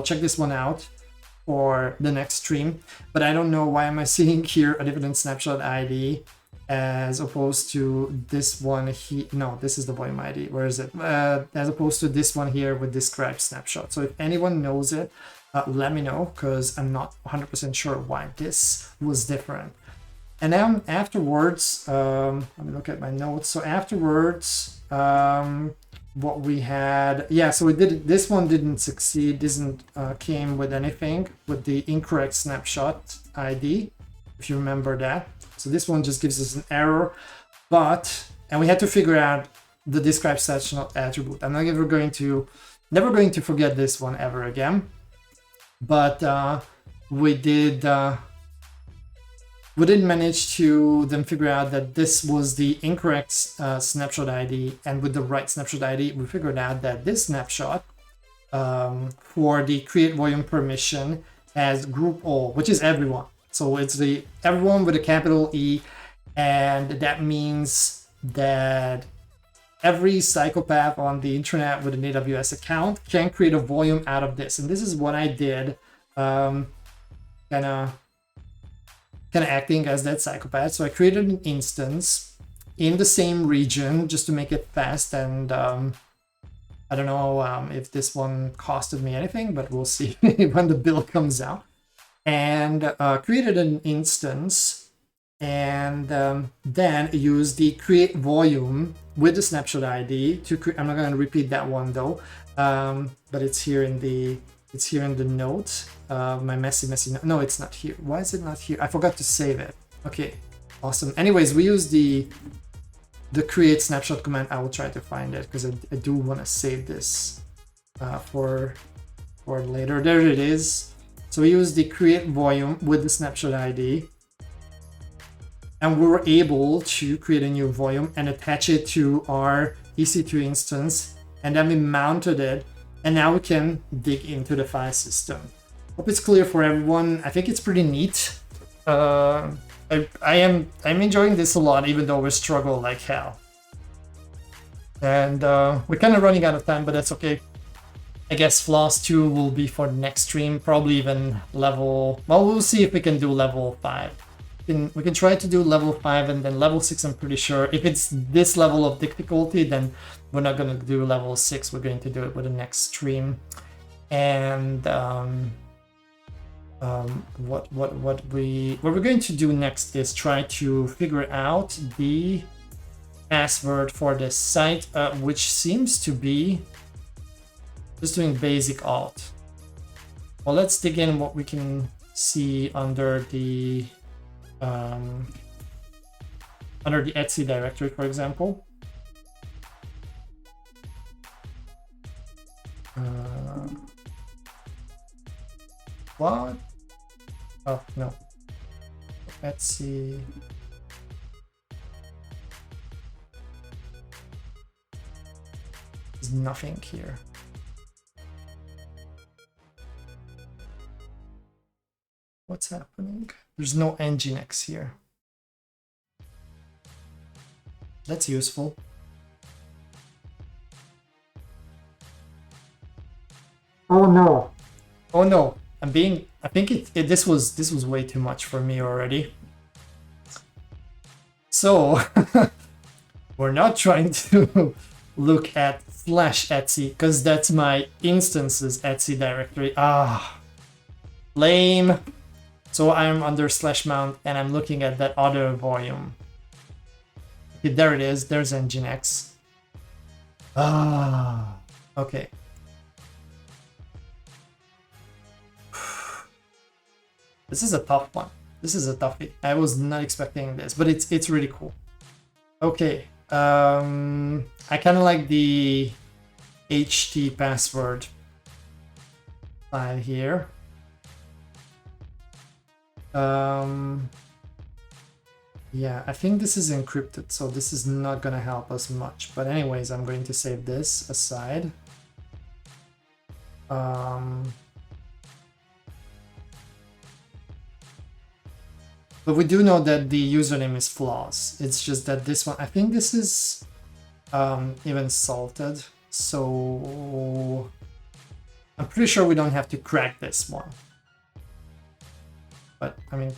check this one out for the next stream, but I don't know why am I seeing here a different snapshot ID as opposed to this one here. No, this is the volume ID. Where is it? As opposed to this one here with describe snapshot. So if anyone knows it, let me know, because I'm not 100% sure why this was different. And then afterwards, let me look at my notes. So afterwards, what we had, yeah, so we did, this one didn't succeed, came with anything with the incorrect snapshot ID, if you remember that. So this one just gives us an error, and we had to figure out the describe snapshot attribute. I'm never going to forget this one ever again. But we did manage to then figure out that this was the incorrect snapshot ID, and with the right snapshot ID, we figured out that this snapshot for the create volume permission has group all, which is everyone. So it's the everyone with a capital E, and that means that every psychopath on the internet with an AWS account can create a volume out of this. And this is what I did, kind of acting as that psychopath. So I created an instance in the same region just to make it fast, and I don't know if this one costed me anything, but we'll see when the bill comes out. And created an instance, and then use the create volume with the snapshot ID to create. I'm not going to repeat that one though, but it's here in the note. My messy note. No, it's not here. Why is it not here? I forgot to save it. Okay, awesome. Anyways, we use the create snapshot command. I will try to find it because I do want to save this for later. There it is. So we use the create volume with the snapshot ID, and we were able to create a new volume and attach it to our EC2 instance, and then we mounted it, and now we can dig into the file system. Hope it's clear for everyone. I think it's pretty neat. I'm enjoying this a lot, even though we struggle like hell. And we're kind of running out of time, but that's okay. I guess Flaws 2 will be for the next stream, probably even level... Well, we'll see if we can do level 5. We can try to do level 5 and then level 6, I'm pretty sure. If it's this level of difficulty, then we're not going to do level 6. We're going to do it with the next stream. And what we're going to do next is try to figure out the password for this site, which seems to be just doing basic auth. Well, let's dig in what we can see under the Etsy directory, for example. What? Oh, no. Etsy. There's nothing here. What's happening? There's no Nginx here. That's useful. Oh no. Oh no. I think this was way too much for me already. So we're not trying to look at slash Etsy because that's my instances Etsy directory. Ah, lame. So I'm under /mount and I'm looking at that other volume. Okay, there it is. There's Nginx. Ah, okay. This is a tough one. This is a toughie. I was not expecting this, but it's really cool. Okay. I kind of like the HT password file here. Yeah, I think this is encrypted, so this is not gonna help us much. But anyways, I'm going to save this aside. But we do know that the username is flaws. It's just that this one, I think this is even salted. So I'm pretty sure we don't have to crack this one. But I mean,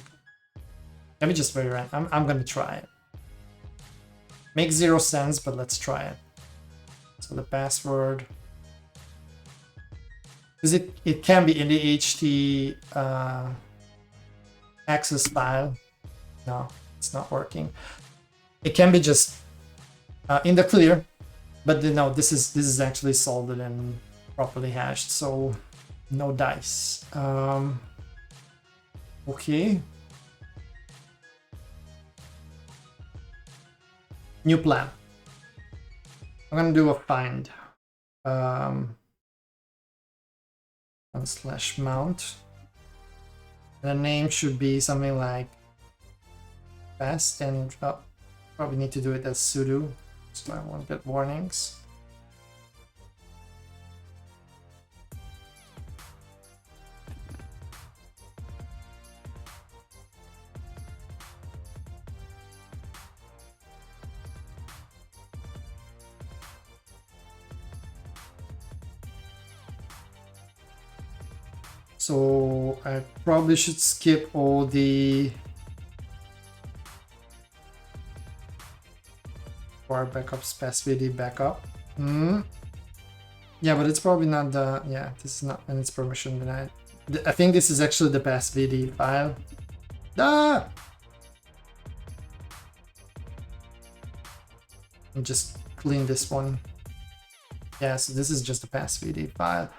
let me just very random. I'm gonna try it. Makes 0 sense, but let's try it. So the password, because it can be in the HT access file. No, it's not working. It can be just in the clear, but no, this is actually salted and properly hashed, so no dice. Okay. New plan. I'm gonna do a find on /mount. The name should be something like fast, and probably need to do it as sudo so I won't get warnings. So I probably should skip all the bar backups, passvd backup. Yeah, but it's probably not the, yeah, this is not, and it's permission denied. I think this is actually the passvd file. Ah! And just clean this one. Yeah, so this is just a passvd file.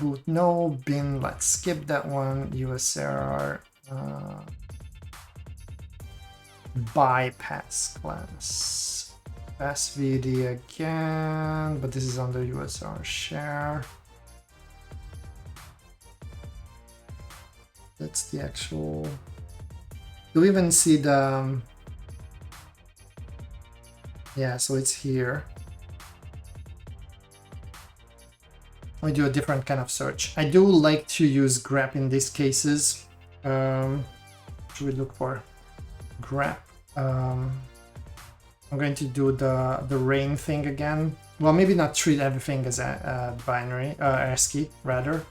Boot no, bin, let's skip that one. USR bypass class. passvd again, but this is under USR share. That's the actual. Do we even see the? Yeah, so it's here. we do a different kind of search. I do like to use grep in these cases. Should we look for grep? I'm going to do the rain thing again. Well, maybe not treat everything as a binary, ASCII rather.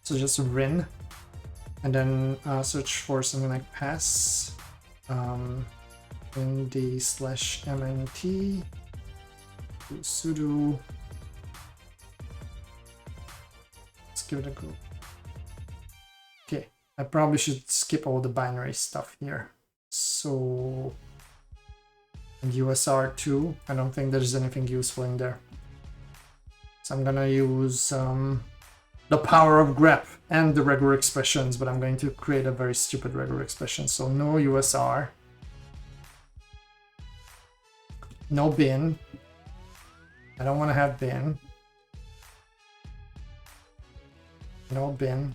So just rin, and then search for something like pass, in the /mnt, sudo. Let's give it a go. Okay, I probably should skip all the binary stuff here. So, and USR2, I don't think there's anything useful in there. So I'm gonna use the power of grep and the regular expressions, but I'm going to create a very stupid regular expression. So no USR, no bin. I don't want to have bin. No bin.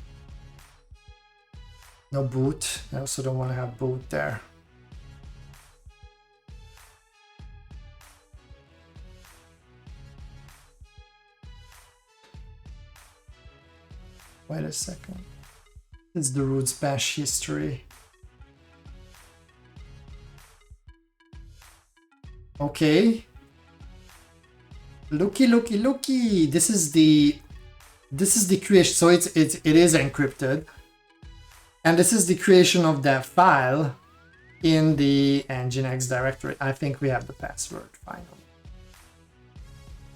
No boot. I also don't want to have boot there. Wait a second. It's the roots bash history. Okay. Looky. This is the creation. So it is encrypted. And this is the creation of that file in the nginx directory. I think we have the password finally.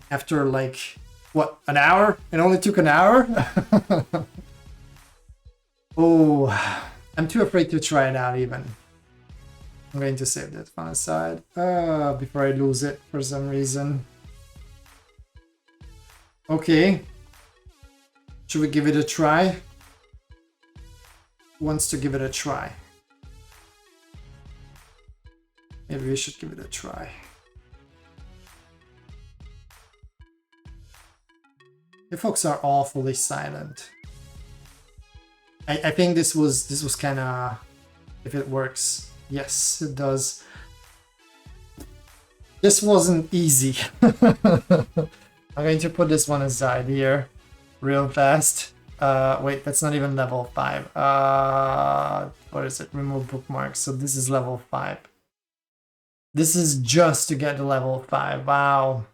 After like, what, an hour? It only took an hour? Oh, I'm too afraid to try it out even. I'm going to save that file aside before I lose it for some reason. Okay. Should we give it a try? Who wants to give it a try? Maybe we should give it a try. You folks are awfully silent. I think this was kind of, if it works. Yes, it does. This wasn't easy. I'm going to put this one aside here real fast. Wait, that's not even level 5. What is it? Remove bookmarks. So this is level 5. This is just to get to level 5. Wow.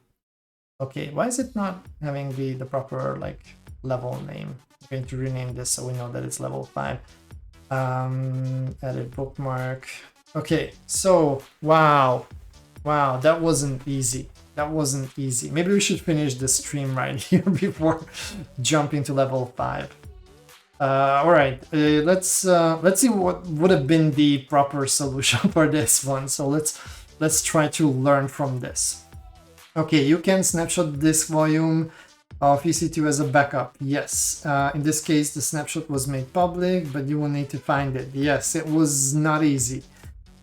Okay, why is it not having the proper like level name? I'm going to rename this so we know that it's level 5. Edit bookmark. Okay, so wow, that wasn't easy. That wasn't easy. Maybe we should finish the stream right here before jumping to level 5. All right, let's see what would have been the proper solution for this one. So let's try to learn from this. Okay, you can snapshot disk volume of EC2 as a backup. Yes, in this case, the snapshot was made public, but you will need to find it. Yes, it was not easy.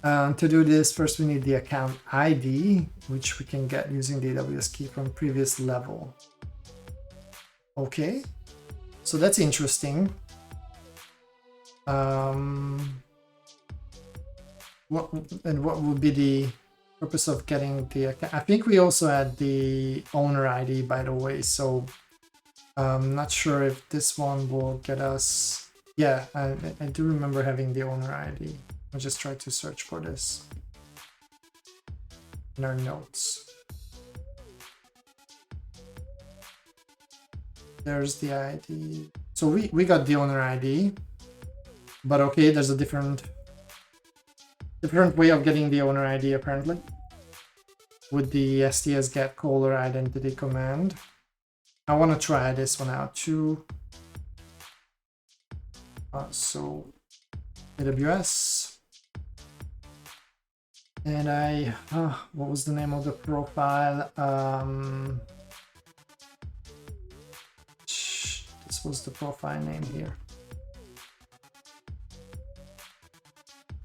To do this, first we need the account ID, which we can get using the AWS key from previous level. Okay, so that's interesting. What would be the purpose of getting the account? I think we also had the owner ID, by the way, so I'm not sure if this one will get us. Yeah, I do remember having the owner ID. I'll just try to search for this in our notes. There's the ID. So we got the owner ID, but okay, there's a different way of getting the owner ID apparently, with the STS get caller identity command. I want to try this one out too. So AWS. And what was the name of the profile? This was the profile name here.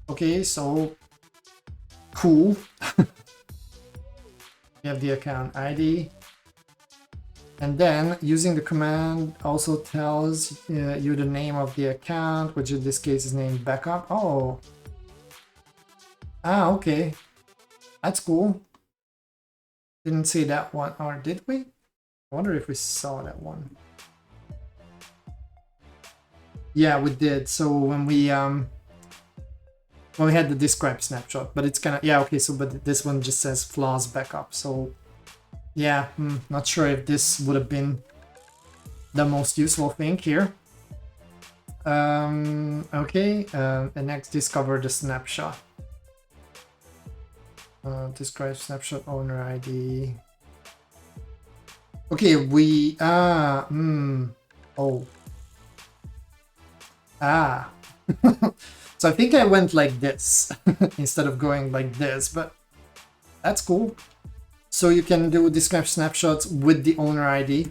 Okay, so cool. We have the account ID. And then using the command also tells you the name of the account, which in this case is named backup. Oh. Ah, okay. That's cool. Didn't see that one, or did we? I wonder if we saw that one. Yeah, we did. So when we had the describe snapshot, but it's kind of, yeah, okay, so but this one just says flaws backup. So yeah, not sure if this would have been the most useful thing here. Okay, and next discover the snapshot. Describe snapshot owner ID. Okay, we oh. So I think I went like this instead of going like this, but that's cool. So you can do describe snapshots with the owner ID.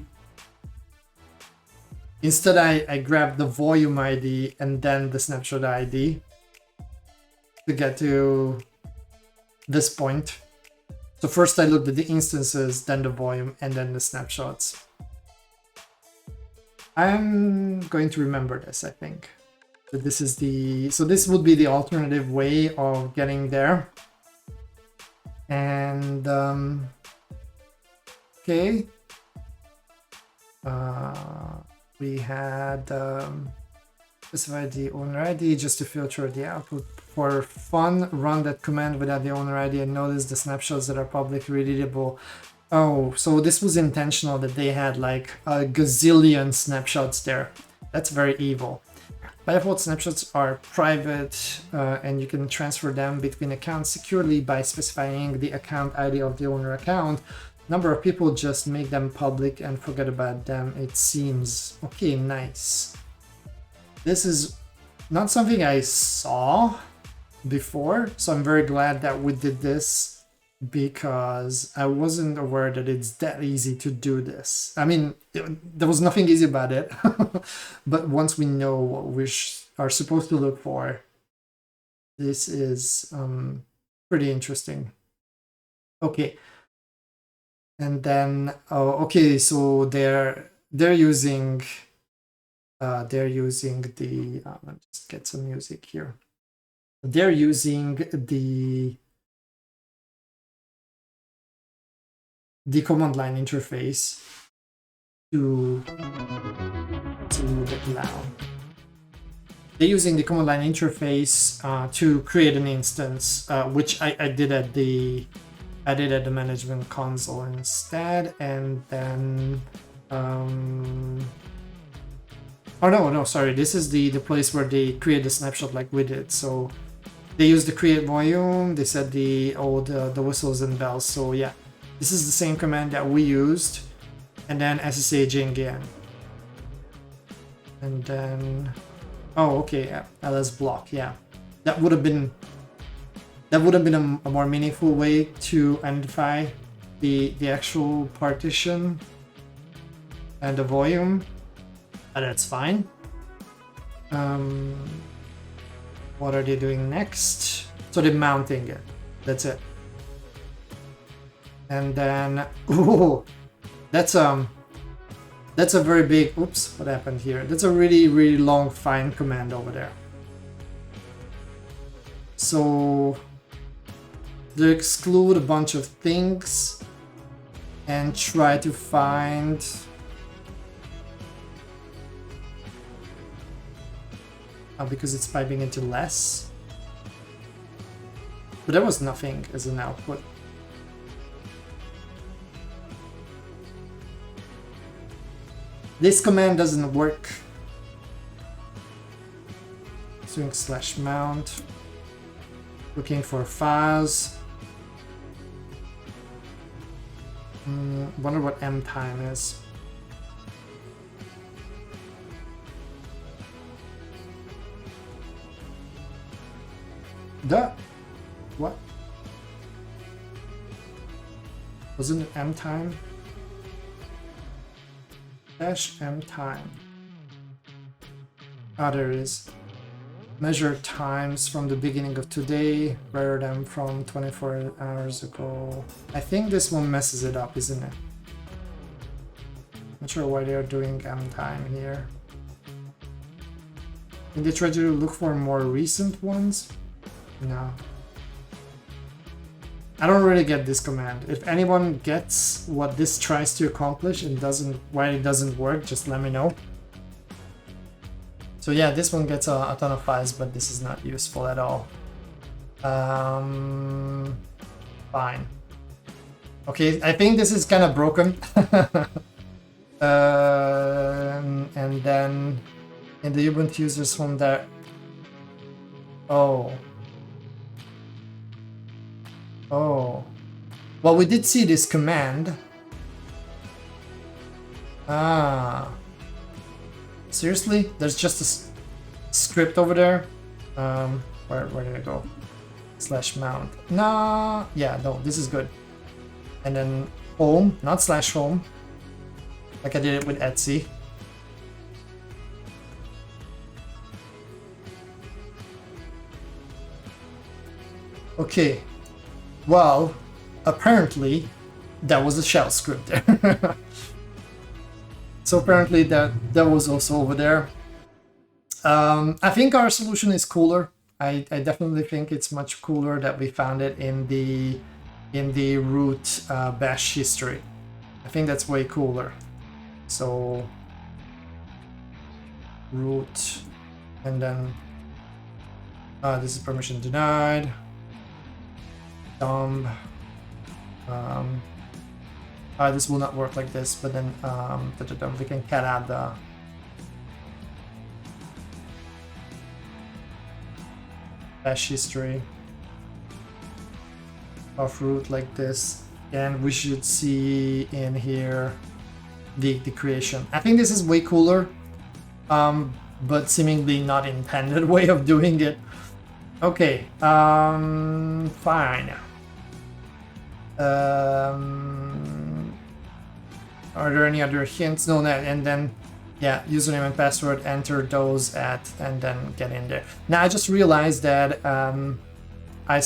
Instead, I grabbed the volume ID and then the snapshot ID to get to this point. So first I looked at the instances, then the volume, and then the snapshots. I'm going to remember this, I think. But this is the, so this would be the alternative way of getting there. And okay. We had specify the owner ID just to filter the output. For fun, run that command without the owner ID and notice the snapshots that are publicly readable. Oh, so this was intentional that they had like a gazillion snapshots there. That's very evil. By default, snapshots are private and you can transfer them between accounts securely by specifying the account ID of the owner account. Number of people just make them public and forget about them, it seems. Okay, nice. This is not something I saw before, so I'm very glad that we did this because I wasn't aware that it's that easy to do this. I mean, there was nothing easy about it, but once we know what we are supposed to look for, this is pretty interesting. Okay. And then, oh, okay, so they're using the let's just get some music here. They're using the command line interface to the cloud. They're using the command line interface to create an instance, which I did at the management console instead, and then oh no, sorry, this is the place where they create the snapshot like we did. So they use the create volume, they set the whistles and bells. So yeah, this is the same command that we used, and then SSH again, and then oh okay, ls block. Yeah, that would have been a more meaningful way to identify the actual partition and the volume, but that's fine. What are they doing next? So they're mounting it. That's it. And then, ooh, that's a very big. Oops, what happened here? That's a really long find command over there. So they exclude a bunch of things and try to find because it's piping into less, but there was nothing as an output. This command doesn't work. Swing / mount, looking for files. Wonder what M time is. What? Wasn't it M time? -M time. Ah, there is. Measure times from the beginning of today rather than from 24 hours ago. I think this one messes it up, isn't it? Not sure why they're doing M time here. Did they try to look for more recent ones? No. I don't really get this command. If anyone gets what this tries to accomplish and why it doesn't work, just let me know. So yeah, this one gets a ton of files, but this is not useful at all. Fine. Okay, I think this is kind of broken. And then in the Ubuntu users from there. Oh. Oh. Well, we did see this command. Ah. Seriously? There's just a script over there? Where did it go? /mount. Nah. Yeah, no, this is good. And then home, not /home. Like I did it with Etsy. Okay. Well, apparently that was a shell script there. So apparently that was also over there. I think our solution is cooler. I definitely think it's much cooler that we found it in the root bash history. I think that's way cooler. So root, and then this is permission denied. Dumb. This will not work like this, but then we can cat out the bash history of root like this, and we should see in here the creation. I think this is way cooler, but seemingly not intended way of doing it. Okay, fine. Are there any other hints? No, and then yeah, username and password, enter those and then get in there. Now I just realized that I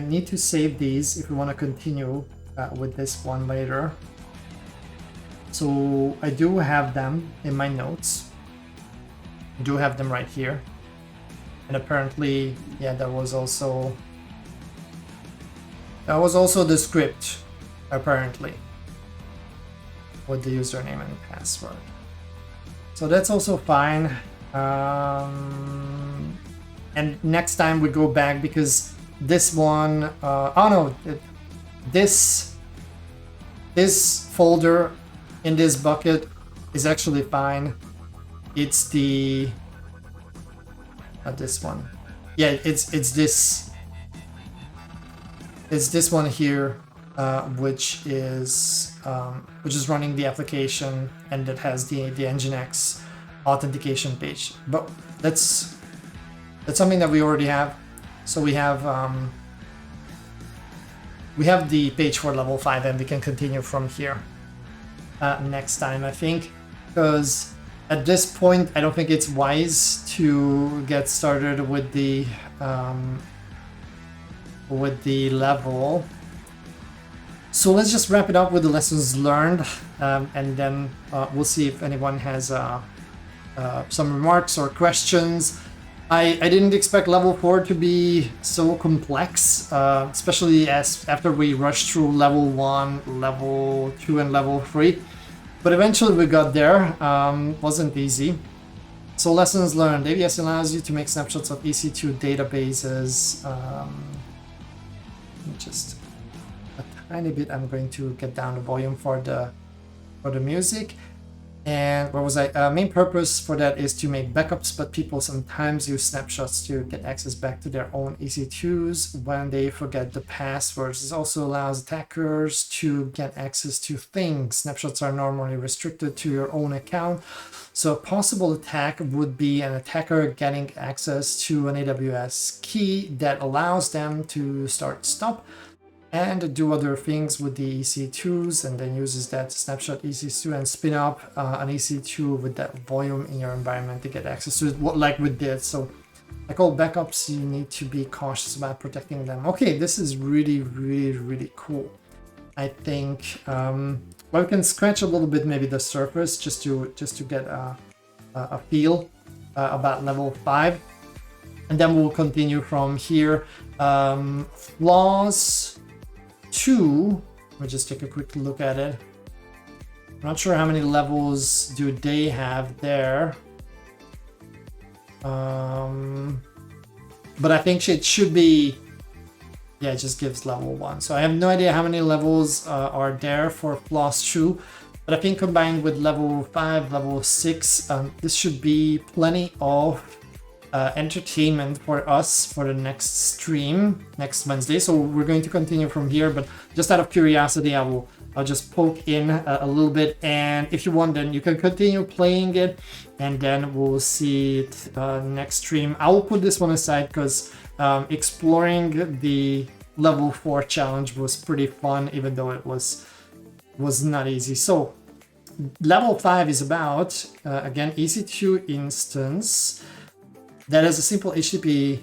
need to save these if we want to continue with this one later. So I do have them in my notes. I do have them right here. And apparently, yeah, that was also the script, apparently, with the username and password. So that's also fine. And next time we go back, because this one, this folder in this bucket is actually fine. It's the not this one. Yeah, it's this one here, which is running the application, and it has the Nginx authentication page. But that's something that we already have. So we have the page for level 5, and we can continue from here next time, I think, because at this point I don't think it's wise to get started with the level. So let's just wrap it up with the lessons learned, and then we'll see if anyone has some remarks or questions. I didn't expect level 4 to be so complex, especially after we rushed through level 1, level 2, and level 3. But eventually we got there. Wasn't easy. So lessons learned. AVS allows you to make snapshots of EC2 databases. Just a tiny bit. I'm going to get down the volume for the music. And what was I? Main purpose for that is to make backups, but people sometimes use snapshots to get access back to their own EC2s when they forget the passwords. This also allows attackers to get access to things. Snapshots are normally restricted to your own account. So a possible attack would be an attacker getting access to an AWS key that allows them to stop and do other things with the EC2s, and then uses that snapshot EC2 and spin up an EC2 with that volume in your environment to get access to it, like we did. So like all backups, you need to be cautious about protecting them. Okay, this is really, really, really cool. I think well, we can scratch a little bit maybe the surface just to get a feel about level 5, and then we'll continue from here. Flaws 2, let me just take a quick look at it. I'm not sure how many levels do they have there. But I think it should be, yeah, it just gives level 1. So I have no idea how many levels are there for flaws 2, but I think combined with level 5, level 6, this should be plenty of entertainment for us for the next stream next Wednesday. So we're going to continue from here, but just out of curiosity, I'll just poke in a little bit, and if you want, then you can continue playing it, and then we'll see it next stream. I will put this one aside because exploring the level 4 challenge was pretty fun, even though it was not easy. So level 5 is about again EC2 instance that has a simple HTTP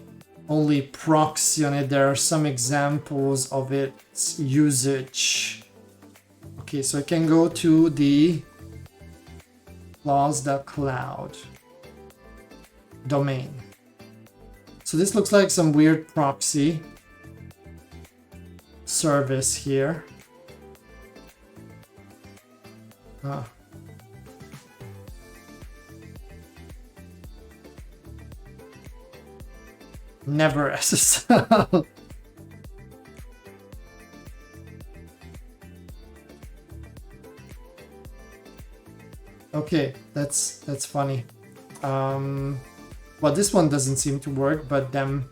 only proxy on it. There are some examples of its usage. Okay, so I can go to the flaws.cloud domain. So this looks like some weird proxy service here. Never SSL. Okay, that's funny. Well, this one doesn't seem to work, but then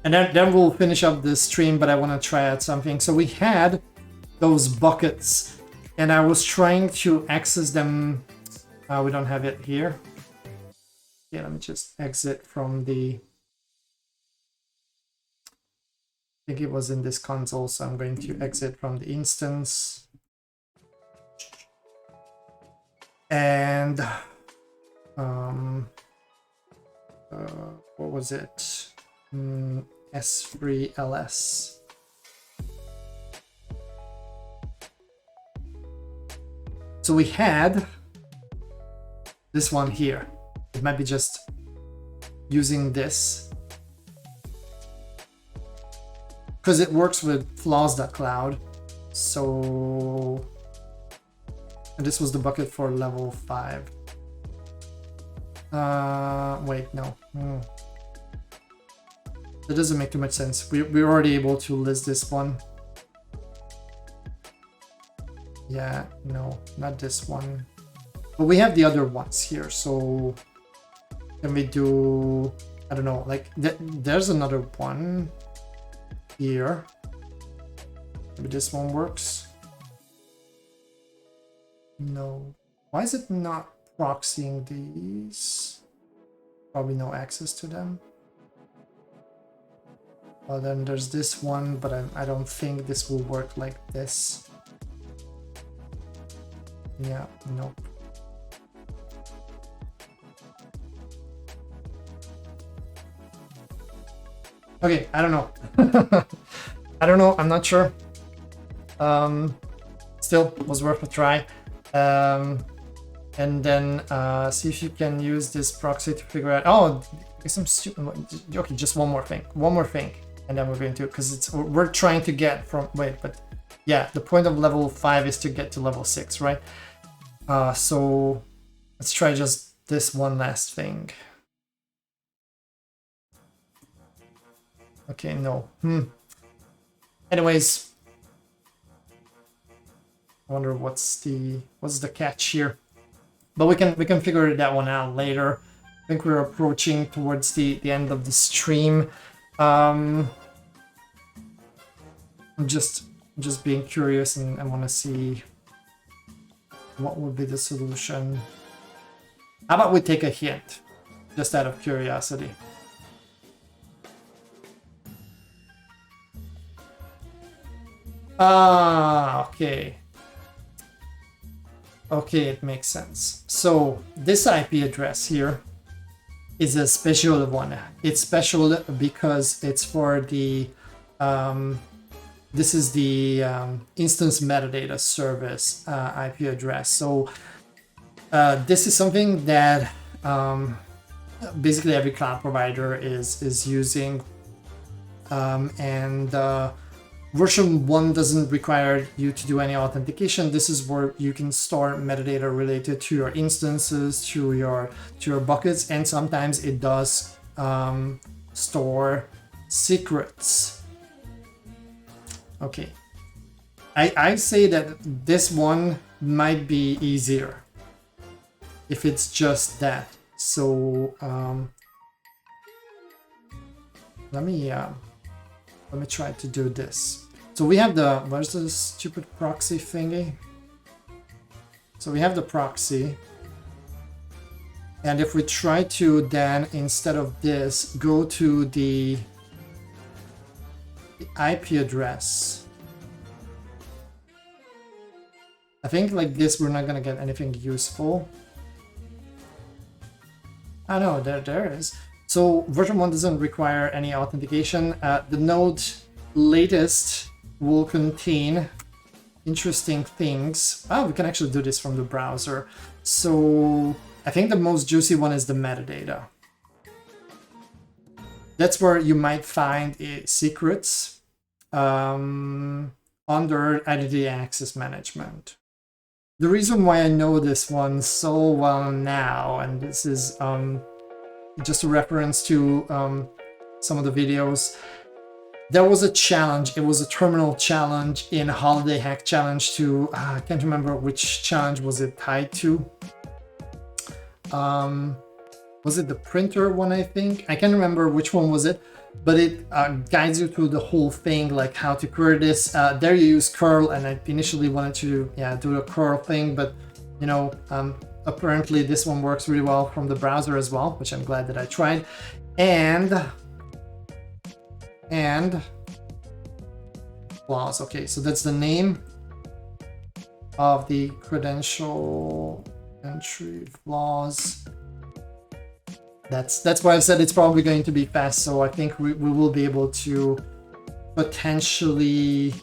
we'll finish up this stream, but I want to try out something. So we had those buckets, and I was trying to access them. We don't have it here. Yeah, let me just exit from the... I think it was in this console, so I'm going to exit from the instance. And what was it? S3LS. So we had this one here. It might be just using this because it works with flaws.cloud. So, and this was the bucket for level 5. Wait, no. That doesn't make too much sense. We're already able to list this one. Yeah, no, not this one. But we have the other ones here, so can we do, I don't know, like there's another one here. Maybe this one works. No. Why is it not proxying these? Probably no access to them. Well, then there's this one, but I don't think this will work like this. Yeah, nope. Okay, I don't know. I don't know, I'm not sure. Still, was worth a try. And then see if you can use this proxy to figure out... Oh, some stupid... Okay, just one more thing. One more thing. And then we're going to... Because we're trying to get from... Wait, but... Yeah, the point of level 5 is to get to level 6, right? So let's try just this one last thing. Okay, no. Anyways, I wonder what's the catch here. But we can figure that one out later. I think we're approaching towards the end of the stream. I'm just being curious, and I want to see what would be the solution. How about we take a hint, just out of curiosity? Ah, okay. Okay, it makes sense. So this IP address here is a special one. It's special because it's for the this is the instance metadata service IP address. So this is something that basically every cloud provider is using, and Version 1 doesn't require you to do any authentication. This is where you can store metadata related to your instances, to your buckets, and sometimes it does store secrets. Okay, I say that this one might be easier if it's just that. So let me try to do this. So we have the, where's the stupid proxy thingy? So we have the proxy. And if we try to then, instead of this, go to the IP address. I think like this, we're not gonna get anything useful. Oh no, there is. So version 1 doesn't require any authentication. The node latest will contain interesting things. Oh, we can actually do this from the browser. So I think the most juicy one is the metadata. That's where you might find secrets under identity access management. The reason why I know this one so well now, and this is just a reference to some of the videos, there was a challenge. It was a terminal challenge in Holiday Hack Challenge to, I can't remember which challenge was it tied to. Was it the printer one, I think? I can't remember which one was it, but it guides you through the whole thing, like how to query this. There you use curl, and I initially wanted to do the curl thing, but you know, apparently this one works really well from the browser as well, which I'm glad that I tried. And flaws. Okay, so that's the name of the credential entry, flaws. That's why I said it's probably going to be fast. So I think we will be able to potentially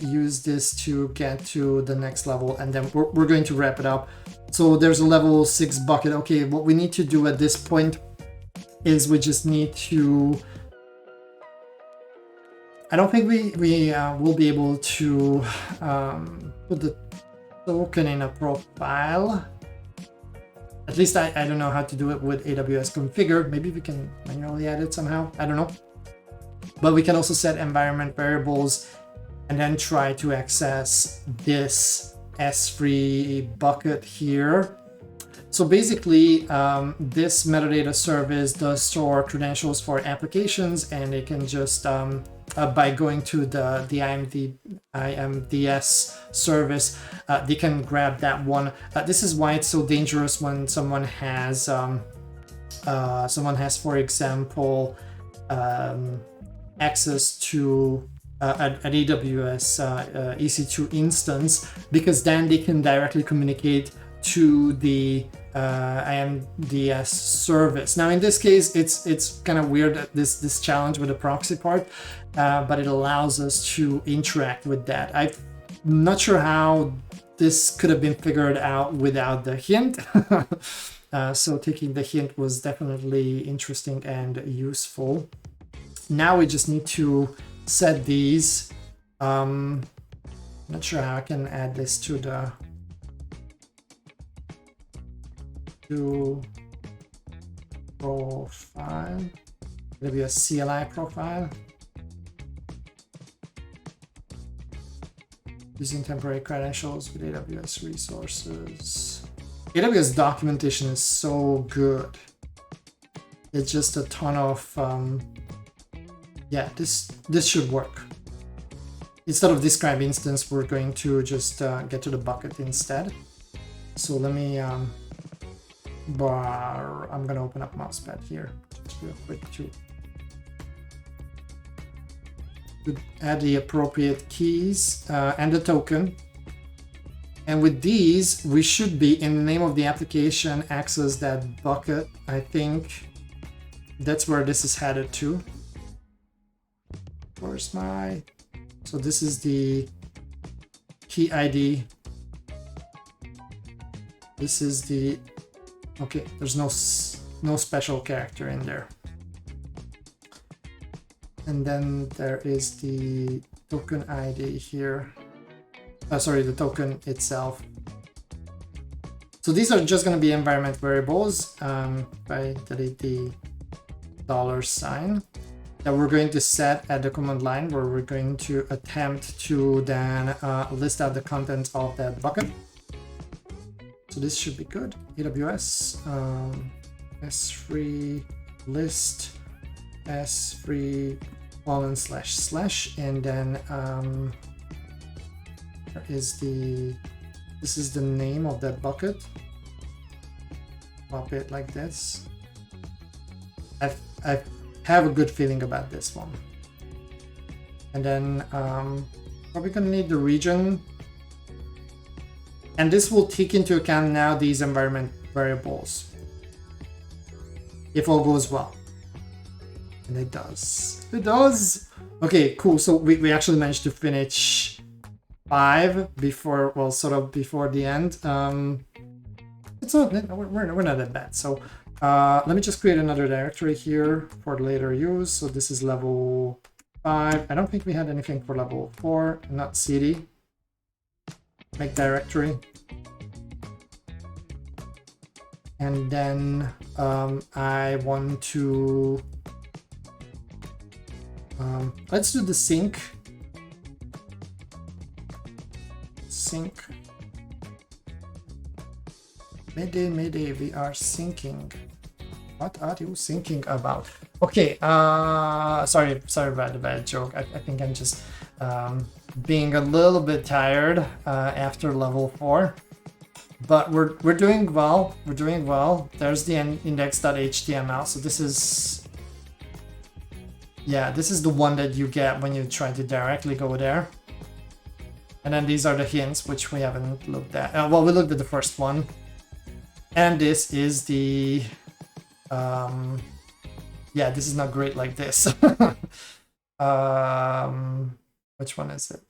use this to get to the next level, and then we're going to wrap it up. So there's a level 6 bucket. Okay, what we need to do at this point is we just need to, I don't think we will be able to put the token in a profile. At least I don't know how to do it with AWS configure. Maybe we can manually add it somehow. I don't know. But we can also set environment variables and then try to access this S3 bucket here. So basically, this metadata service does store credentials for applications, and they can just, by going to the IMDS service, they can grab that one. This is why it's so dangerous when someone has, for example, access to an AWS EC2 instance, because then they can directly communicate to the IMDS service. Now in this case, it's kind of weird that this challenge with the proxy part, but it allows us to interact with that. I'm not sure how this could have been figured out without the hint. So taking the hint was definitely interesting and useful. Now we just need to set these. Not sure how I can add this to the profile. It'll be a CLI profile. Using temporary credentials with AWS resources. AWS documentation is so good. It's just a ton of yeah, this should work. Instead of describe instance, we're going to just get to the bucket instead. So let me I'm gonna open up Mousepad here just real quick to add the appropriate keys and the token. And with these, we should be, in the name of the application, access that bucket. I think that's where this is headed to. Where's my... So this is the key ID. This is the... Okay, there's no special character in there. And then there is the token ID here. Sorry, the token itself. So these are just going to be environment variables. If I delete the $, that we're going to set at the command line, where we're going to attempt to then list out the contents of that bucket. So this should be good. AWS s3 list s3 : / and then there is this is the name of that bucket. Pop it like this. I have a good feeling about this one. And then probably gonna need the region. And this will take into account now these environment variables, if all goes well. And it does. It does! Okay, cool. So we actually managed to finish 5 before, well, sort of before the end. It's not, we're not that bad. So let me just create another directory here for later use. So this is level 5. I don't think we had anything for level 4, not cd. Make directory. And then I want to let's do the sync. Mayday, we are syncing. What are you thinking about? Okay, sorry about the bad joke. I think I'm just being a little bit tired after level 4, but we're doing well. We're doing well. There's the index.html. So this is, yeah, this is the one that you get when you try to directly go there. And then these are the hints, which we haven't looked at. Well, we looked at the first one. And this is the, yeah, this is not great like this. Which one is it?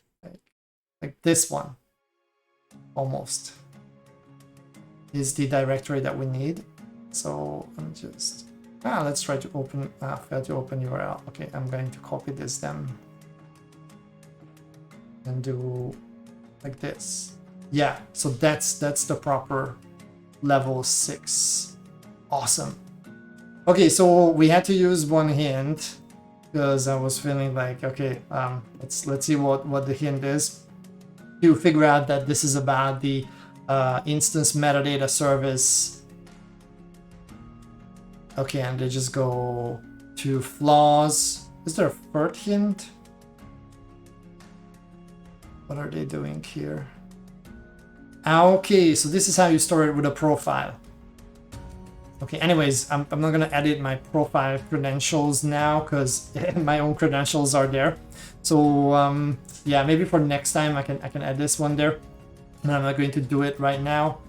Like this one, almost, is the directory that we need. So I'm just, let's try to open, fail to open URL. Okay, I'm going to copy this then and do like this. Yeah, so that's the proper level 6. Awesome. Okay, so we had to use one hint because I was feeling like, okay, let's see what the hint is to figure out that this is about the instance metadata service. Okay, and they just go to flaws. Is there a third hint? What are they doing here? Okay, so this is how you store it with a profile. Okay, anyways, I'm not gonna edit my profile credentials now because my own credentials are there. So yeah, maybe for next time I can add this one there. And I'm not going to do it right now.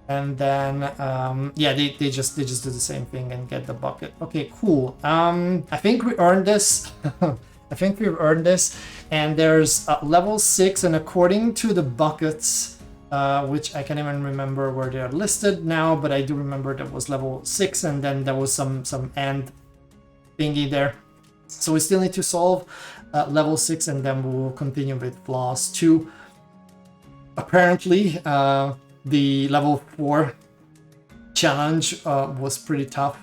And then yeah, they just do the same thing and get the bucket. Okay, cool. I think we earned this. I think we've earned this. And there's level 6, and according to the buckets, which I can't even remember where they are listed now, but I do remember that was level 6, and then there was some end thingy there. So we still need to solve level 6, and then we'll continue with flaws 2. Apparently, the level 4 challenge was pretty tough,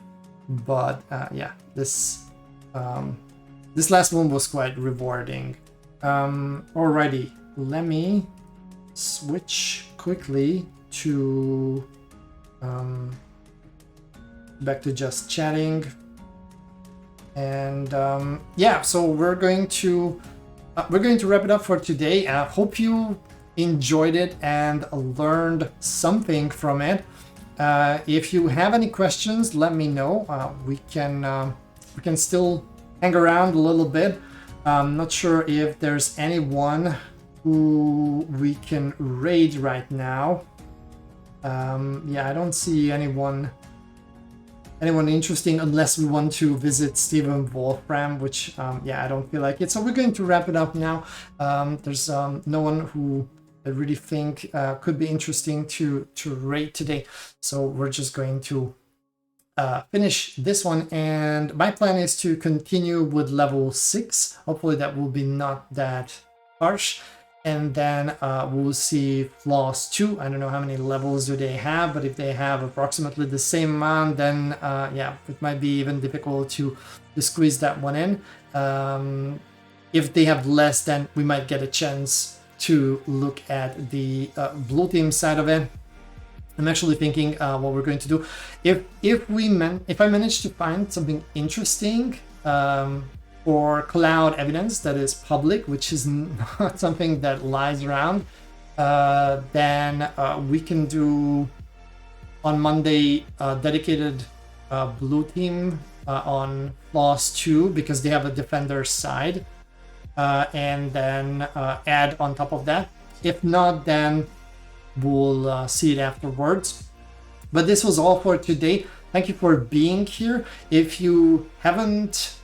but yeah, this last one was quite rewarding. Alrighty, let me switch quickly to back to just chatting. And yeah, so we're going to wrap it up for today. I hope you enjoyed it and learned something from it. If you have any questions, let me know. We can still hang around a little bit. I'm not sure if there's anyone who we can raid right now. Yeah, I don't see anyone interesting unless we want to visit Stephen Wolfram, which yeah, I don't feel like it. So we're going to wrap it up now. There's no one who I really think could be interesting to raid today. So we're just going to finish this one, and my plan is to continue with level 6. Hopefully that will be not that harsh, and then we'll see flaws 2. I don't know how many levels do they have, but if they have approximately the same amount, then yeah, it might be even difficult to squeeze that one in. If they have less, then we might get a chance to look at the blue team side of it. I'm actually thinking what we're going to do. If I manage to find something interesting for cloud evidence that is public, which is not something that lies around, then we can do on Monday dedicated blue team on flaws 2, because they have a defender side, and then add on top of that. If not, then we'll see it afterwards. But this was all for today. Thank you for being here. If you haven't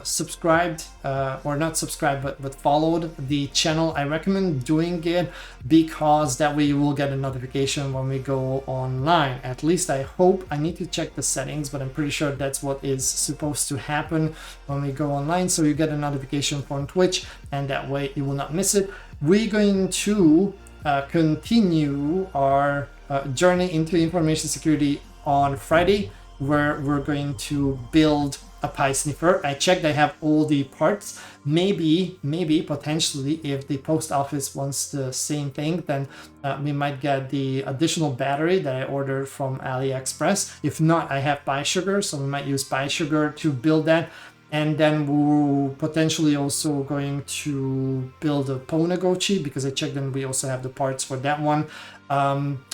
subscribed, or not subscribed, but followed the channel, I recommend doing it, because that way you will get a notification when we go online. At least I hope. I need to check the settings, but I'm pretty sure that's what is supposed to happen when we go online. So you get a notification from Twitch, and that way you will not miss it. We're going to continue our journey into information security on Friday, where we're going to build a pie sniffer. I checked, I have all the parts. Maybe potentially, if the post office wants the same thing, then we might get the additional battery that I ordered from AliExpress. If not, I have pie sugar, so we might use pie sugar to build that. And then we're potentially also going to build a Ponagochi, because I checked and we also have the parts for that one.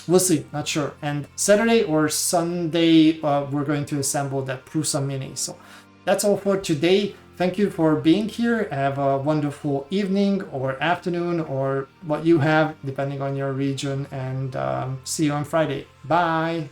We'll see, not sure. And Saturday or Sunday, we're going to assemble that Prusa Mini. So that's all for today. Thank you for being here. Have a wonderful evening or afternoon, or what you have, depending on your region. And see you on Friday. Bye.